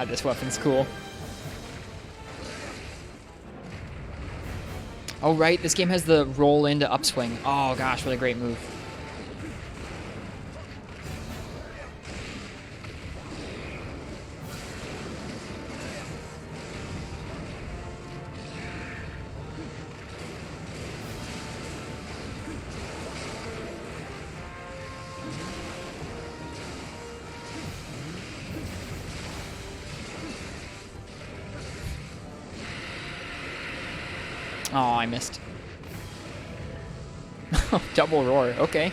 Speaker 1: God, this weapon's cool. Oh, right. This game has the roll into upswing. Oh, gosh, what a great move. Oh, I missed. Double roar. Okay.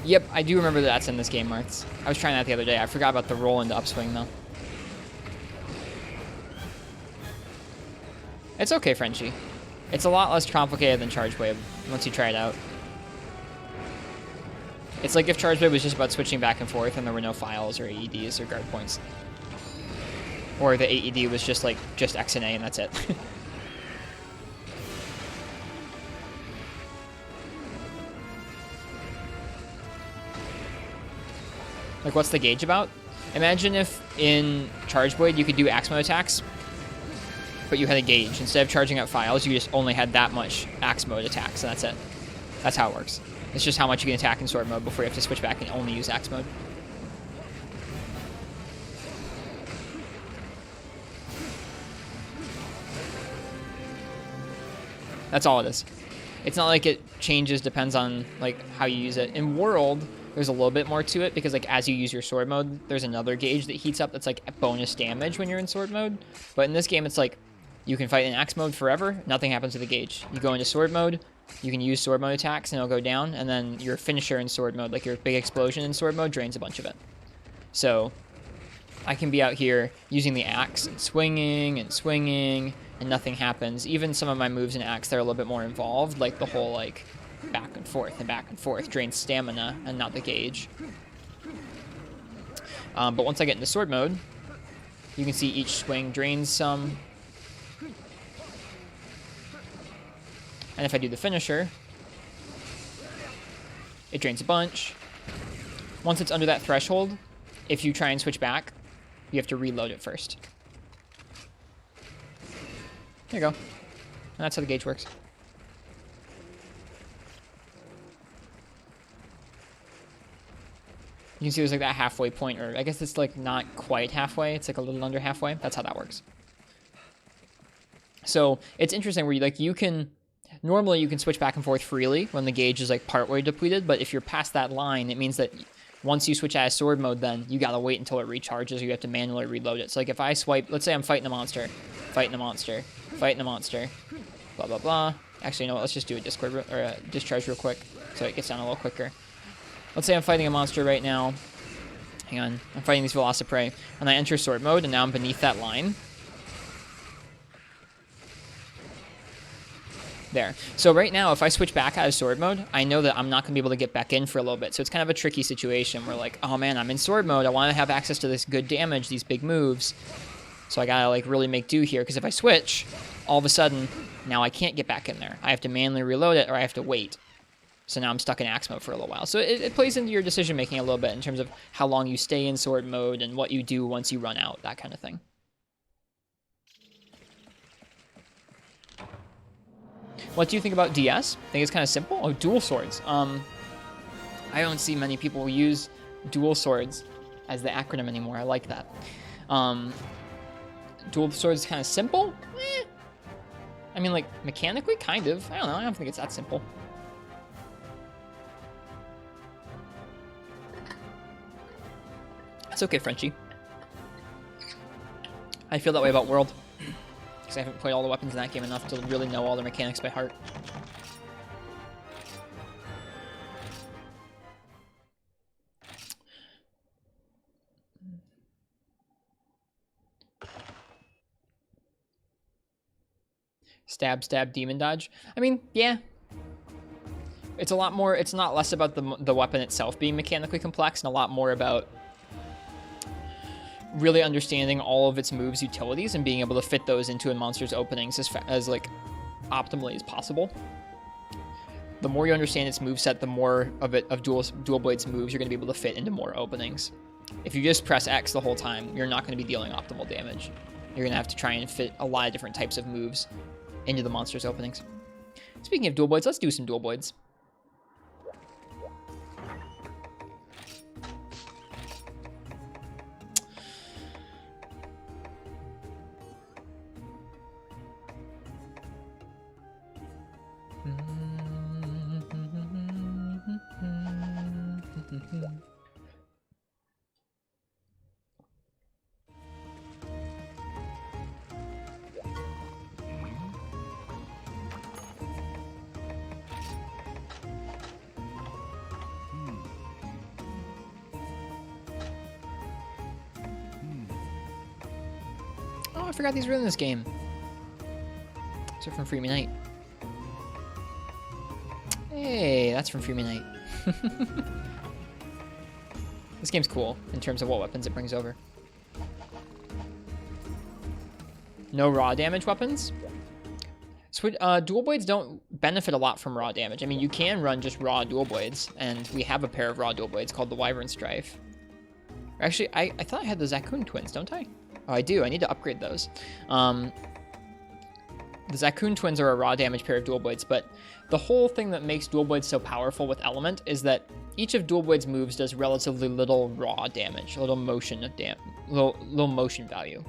Speaker 1: Yep, I do remember that's in this game, Martz. I was trying that the other day. I forgot about the roll into upswing, though. It's okay, Frenchie. It's a lot less complicated than Charge Wave once you try it out. It's like if Charge Wave was just about switching back and forth and there were no files or AEDs or guard points. Or the AED was just like, just X and A and that's it. Like, what's the gauge about? Imagine if in Charge Blade you could do axe mode attacks, but you had a gauge. Instead of charging up files, you just only had that much axe mode attacks, and that's it. That's how it works. It's just how much you can attack in sword mode before you have to switch back and only use axe mode. That's all it is. It's not like it changes, depends on like how you use it. In World, there's a little bit more to it because like as you use your sword mode, there's another gauge that heats up that's like bonus damage when you're in sword mode. But in this game, it's like you can fight in axe mode forever. Nothing happens to the gauge. You go into sword mode, you can use sword mode attacks and it'll go down, and then your finisher in sword mode, like your big explosion in sword mode, drains a bunch of it. So I can be out here using the axe and swinging, and nothing happens. Even some of my moves in axe, they're a little bit more involved, like the whole like back and forth drains stamina and not the gauge. But once I get into sword mode, you can see each swing drains some. And if I do the finisher, it drains a bunch. Once it's under that threshold, if you try and switch back, you have to reload it first. There you go. And that's how the gauge works. You can see there's like that halfway point, or I guess it's like not quite halfway. It's like a little under halfway. That's how that works. So it's interesting where you can, normally you can switch back and forth freely when the gauge is like partway depleted, but if you're past that line, it means that once you switch out of sword mode, then you gotta wait until it recharges, or you have to manually reload it. So like if I swipe, let's say I'm fighting a monster, blah, blah, blah. Actually, you know what, let's just do a discharge real quick so it gets down a little quicker. Let's say I'm fighting a monster right now. Hang on, I'm fighting these Velociprey, and I enter sword mode, and now I'm beneath that line. There. So right now, if I switch back out of sword mode, I know that I'm not going to be able to get back in for a little bit. So it's kind of a tricky situation where like, oh man, I'm in sword mode. I want to have access to this good damage, these big moves. So I got to like really make do here, because if I switch, all of a sudden, now I can't get back in there. I have to manually reload it, or I have to wait. So now I'm stuck in axe mode for a little while. So it plays into your decision making a little bit in terms of how long you stay in sword mode and what you do once you run out, that kind of thing. What do you think about DS? Think it's kind of simple? Oh, dual swords. I don't see many people use dual swords as the acronym anymore. I like that. Dual swords is kind of simple? I mean, like, mechanically, kind of. I don't know. I don't think it's that simple. It's okay, Frenchie. I feel that way about World. Because I haven't played all the weapons in that game enough to really know all the mechanics by heart. Stab, stab, demon dodge. I mean, yeah. It's a lot more, it's not less about the weapon itself being mechanically complex and a lot more about really understanding all of its moves utilities and being able to fit those into a monster's openings as like optimally as possible. the more you understand its moveset, the more of Dual Blade's moves you're going to be able to fit into more openings. If you just press X the whole time, you're not going to be dealing optimal damage. You're going to have to try and fit a lot of different types of moves into the monster's openings. Speaking of Dual Blades, let's do some Dual Blades. Oh, I forgot these were in this game. These are from Free Me Night. Hey, that's from Free Me Night. This game's cool in terms of what weapons it brings over. No raw damage weapons. So, dual blades don't benefit a lot from raw damage. I mean, you can run just raw dual blades, and we have a pair of raw dual blades called the Wyvern Strife. Actually, I thought I had the Zakoon twins, don't I? Oh, I do. I need to upgrade those. The Zakoon twins are a raw damage pair of dual blades, but the whole thing that makes dual blades so powerful with element is that each of dual blades moves does relatively little raw damage, little motion value.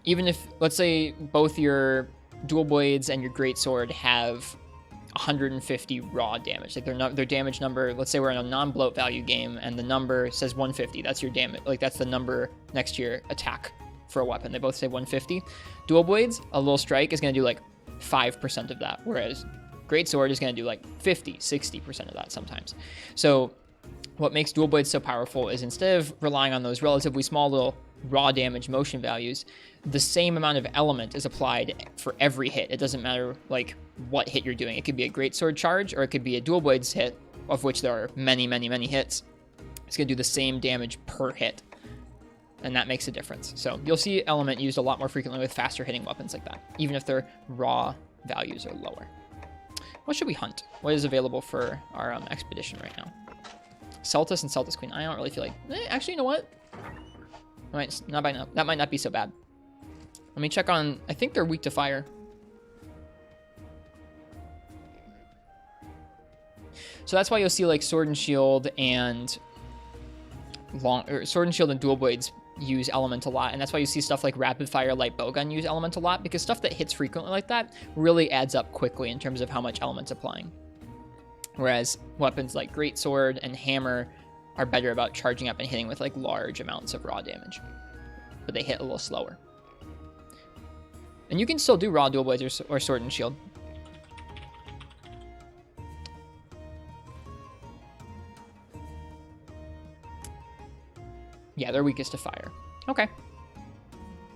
Speaker 1: Even if, let's say, both your dual blades and your greatsword have 150 raw damage, like their damage number. Let's say we're in a non-bloat value game, and the number says 150. That's your damage. Like that's the number next to your attack for a weapon. They both say 150. Dual blades, a little strike is going to do like 5% of that, whereas greatsword is going to do like 50, 60% of that sometimes. So what makes dual blades so powerful is instead of relying on those relatively small little raw damage motion values, the same amount of element is applied for every hit. It doesn't matter like what hit you're doing. It could be a greatsword charge, or it could be a dual blades hit, of which there are many, many, many hits. It's going to do the same damage per hit, and that makes a difference. So you'll see element used a lot more frequently with faster hitting weapons like that, even if their raw values are lower. What should we hunt? What is available for our expedition right now? Celtis and Celtis Queen. I don't really feel like... actually, you know what? That might not be so bad. Let me check on... I think they're weak to fire. So that's why you'll see like Sword and Shield and Sword and Shield and Dual Blades use element a lot, and that's why you see stuff like Rapid Fire Light Bowgun use element a lot, because stuff that hits frequently like that really adds up quickly in terms of how much element's applying. Whereas weapons like Greatsword and Hammer are better about charging up and hitting with like large amounts of raw damage, but they hit a little slower. And you can still do raw Dual Blades or Sword and Shield. Yeah, they're weakest to fire. Okay.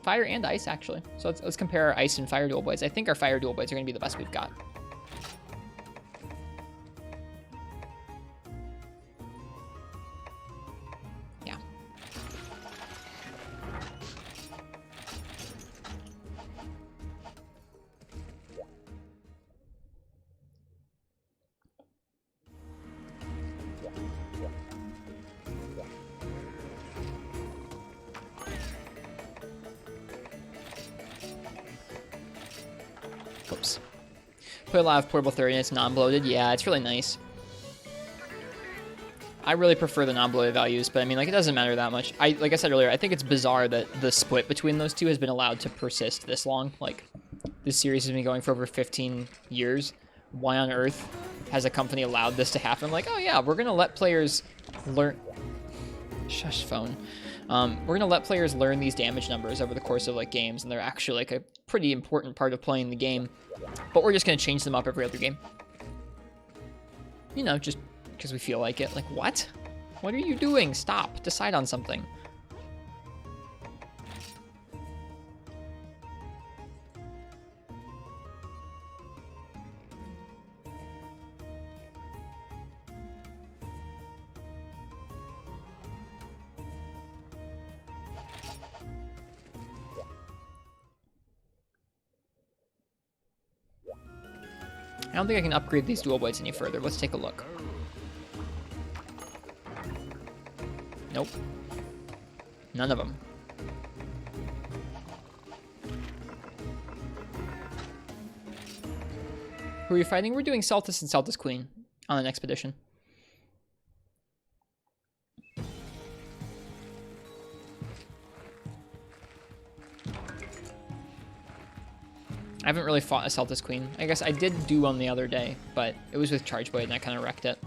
Speaker 1: Fire and ice, actually. So let's compare our ice and fire dual blades. I think our fire dual blades are going to be the best we've got. Yeah. Oops. Play a lot of Portable 30 and it's non-bloated. Yeah, it's really nice. I really prefer the non-bloated values, but I mean, like, it doesn't matter that much. Like I said earlier, I think it's bizarre that the split between those two has been allowed to persist this long. Like, this series has been going for over 15 years. Why on earth has a company allowed this to happen? Like, oh yeah, we're gonna let players learn... Shush, phone. We're gonna let players learn these damage numbers over the course of like games, and they're actually like a pretty important part of playing the game. But we're just gonna change them up every other game. You know, just because we feel like it. Like, what? What are you doing? Stop. Decide on something. don't think I can upgrade these dual blades any further. Let's take a look. Nope. None of them. Who are you fighting? We're doing Celtis and Celtis Queen on an expedition. I haven't really fought a Celtis Queen. I guess I did do one the other day, but it was with Charge Blade and I kind of wrecked it.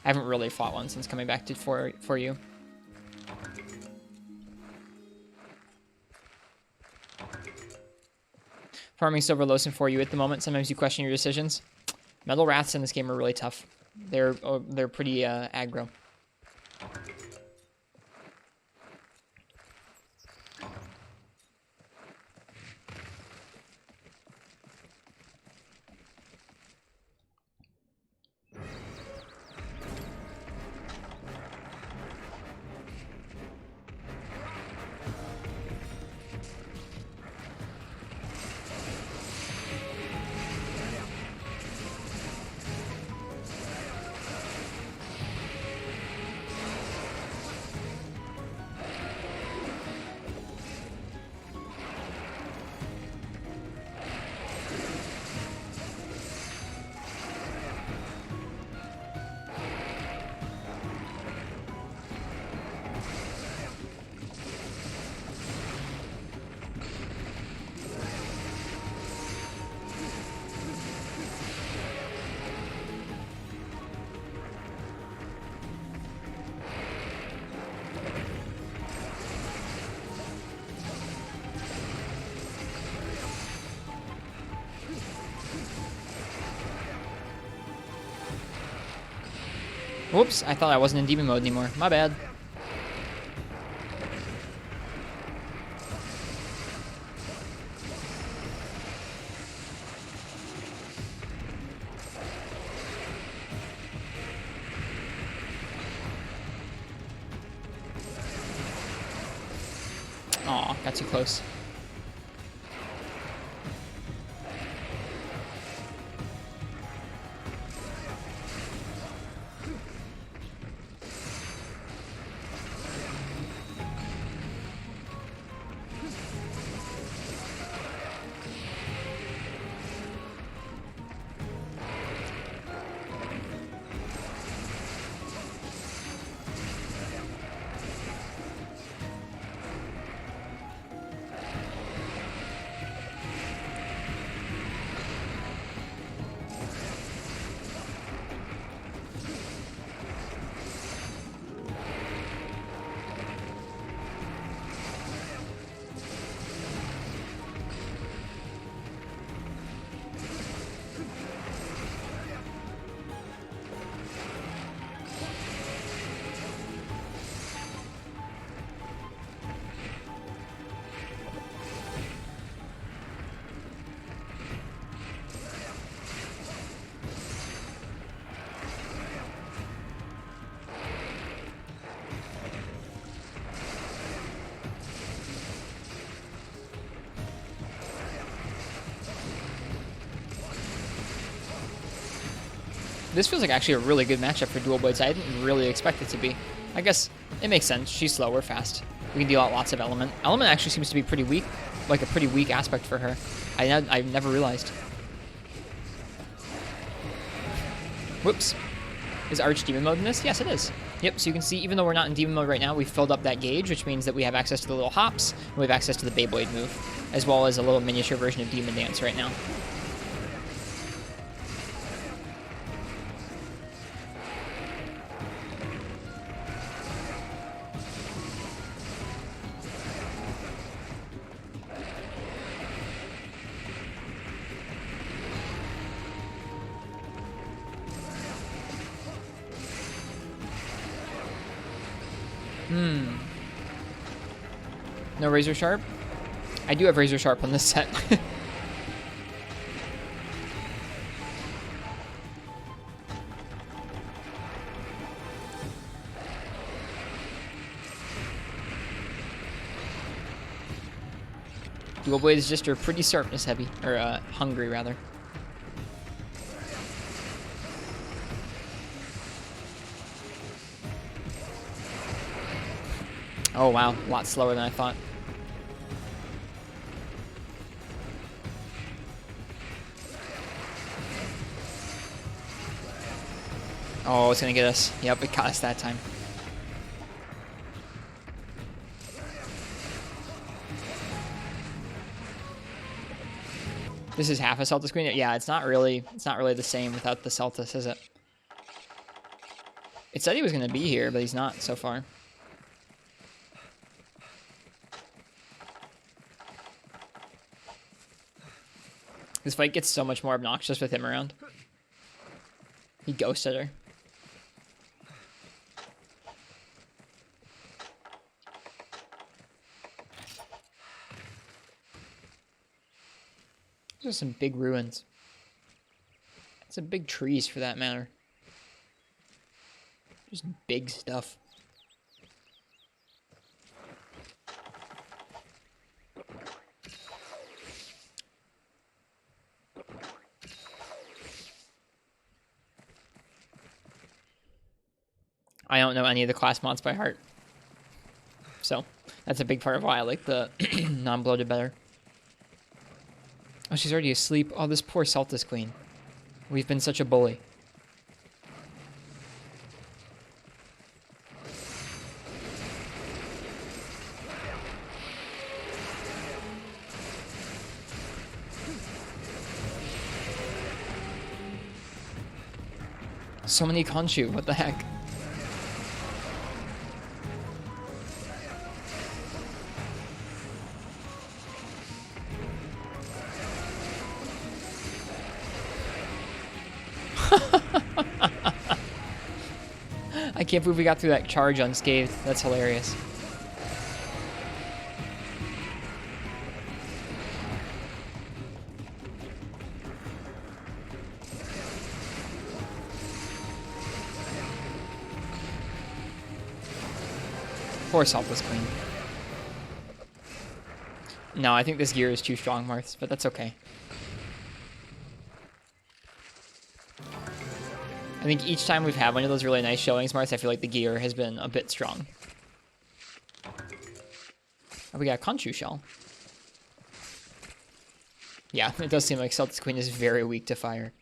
Speaker 1: I haven't really fought one since coming back to for you. Farming Silver Losen for you at the moment. Sometimes you question your decisions. Metal Wraths in this game are really tough. They're pretty aggro. Whoops, I thought I wasn't in demon mode anymore. My bad. Aw, got too close. This feels like actually a really good matchup for dual blades. I didn't really expect it to be. I guess it makes sense. She's slow, we're fast. We can deal out lots of element. Element actually seems to be pretty weak, like a pretty weak aspect for her. I never realized. Whoops. Is Arch demon mode in this? Yes, it is. Yep, so you can see, even though we're not in demon mode right now, we've filled up that gauge, which means that we have access to the little hops, and we have access to the Beyblade move, as well as a little miniature version of Demon Dance right now. No Razor Sharp? I do have Razor Sharp on this set. Dual Blades just are pretty sharpness heavy, or hungry rather. Oh, wow. A lot slower than I thought. Oh, it's going to get us. Yep, it got us that time. This is half a Celtus Queen. Yeah, it's not really the same without the Celtus, is it? It said he was going to be here, but he's not so far. This fight gets so much more obnoxious with him around. He ghosted her. Those are some big ruins. Some big trees for that matter. Just big stuff. I don't know any of the class mods by heart. So, that's a big part of why I like the non-bloated better. Oh, she's already asleep. Oh, this poor Celtus Queen. We've been such a bully. So many Khonshu, what the heck? I can't believe we got through that charge unscathed. That's hilarious. Poor Celtus Queen. No, I think this gear is too strong, Marths, but that's okay. I think each time we've had one of those really nice showings, Marths, I feel like the gear has been a bit strong. Oh, we got a Khonshu shell. Yeah, it does seem like Celtus Queen is very weak to fire.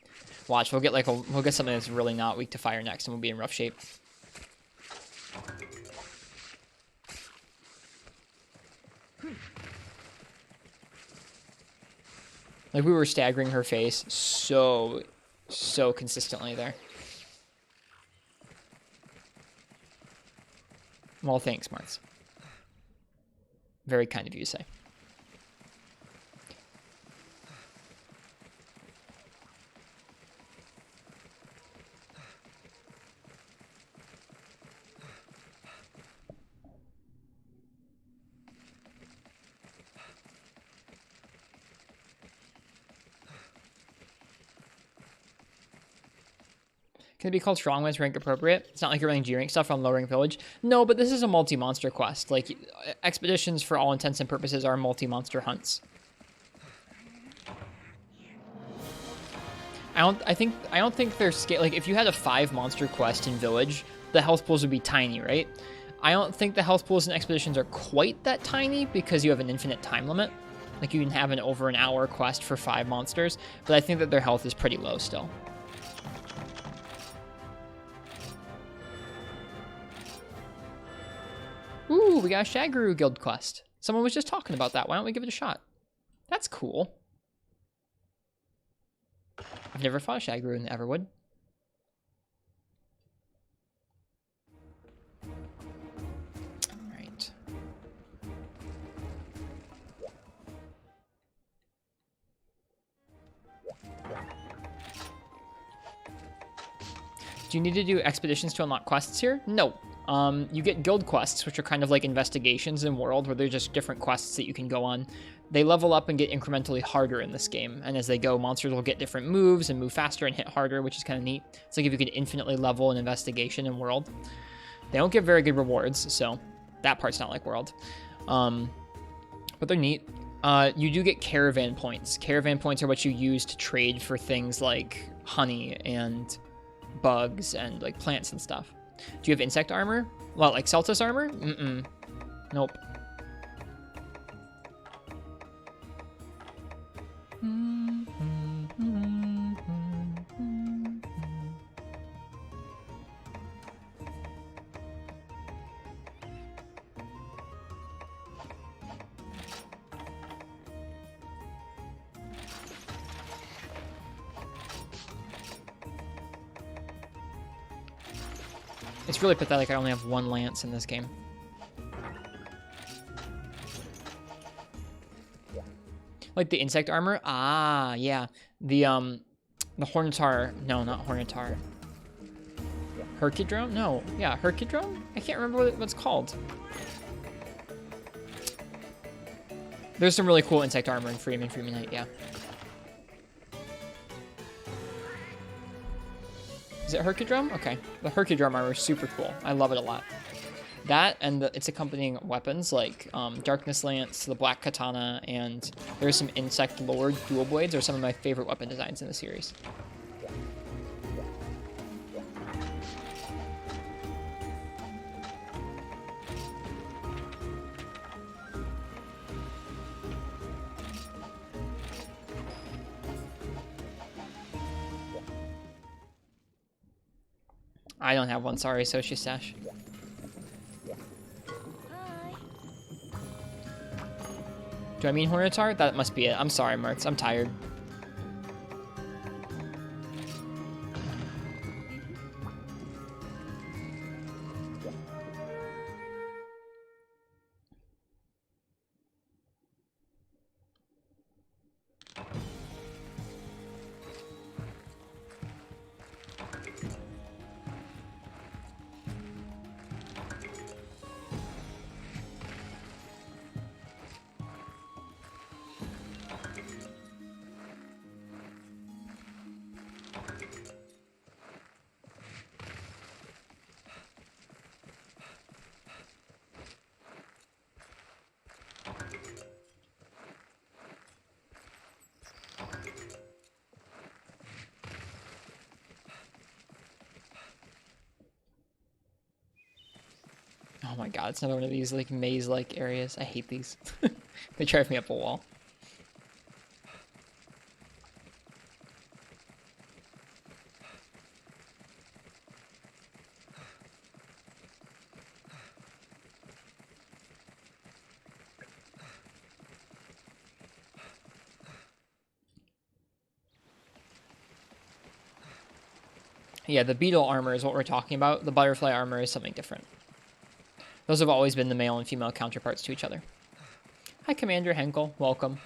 Speaker 1: Watch, we'll get we'll get something that's really not weak to fire next, and we'll be in rough shape. Like, we were staggering her face so consistently there. Well, thanks, Marths. Very kind of you to say. Can it be called strong when it's rank appropriate? It's not like you're running G-rank stuff on low-rank village. No, but this is a multi-monster quest. Like, expeditions, for all intents and purposes, are multi-monster hunts. I don't think they're like, if you had a 5-monster quest in village, the health pools would be tiny, right? I don't think the health pools in expeditions are quite that tiny because you have an infinite time limit. Like, you can have an over an hour quest for 5 monsters, but I think that their health is pretty low still. Ooh, we got a Shagru guild quest. Someone was just talking about that. Why don't we give it a shot? That's cool. I've never fought a Shagru in the Everwood. Alright. Do you need to do expeditions to unlock quests here? No. You get guild quests, which are kind of like investigations in World, where they're just different quests that you can go on. They level up and get incrementally harder in this game, and as they go, monsters will get different moves and move faster and hit harder, which is kind of neat. It's like if you could infinitely level an investigation in World. They don't give very good rewards, so that part's not like World. But they're neat. You do get caravan points. Caravan points are what you use to trade for things like honey and bugs and like plants and stuff. Do you have insect armor? Well, like Celtus armor? Mm-mm. Nope. It's really pathetic I only have one lance in this game. Like the insect armor? Ah, yeah. The Hornitar. No, not Hornitar. Herkidrome? No. Yeah, Herkidrome? I can't remember what it's called. There's some really cool insect armor in Freeman Knight, yeah. Is it Herkidrome? Okay. The Herkidrome armor is super cool. I love it a lot. That and its accompanying weapons like Darkness Lance, the Black Katana, and there's some Insect Lord dual blades are some of my favorite weapon designs in the series. I don't have one, sorry, Soshi Stash. Do I mean Hornitar? That must be it. I'm sorry, Martz. I'm tired. Oh my god, it's another one of these like maze-like areas. I hate these. They drive me up a wall. Yeah, the beetle armor is what we're talking about. The butterfly armor is something different. Those have always been the male and female counterparts to each other. Hi, Commander Henkel. Welcome.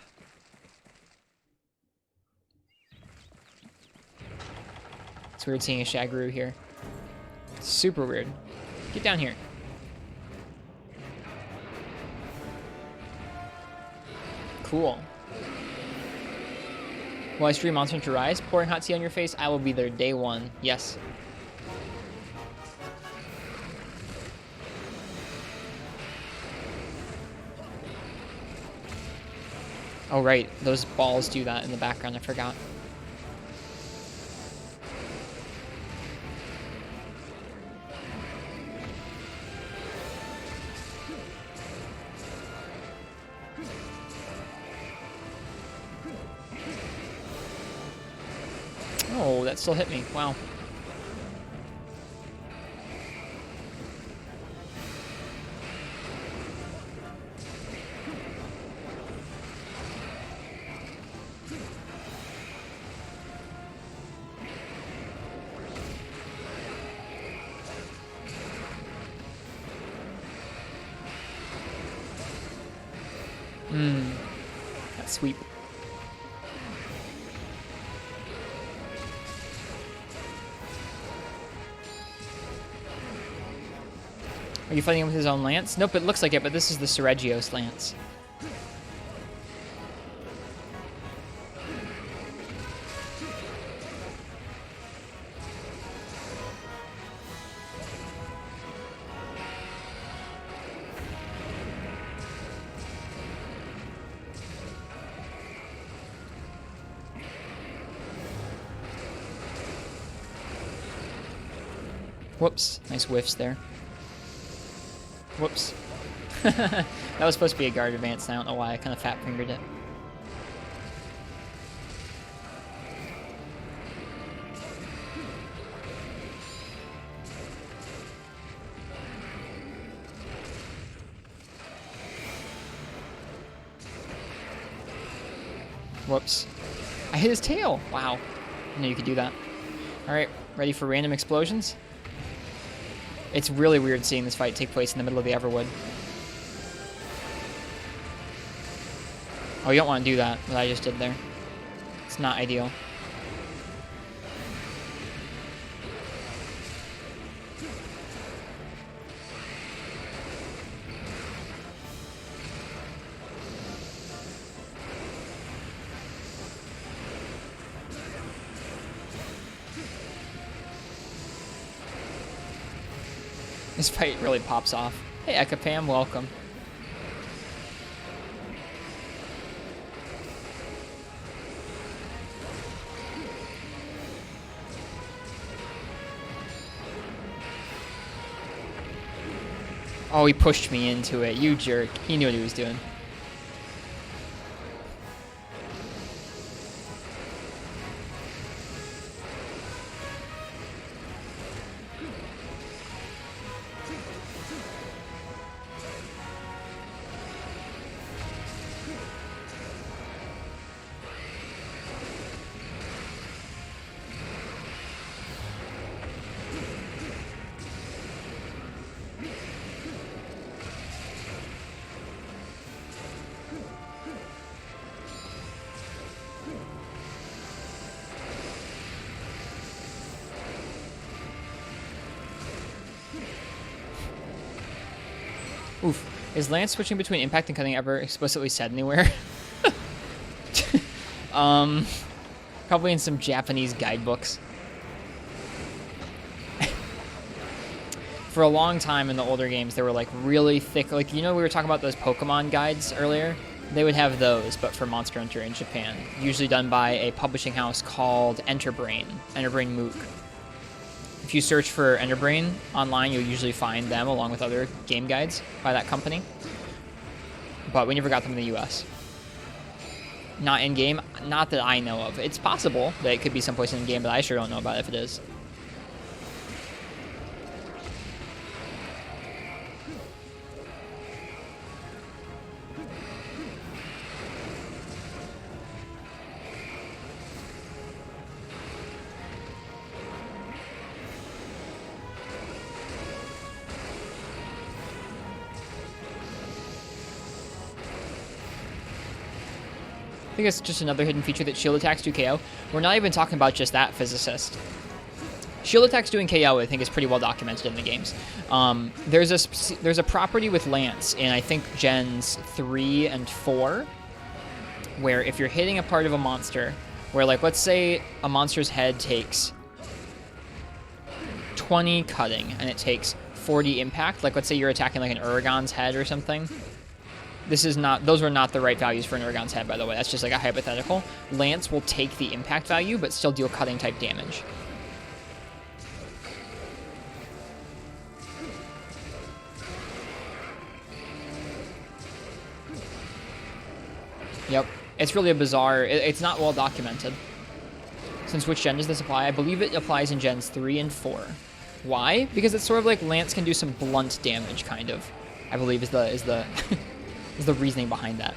Speaker 1: It's weird seeing a Shagru here. Super weird. Get down here. Cool. Will I stream Monster Hunter Rise? Pouring hot tea on your face? I will be there day one. Yes. Oh, right. Those balls do that in the background. I forgot. Oh, that still hit me. Wow. That sweep. Are you fighting him with his own lance? Nope, it looks like it, but this is the Seregios lance. Whoops, nice whiffs there. Whoops. That was supposed to be a guard advance, and I don't know why I kind of fat-fingered it. Whoops. I hit his tail! Wow. I knew you could do that. Alright, ready for random explosions? It's really weird seeing this fight take place in the middle of the Everwood. Oh, you don't want to do that, what I just did there. It's not ideal. This fight really pops off. Hey, Ekapam, welcome. Oh, he pushed me into it. You jerk. He knew what he was doing. Oof. Is Lance switching between impact and cutting ever explicitly said anywhere? Probably in some Japanese guidebooks. For a long time in the older games, they were like really thick. Like, you know, we were talking about those Pokemon guides earlier? They would have those, but for Monster Hunter in Japan. Usually done by a publishing house called Enterbrain Mook. If you search for Enterbrain online, you'll usually find them along with other game guides by that company. But we never got them in the US. Not in-game, not that I know of. It's possible that it could be someplace in-game, but I sure don't know about it if it is. I think it's just another hidden feature that shield attacks do KO. We're not even talking about just that, physicist. Shield attacks doing KO, I think, is pretty well documented in the games. There's a property with Lance in, I think, Gens 3 and 4, where if you're hitting a part of a monster, where, like, let's say a monster's head takes 20 cutting, and it takes 40 impact, like, let's say you're attacking, like, an Uragon's head or something. Those were not the right values for an Uragon's head, by the way. That's just like a hypothetical. Lance will take the impact value, but still deal cutting type damage. Yep. It's really a bizarre... It's not well documented. Since which gen does this apply? I believe it applies in Gens 3 and 4. Why? Because it's sort of like Lance can do some blunt damage, kind of. I believe is the is the reasoning behind that.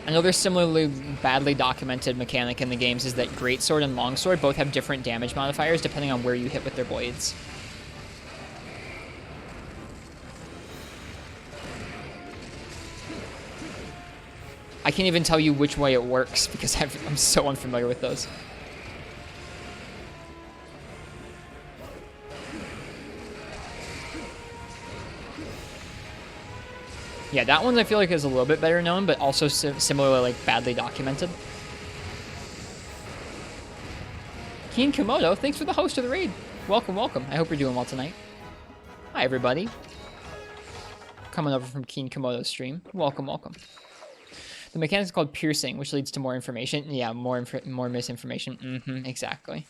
Speaker 1: Another similarly badly documented mechanic in the games is that Greatsword and Longsword both have different damage modifiers depending on where you hit with their blades. I can't even tell you which way it works because I'm so unfamiliar with those. Yeah, that one I feel like is a little bit better known, but also similarly like badly documented. Keen Komodo, thanks for the host of the raid. Welcome, welcome. I hope you're doing well tonight. Hi, everybody. coming over from Keen Komodo's stream. Welcome, welcome. The mechanic is called piercing, which leads to more information. Yeah, more misinformation. Exactly.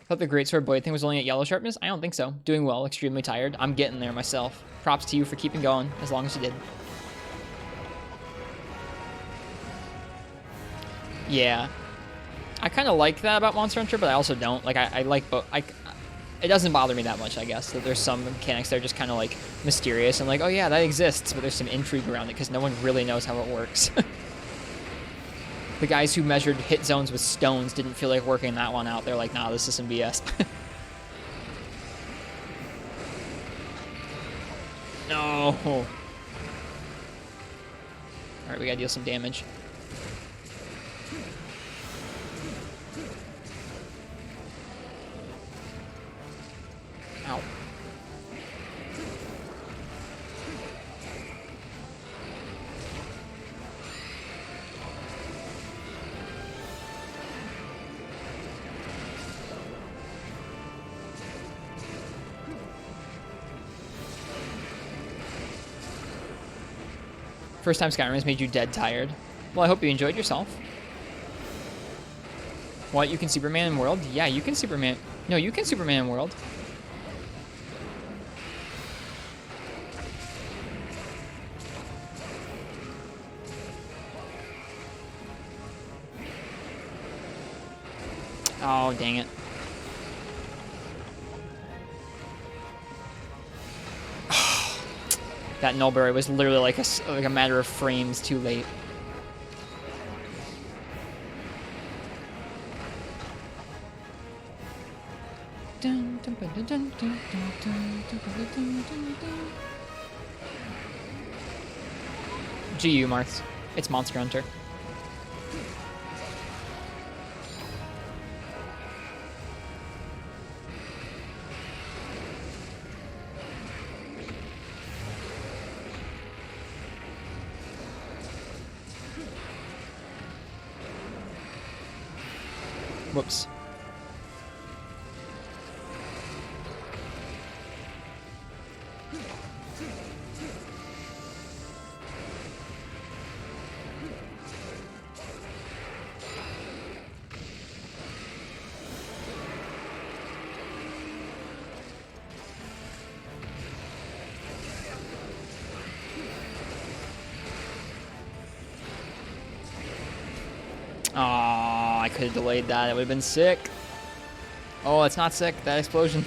Speaker 1: Thought the great sword blade thing was only at yellow sharpness? I don't think so. Doing well, extremely tired. I'm getting there myself. Props to you for keeping going as long as you did. Yeah. I kind of like that about Monster Hunter, but I also don't. Like, I like both. It doesn't bother me that much, I guess, that there's some mechanics that are just kind of, like, mysterious and like, oh yeah, that exists, but there's some intrigue around it because no one really knows how it works. The guys who measured hit zones with stones didn't feel like working that one out. They're like, nah, this is some BS. No. All right, we gotta deal some damage. Ow. First time Skyrim has made you dead tired. Well, I hope you enjoyed yourself. What, you can Superman in World? Yeah, you can Superman. No, you can Superman in World. Oh, dang it. That Nullberry was literally like a matter of frames too late. GU Marks. It's Monster Hunter. Whoops. Aw, I could have delayed that. It would have been sick. Oh, it's not sick, that explosion.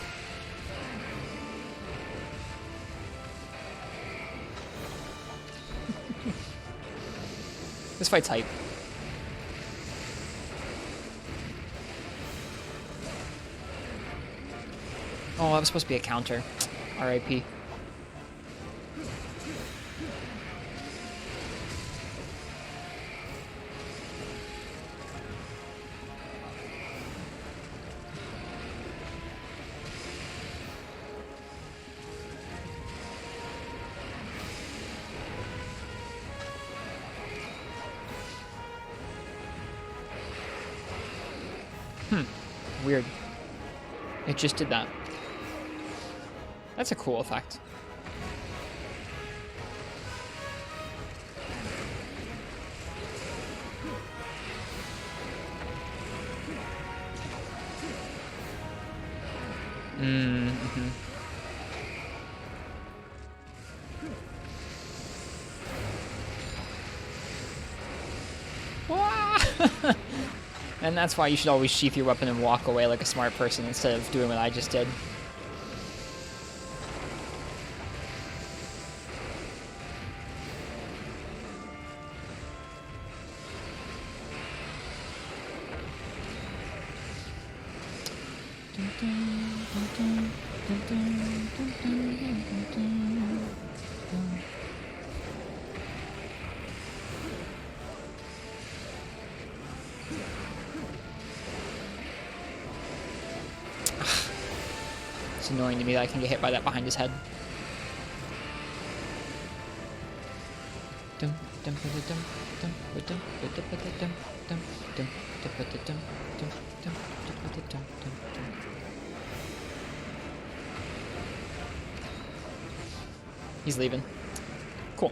Speaker 1: This fight's hype. Oh, that was supposed to be a counter. RIP. Weird. It just did that. That's a cool effect. Mm-hmm. And that's why you should always sheath your weapon and walk away like a smart person instead of doing what I just did. It's annoying to me that I can get hit by that behind his head. Dun, He's leaving. Cool.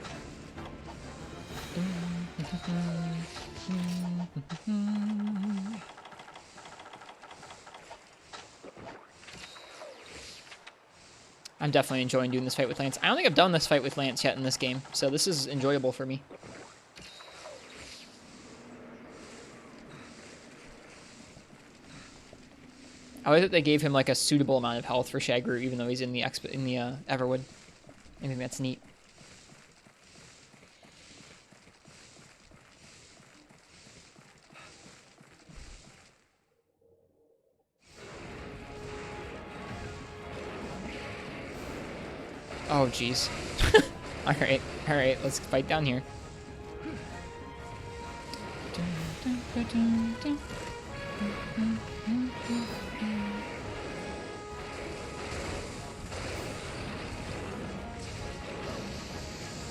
Speaker 1: I'm definitely enjoying doing this fight with Lance. I don't think I've done this fight with Lance yet in this game, so this is enjoyable for me. I like that they gave him like a suitable amount of health for Shagru, even though he's in the Everwood. I think that's neat. Oh, jeez. All right, let's fight down here.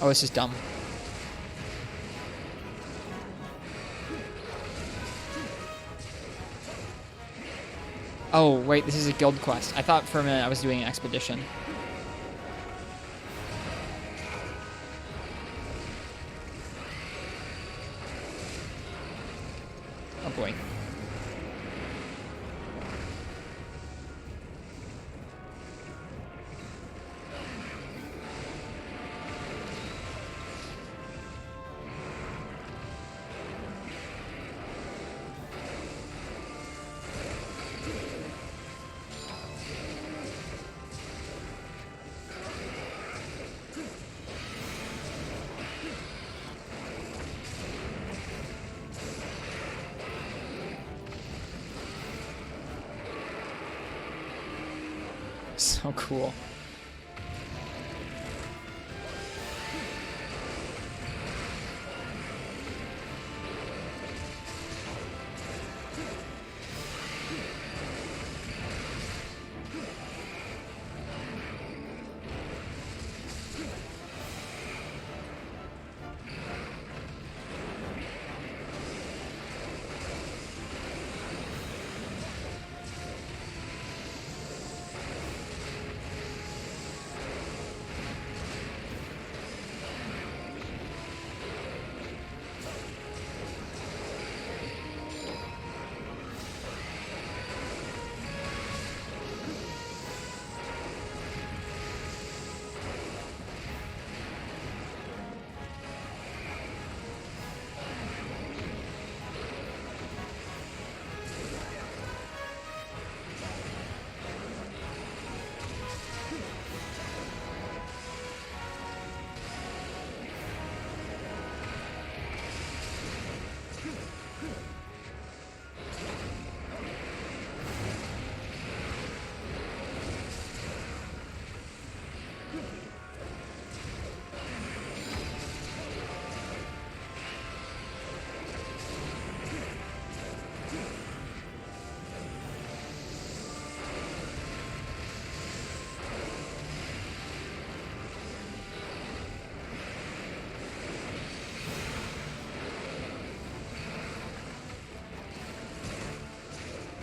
Speaker 1: Oh, this is dumb. Oh, wait, this is a guild quest. I thought for a minute I was doing an expedition. Oh boy. So cool.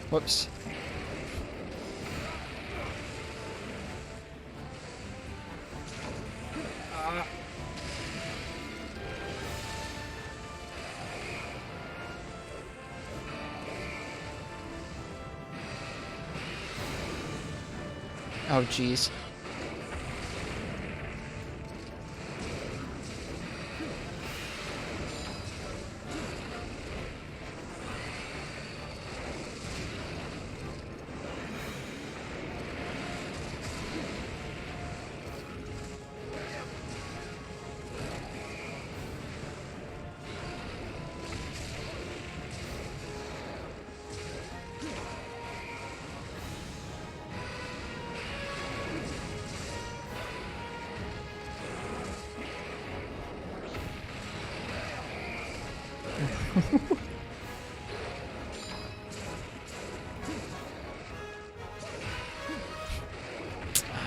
Speaker 1: Whoops. Oh, jeez.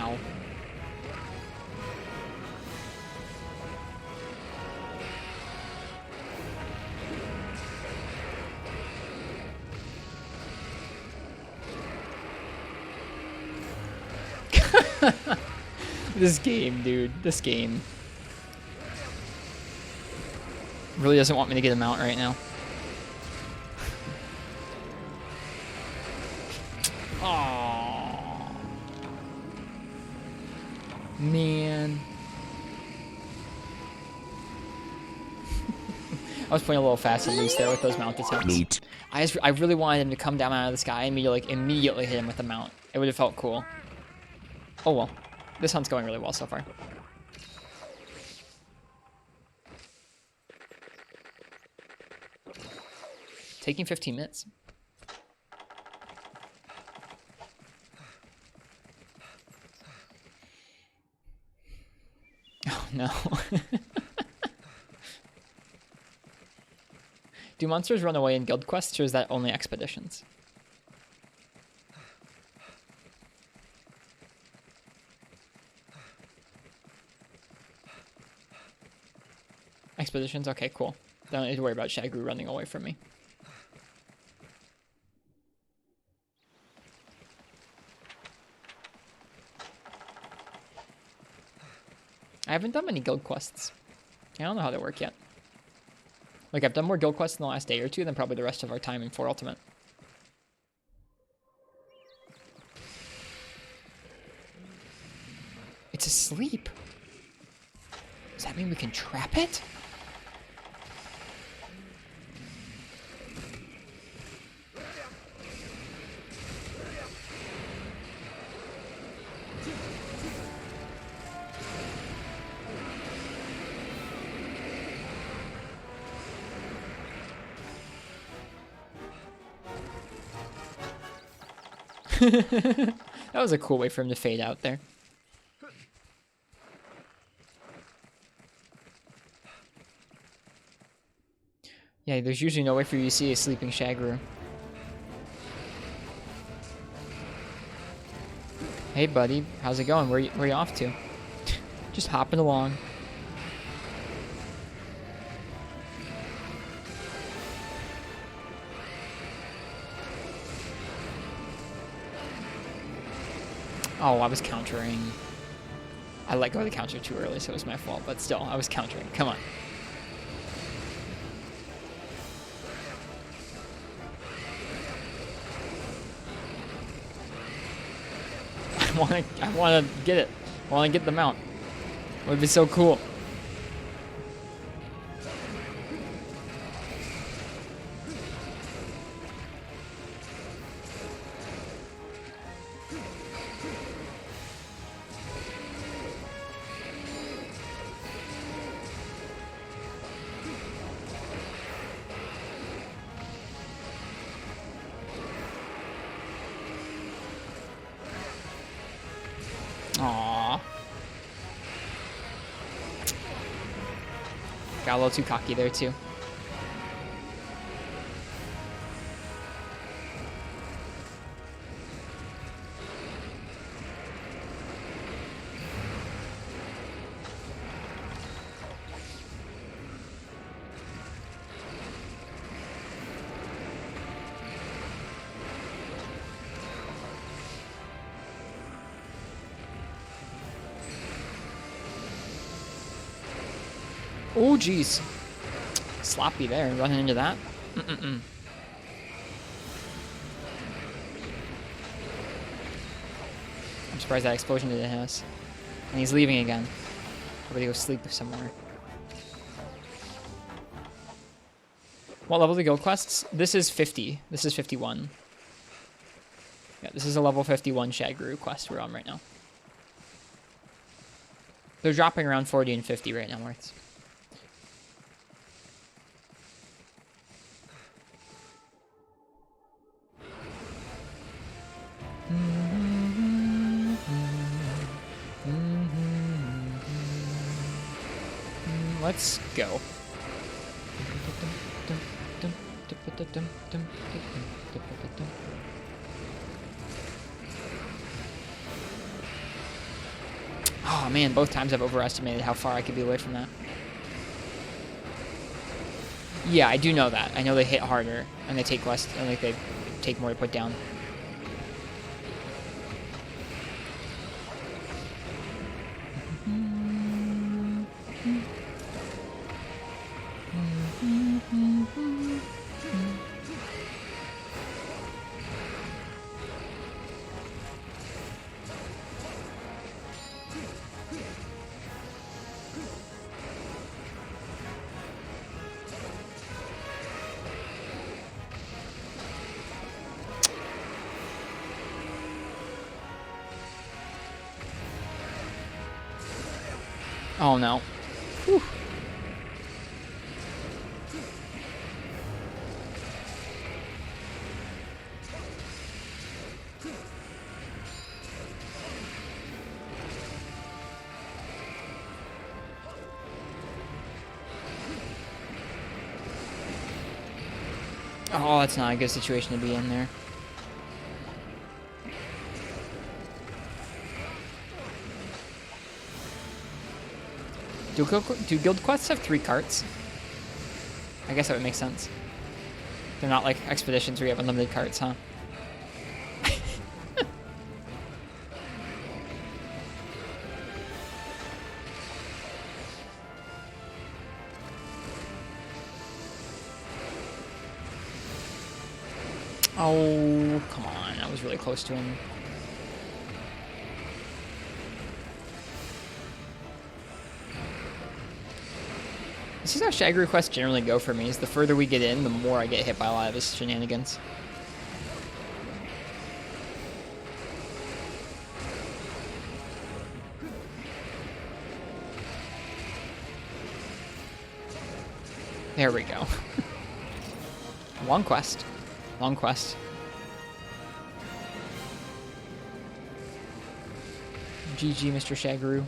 Speaker 1: Ow. This game, dude. This game. Really doesn't want me to get him out right now. Aww. Man. I was playing a little fast and loose there with those mount attempts.
Speaker 3: Neat.
Speaker 1: I really wanted him to come down out of the sky and me to like immediately hit him with the mount. It would have felt cool. Oh well. This hunt's going really well so far. Taking 15 minutes. Oh no. Do monsters run away in guild quests, or is that only expeditions? Expeditions? Okay, cool. Don't need to worry about Shagru running away from me. I haven't done many guild quests. I don't know how they work yet. Like, I've done more guild quests in the last day or two than probably the rest of our time in 4 Ultimate. It's asleep. Does that mean we can trap it? That was a cool way for him to fade out there. Yeah, there's usually no way for you to see a sleeping Shagru. Hey buddy, how's it going? Where you off to? Just hopping along. Oh, I was countering. I let go of the counter too early, so it was my fault. But still, I was countering. Come on. I wanna get it. I wanna get the mount. It would be so cool. Aww. Got a little too cocky there, too. Oh, jeez. Sloppy there, running into that. I'm surprised that explosion didn't hit us. And he's leaving again. Probably go sleep somewhere. What level the guild quests? This is 50. This is 51. Yeah, this is a level 51 Shagru quest we're on right now. They're dropping around 40 and 50 right now, Worths. Let's go. Oh man, both times I've overestimated how far I could be away from that. Yeah, I do know that. I know they hit harder and they take less, and like they take more to put down. Oh no. Whew. Oh, that's not a good situation to be in there. Do guild quests have 3 carts? I guess that would make sense. They're not like expeditions where you have unlimited carts, huh? Oh, come on. I was really close to him. This is how shag requests generally go for me, is the further we get in, the more I get hit by a lot of his shenanigans. There we go. Long quest. Long quest. GG, Mr. Shagru.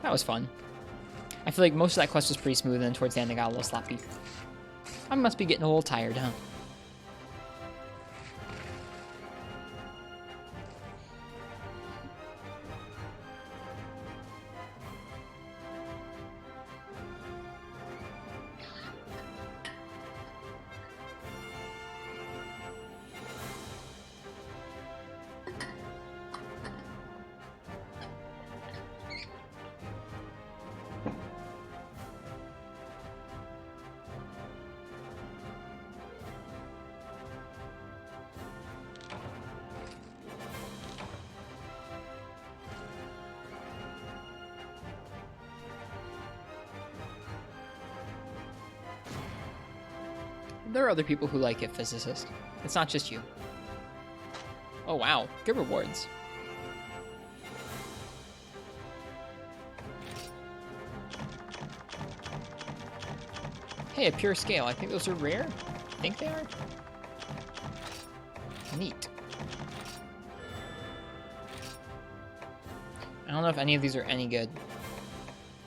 Speaker 1: That was fun. I feel like most of that quest was pretty smooth, and then towards the end it got a little sloppy. I must be getting a little tired, huh? There are other people who like it, physicist. It's not just you. Oh wow, good rewards. Hey, a pure scale. I think those are rare. I think they are. Neat. I don't know if any of these are any good.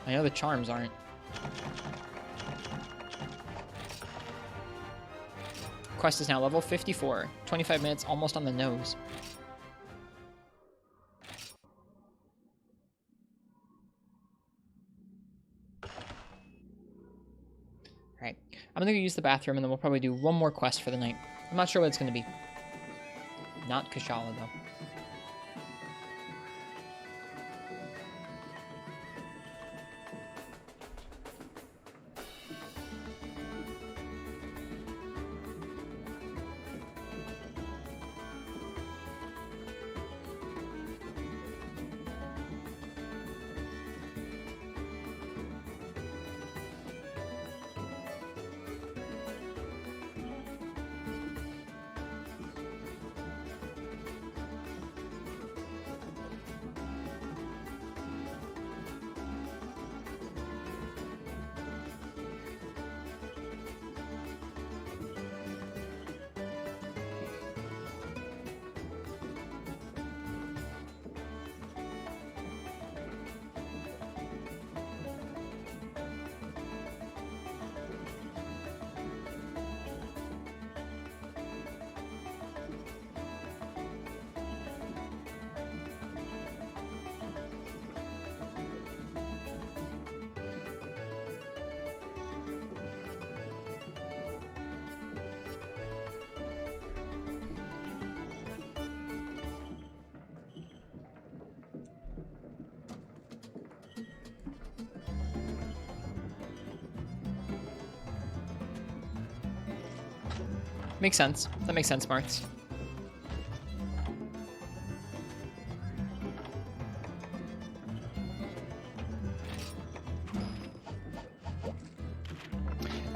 Speaker 1: I know the charms aren't. Quest is now level 54. 25 minutes, almost on the nose. Alright, I'm gonna go use the bathroom and then we'll probably do one more quest for the night. I'm not sure what it's gonna be. Not Kashala, though. Makes sense. That makes sense, Marks.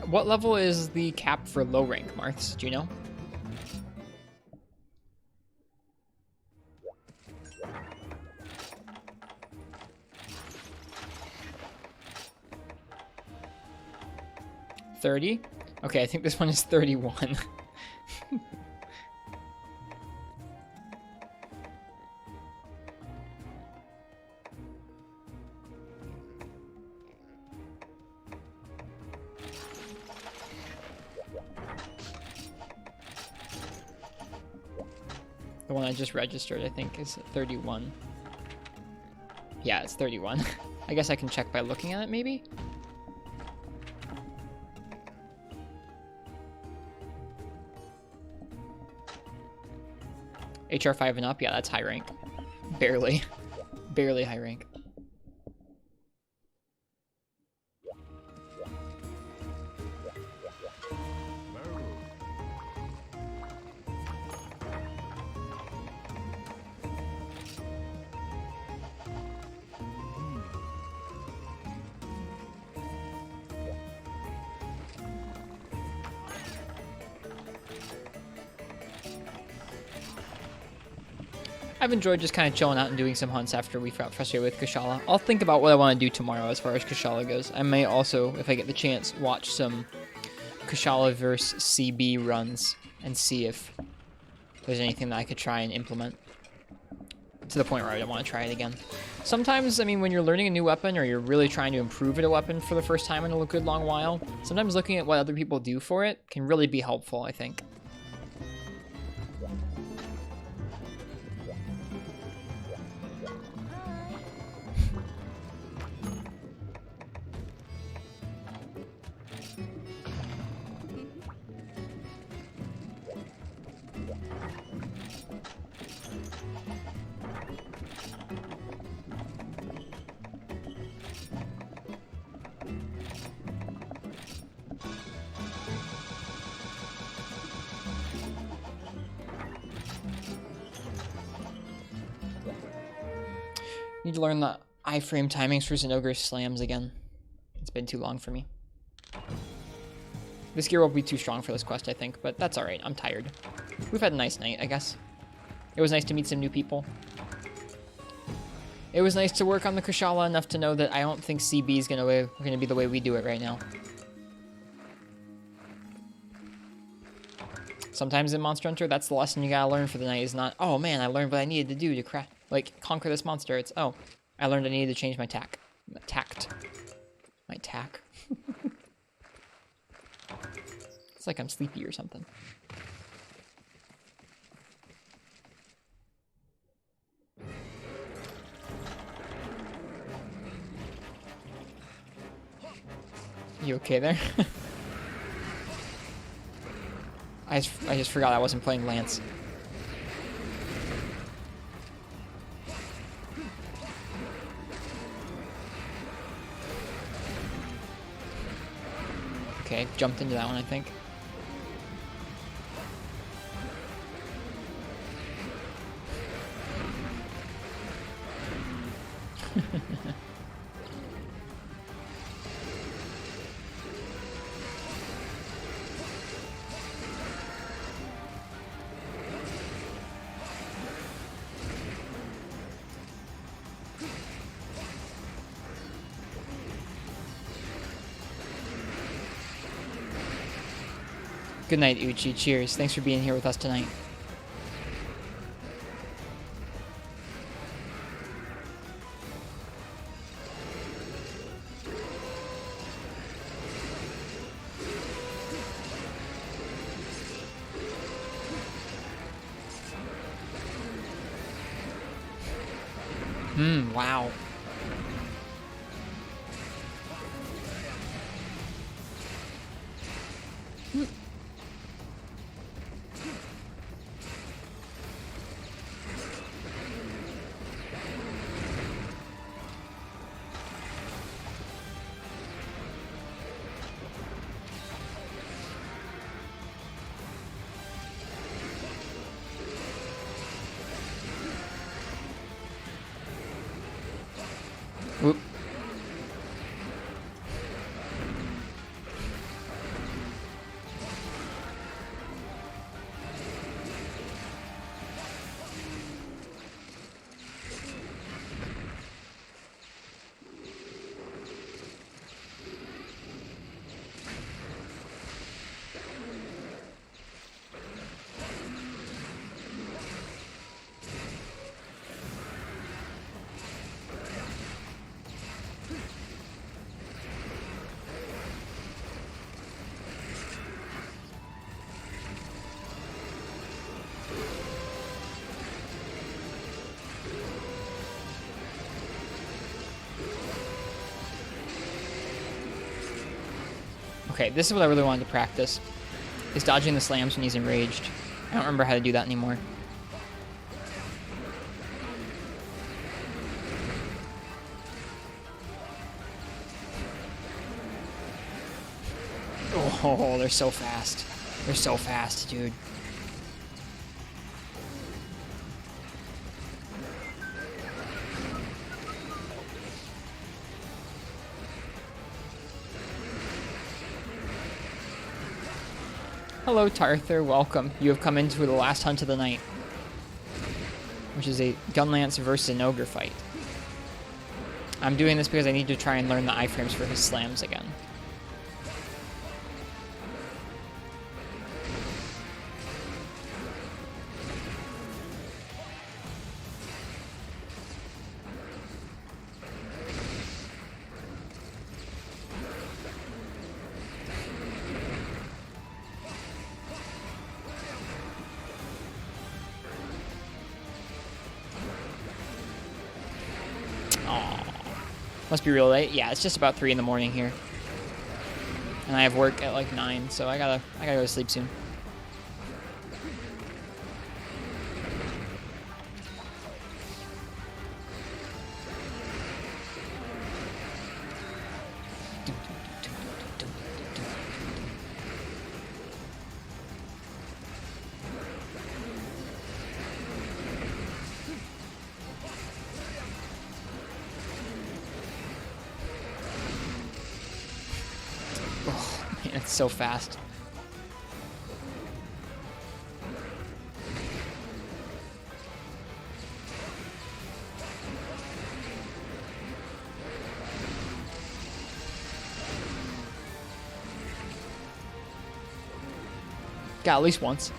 Speaker 1: What level is the cap for low rank, Marths? Do you know? $30? Okay, I think this one is 31. The one I just registered, I think, is 31. Yeah, it's 31. I guess I can check by looking at it, maybe? HR 5 and up? Yeah, that's high rank. Barely. Barely high rank. I've enjoyed just kind of chilling out and doing some hunts after we got frustrated with Kushala. I'll think about what I want to do tomorrow as far as Kushala goes. I may also, if I get the chance, watch some Kushala versus CB runs and see if there's anything that I could try and implement to the point where I don't want to try it again. Sometimes, I mean, when you're learning a new weapon or you're really trying to improve at a weapon for the first time in a good long while, sometimes looking at what other people do for it can really be helpful, I think. Need to learn the iframe timings for Zenogre's slams again. It's been too long for me. This gear will be too strong for this quest, I think, but that's alright. I'm tired. We've had a nice night, I guess. It was nice to meet some new people. It was nice to work on the Kushala enough to know that I don't think CB is gonna be the way we do it right now. Sometimes in Monster Hunter, that's the lesson you gotta learn for the night, is not, oh man, I learned what I needed to do to conquer this monster. It's, oh, I learned I needed to change my tact. My tack. It's like I'm sleepy or something. You okay there? I just forgot I wasn't playing Lance. Okay, jumped into that one, I think. Good night, Uchi. Cheers. Thanks for being here with us tonight. Wow. Okay, this is what I really wanted to practice. Is dodging the slams when he's enraged. I don't remember how to do that anymore. Oh, they're so fast. They're so fast, dude. Hello, Tarther. Welcome. You have come into the last hunt of the night, which is a Gunlance versus an Ogre fight. I'm doing this because I need to try and learn the iframes for his slams again. Must be real late. Yeah, it's just about 3 in the morning here, and I have work at like 9, so I gotta go to sleep soon. It's so fast. Got at least once.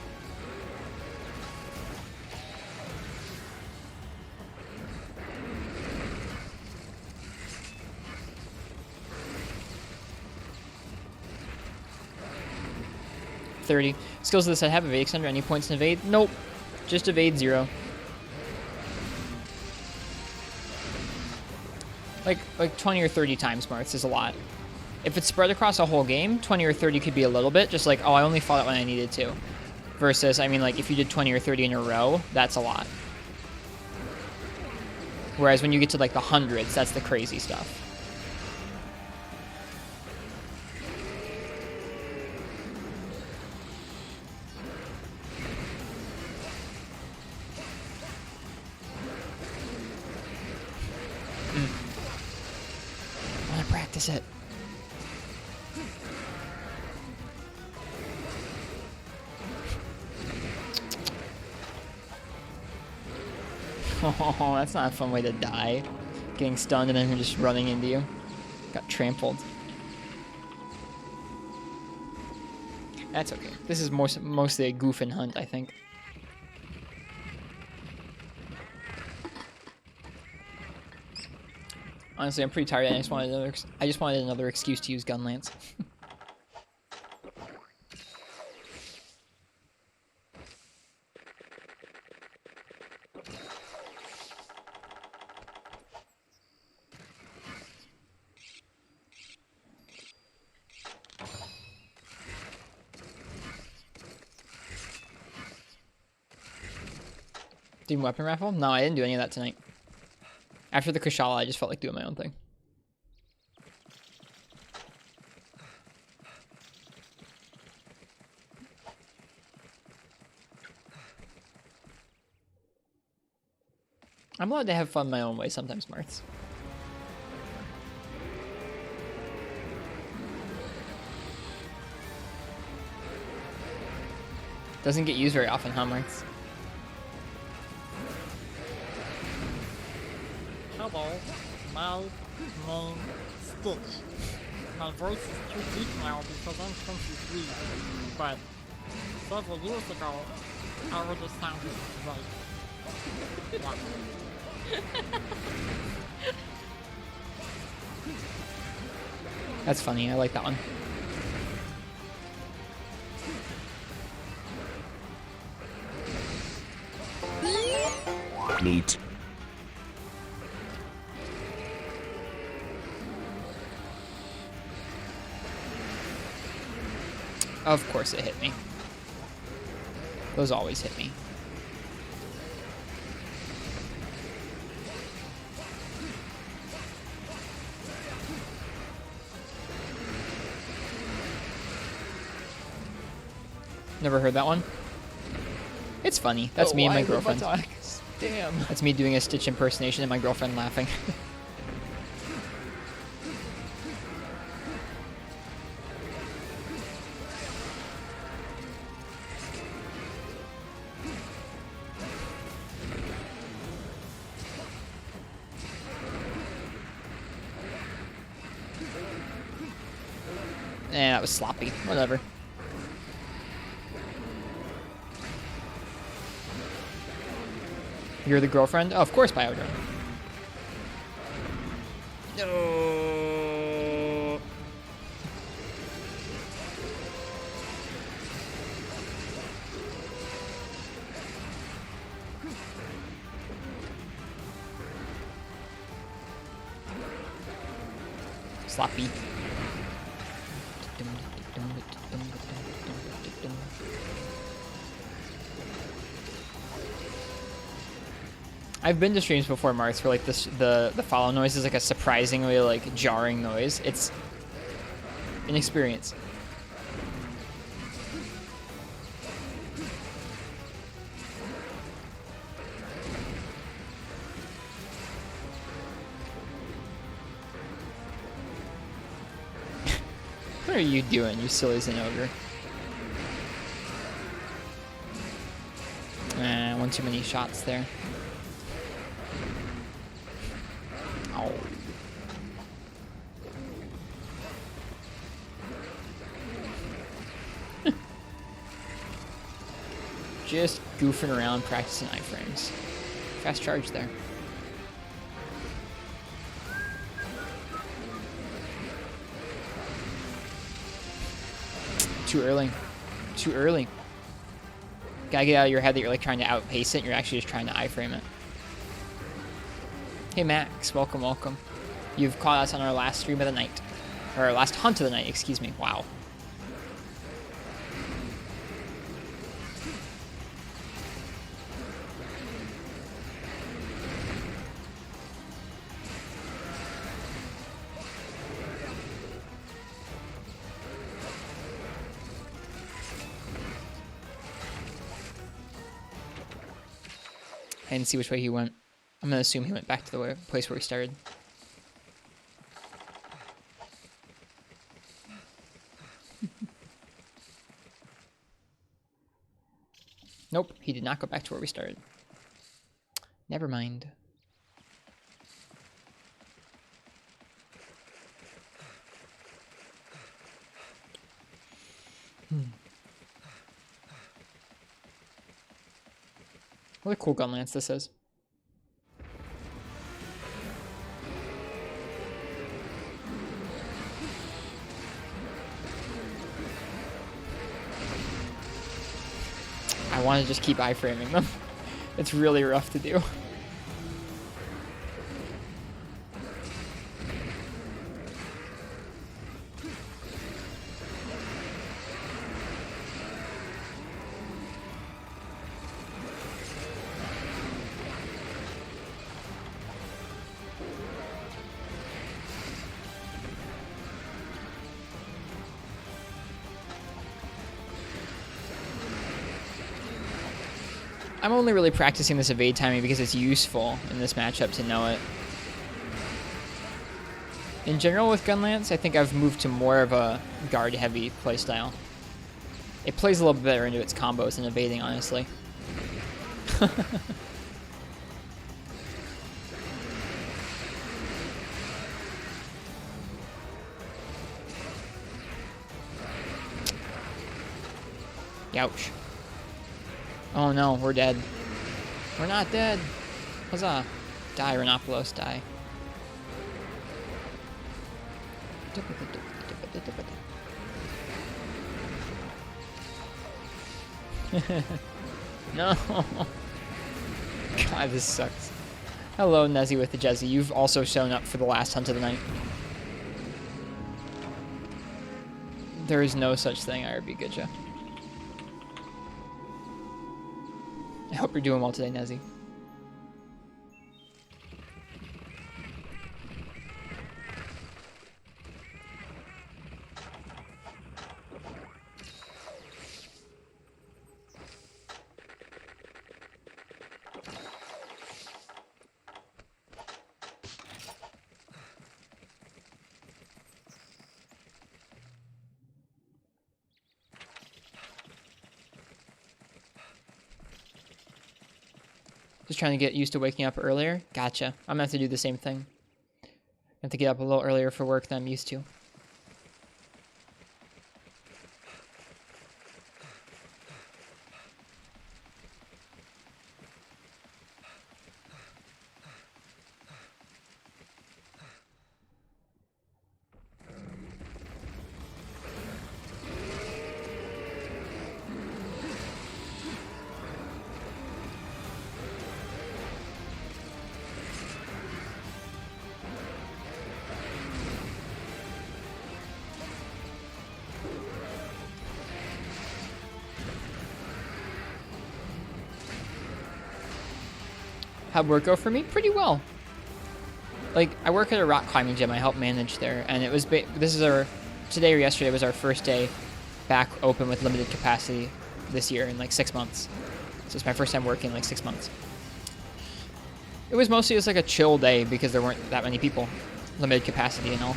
Speaker 1: Skills of this set have evade extender. Any points in evade? Nope. Just evade 0. Like 20 or 30 time smarts is a lot. If it's spread across a whole game, 20 or 30 could be a little bit. Just like, oh, I only fought it when I needed to. Versus, I mean, like, if you did 20 or 30 in a row, that's a lot. Whereas when you get to, like, the hundreds, that's the crazy stuff. Practice it. Oh, that's not a fun way to die. Getting stunned and then him just running into you. Got trampled. That's okay. This is mostly a goof and hunt, I think. Honestly, I'm pretty tired. I just wanted another excuse to use Gunlance. Team weapon raffle? No, I didn't do any of that tonight. After the Kushala, I just felt like doing my own thing. I'm allowed to have fun my own way sometimes, Martz. Doesn't get used very often, huh, Martz?
Speaker 4: Hello, my name Stitch. My voice is too deep now because I'm 23, but several years ago, I would have sounded right. Yeah.
Speaker 1: That's funny, I like that one.
Speaker 3: Neat.
Speaker 1: Of course it hit me. Those always hit me. Never heard that one. It's funny. That's me and my girlfriend.
Speaker 5: Damn.
Speaker 1: That's me doing a Stitch impersonation and my girlfriend laughing. That was sloppy. Whatever. You're the girlfriend? Oh, of course, Biodrome. No. Sloppy. I've been to streams before, Marks, where like this the follow noise is like a surprisingly like jarring noise. It's an experience. What are you doing, you silly Zinogre? One too many shots there. Oh. Just goofing around, practicing iframes. Fast charge there. Too early. Too early. Gotta get out of your head that you're like trying to outpace it. You're actually just trying to iframe it. Hey Max, welcome, welcome. You've caught us on our last stream of the night. Or our last hunt of the night, excuse me. Wow. I didn't see which way he went. I'm gonna assume he went back to the place where he started. Nope, he did not go back to where we started. Never mind. What a cool gun lance this is. I want to just keep iframing them. It's really rough to do. I'm only really practicing this evade timing because it's useful in this matchup to know it. In general with Gunlance, I think I've moved to more of a guard-heavy playstyle. It plays a little bit better into its combos than evading, honestly. Youch. Oh no, we're dead. We're not dead. Huzzah. Die, Renopoulos, die. No. God, this sucks. Hello, Nezzy with the Jezzy. You've also shown up for the last hunt of the night. There is no such thing, IRB Gidja. I hope you're doing well today, Nezzy. Just trying to get used to waking up earlier. Gotcha. I'm gonna have to do the same thing. I have to get up a little earlier for work than I'm used to. How'd work go for me? Pretty well. Like, I work at a rock climbing gym. I help manage there, and it was today or yesterday was our first day back open with limited capacity this year in like 6 months. So it's my first time working in like 6 months. It was mostly just like a chill day because there weren't that many people, limited capacity and all.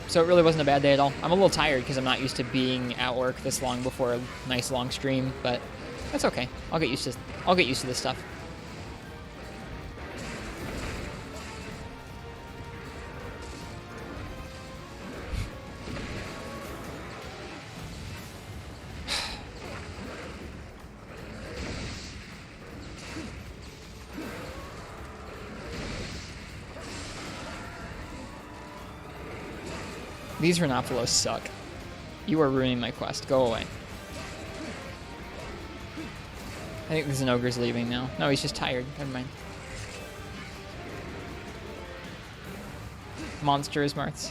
Speaker 1: So it really wasn't a bad day at all. I'm a little tired because I'm not used to being at work this long before a nice long stream, but that's okay. I'll get used to this stuff. These Rhinopolos suck. You are ruining my quest. Go away. I think this ogre's leaving now. No, he's just tired. Never mind. Monster is Marths.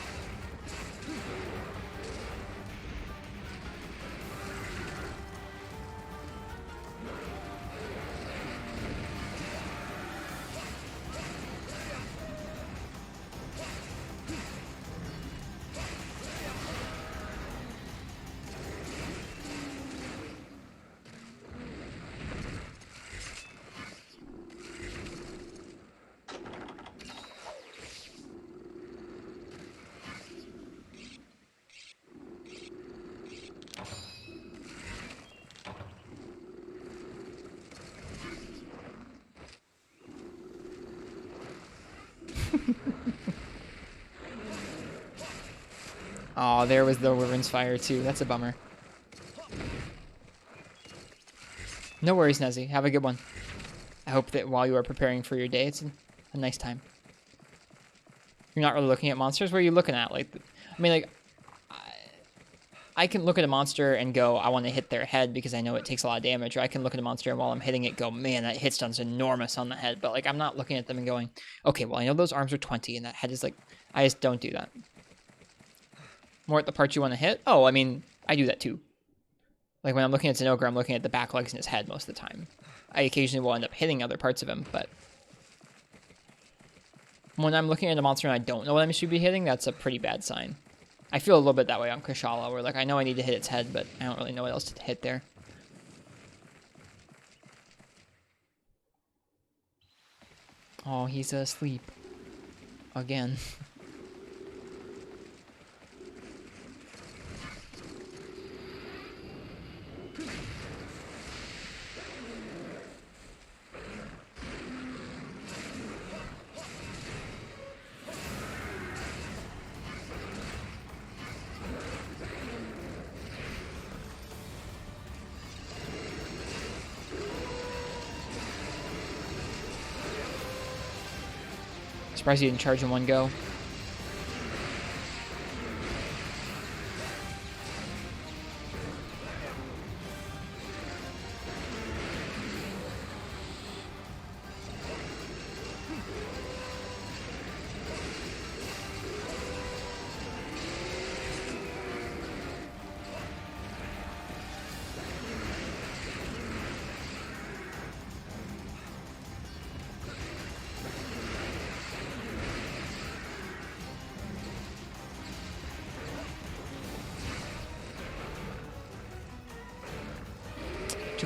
Speaker 1: Oh, there was the Wyvern's Fire too. That's a bummer. No worries, Nezzy. Have a good one. I hope that while you are preparing for your day, it's a nice time. You're not really looking at monsters? What are you looking at? Like, I mean, like, I can look at a monster and go, I want to hit their head because I know it takes a lot of damage. Or I can look at a monster and while I'm hitting it, go, man, that hit stun's enormous on the head. But, like, I'm not looking at them and going, okay, well, I know those arms are 20 and that head is, like, I just don't do that. More at the parts you want to hit? Oh, I mean, I do that too. Like when I'm looking at Zinogre, I'm looking at the back legs and his head most of the time. I occasionally will end up hitting other parts of him, but when I'm looking at a monster and I don't know what I should be hitting, that's a pretty bad sign. I feel a little bit that way on Kushala, where like I know I need to hit its head, but I don't really know what else to hit there. Oh, he's asleep. Again. Surprised he didn't charge in one go.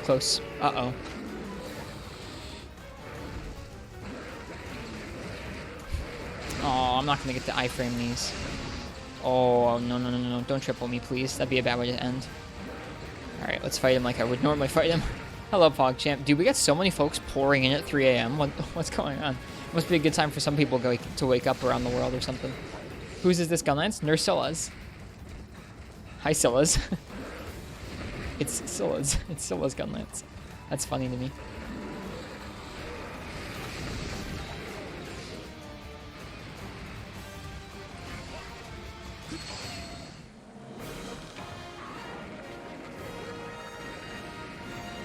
Speaker 1: Too close. Uh-oh. Oh, I'm not going to get to iframe these. Oh, no, no, no, no, no. Don't triple me, please. That'd be a bad way to end. Alright, let's fight him like I would normally fight him. Hello, PogChamp. Dude, we got so many folks pouring in at 3 a.m. What's going on? Must be a good time for some people to wake up around the world or something. Whose is this, Gunlance? Nursilla's. Hi, Silla's. It's Silla's. It's Silla's Gunlance. That's funny to me.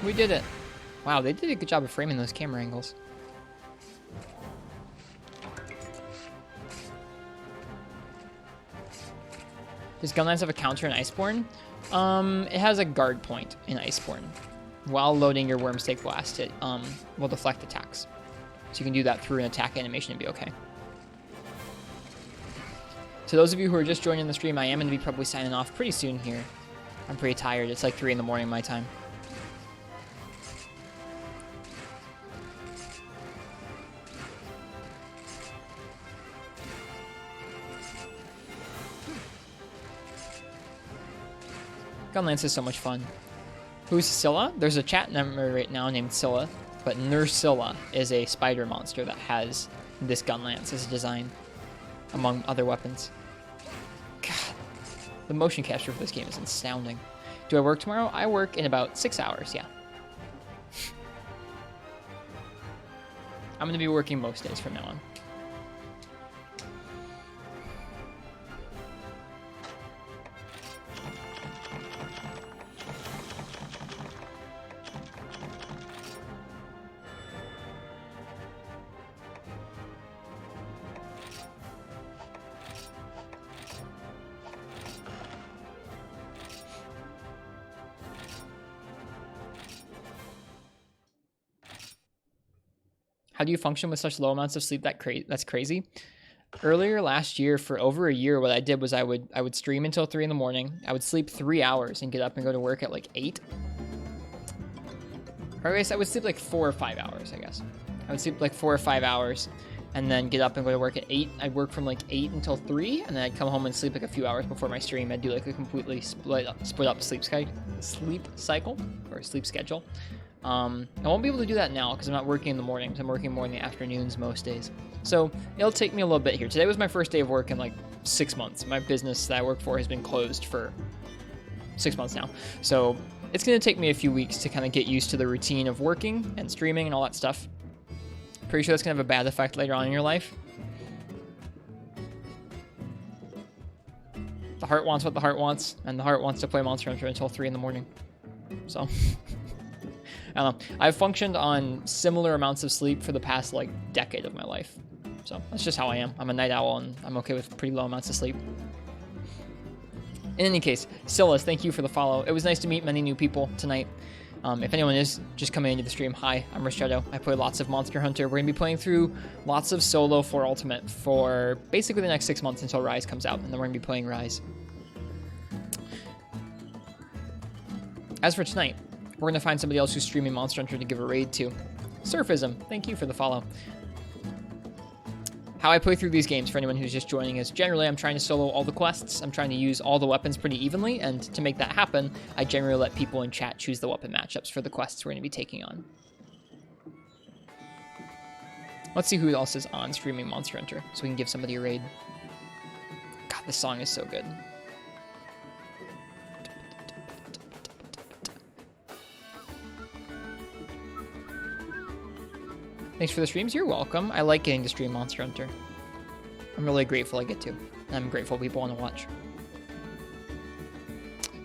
Speaker 1: We did it. Wow, they did a good job of framing those camera angles. Does Gunlance have a counter in Iceborne? It has a guard point in Iceborne. While loading your Wormstake Blast, it will deflect attacks. So you can do that through an attack animation and be okay. To those of you who are just joining the stream, I am going to be probably signing off pretty soon here. I'm pretty tired. It's like 3 in the morning my time. Gunlance is so much fun. Who's Scylla? There's a chat member right now named Scylla, but Nursilla is a spider monster that has this Gunlance as a design, among other weapons. God, the motion capture for this game is astounding. Do I work tomorrow? I work in about 6 hours, yeah. I'm going to be working most days from now on. How do you function with such low amounts of sleep? That's crazy. Earlier last year, for over a year, what I did was I would stream until 3 in the morning. I would sleep 3 hours and get up and go to work at like 8. Or I guess I would sleep like 4 or 5 hours, I guess. I would sleep like 4 or 5 hours and then get up and go to work at 8. I'd work from like 8 until 3, and then I'd come home and sleep like a few hours before my stream. I'd do like a completely split up sleep cycle or sleep schedule. I won't be able to do that now because I'm not working in the mornings. I'm working more in the afternoons most days. So it'll take me a little bit here. Today was my first day of work in like 6 months. My business that I work for has been closed for 6 months now. So it's going to take me a few weeks to kind of get used to the routine of working and streaming and all that stuff. Pretty sure that's going to have a bad effect later on in your life. The heart wants what the heart wants, and the heart wants to play Monster Hunter until 3 in the morning. So... I don't know. I've functioned on similar amounts of sleep for the past, like, decade of my life. So, that's just how I am. I'm a night owl, and I'm okay with pretty low amounts of sleep. In any case, Silas, thank you for the follow. It was nice to meet many new people tonight. If anyone is just coming into the stream, hi, I'm Ristretto. I play lots of Monster Hunter. We're going to be playing through lots of solo for Ultimate for basically the next 6 months until Rise comes out, and then we're going to be playing Rise. As for tonight, we're going to find somebody else who's streaming Monster Hunter to give a raid to. Surfism, thank you for the follow. How I play through these games, for anyone who's just joining, is generally I'm trying to solo all the quests. I'm trying to use all the weapons pretty evenly, and to make that happen, I generally let people in chat choose the weapon matchups for the quests we're going to be taking on. Let's see who else is on streaming Monster Hunter, so we can give somebody a raid. God, this song is so good. Thanks for the streams. You're welcome. I like getting to stream Monster Hunter. I'm really grateful I get to. I'm grateful people want to watch.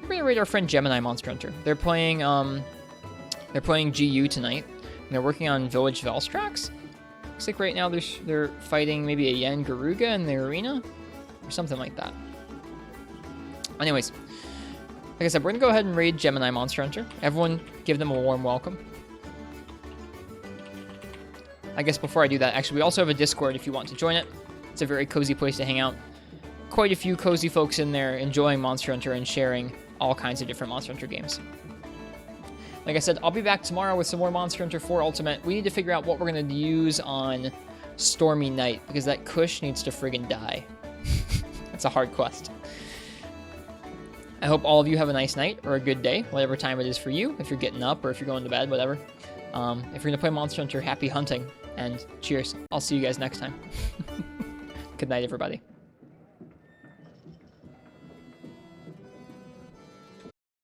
Speaker 1: We're gonna raid our friend Gemini Monster Hunter. They're playing GU tonight. And they're working on Village Velstrax. Looks like right now they're fighting maybe a Yen Garuga in the arena or something like that. Anyways, like I said, we're gonna go ahead and raid Gemini Monster Hunter. Everyone, give them a warm welcome. I guess before I do that, actually, we also have a Discord if you want to join it. It's a very cozy place to hang out. Quite a few cozy folks in there enjoying Monster Hunter and sharing all kinds of different Monster Hunter games. Like I said, I'll be back tomorrow with some more Monster Hunter 4 Ultimate. We need to figure out what we're going to use on Stormy Night, because that Kush needs to friggin' die. That's a hard quest. I hope all of you have a nice night or a good day, whatever time it is for you, if you're getting up or if you're going to bed, whatever. If you're going to play Monster Hunter, happy hunting, and cheers. I'll see you guys next time. Good night, everybody.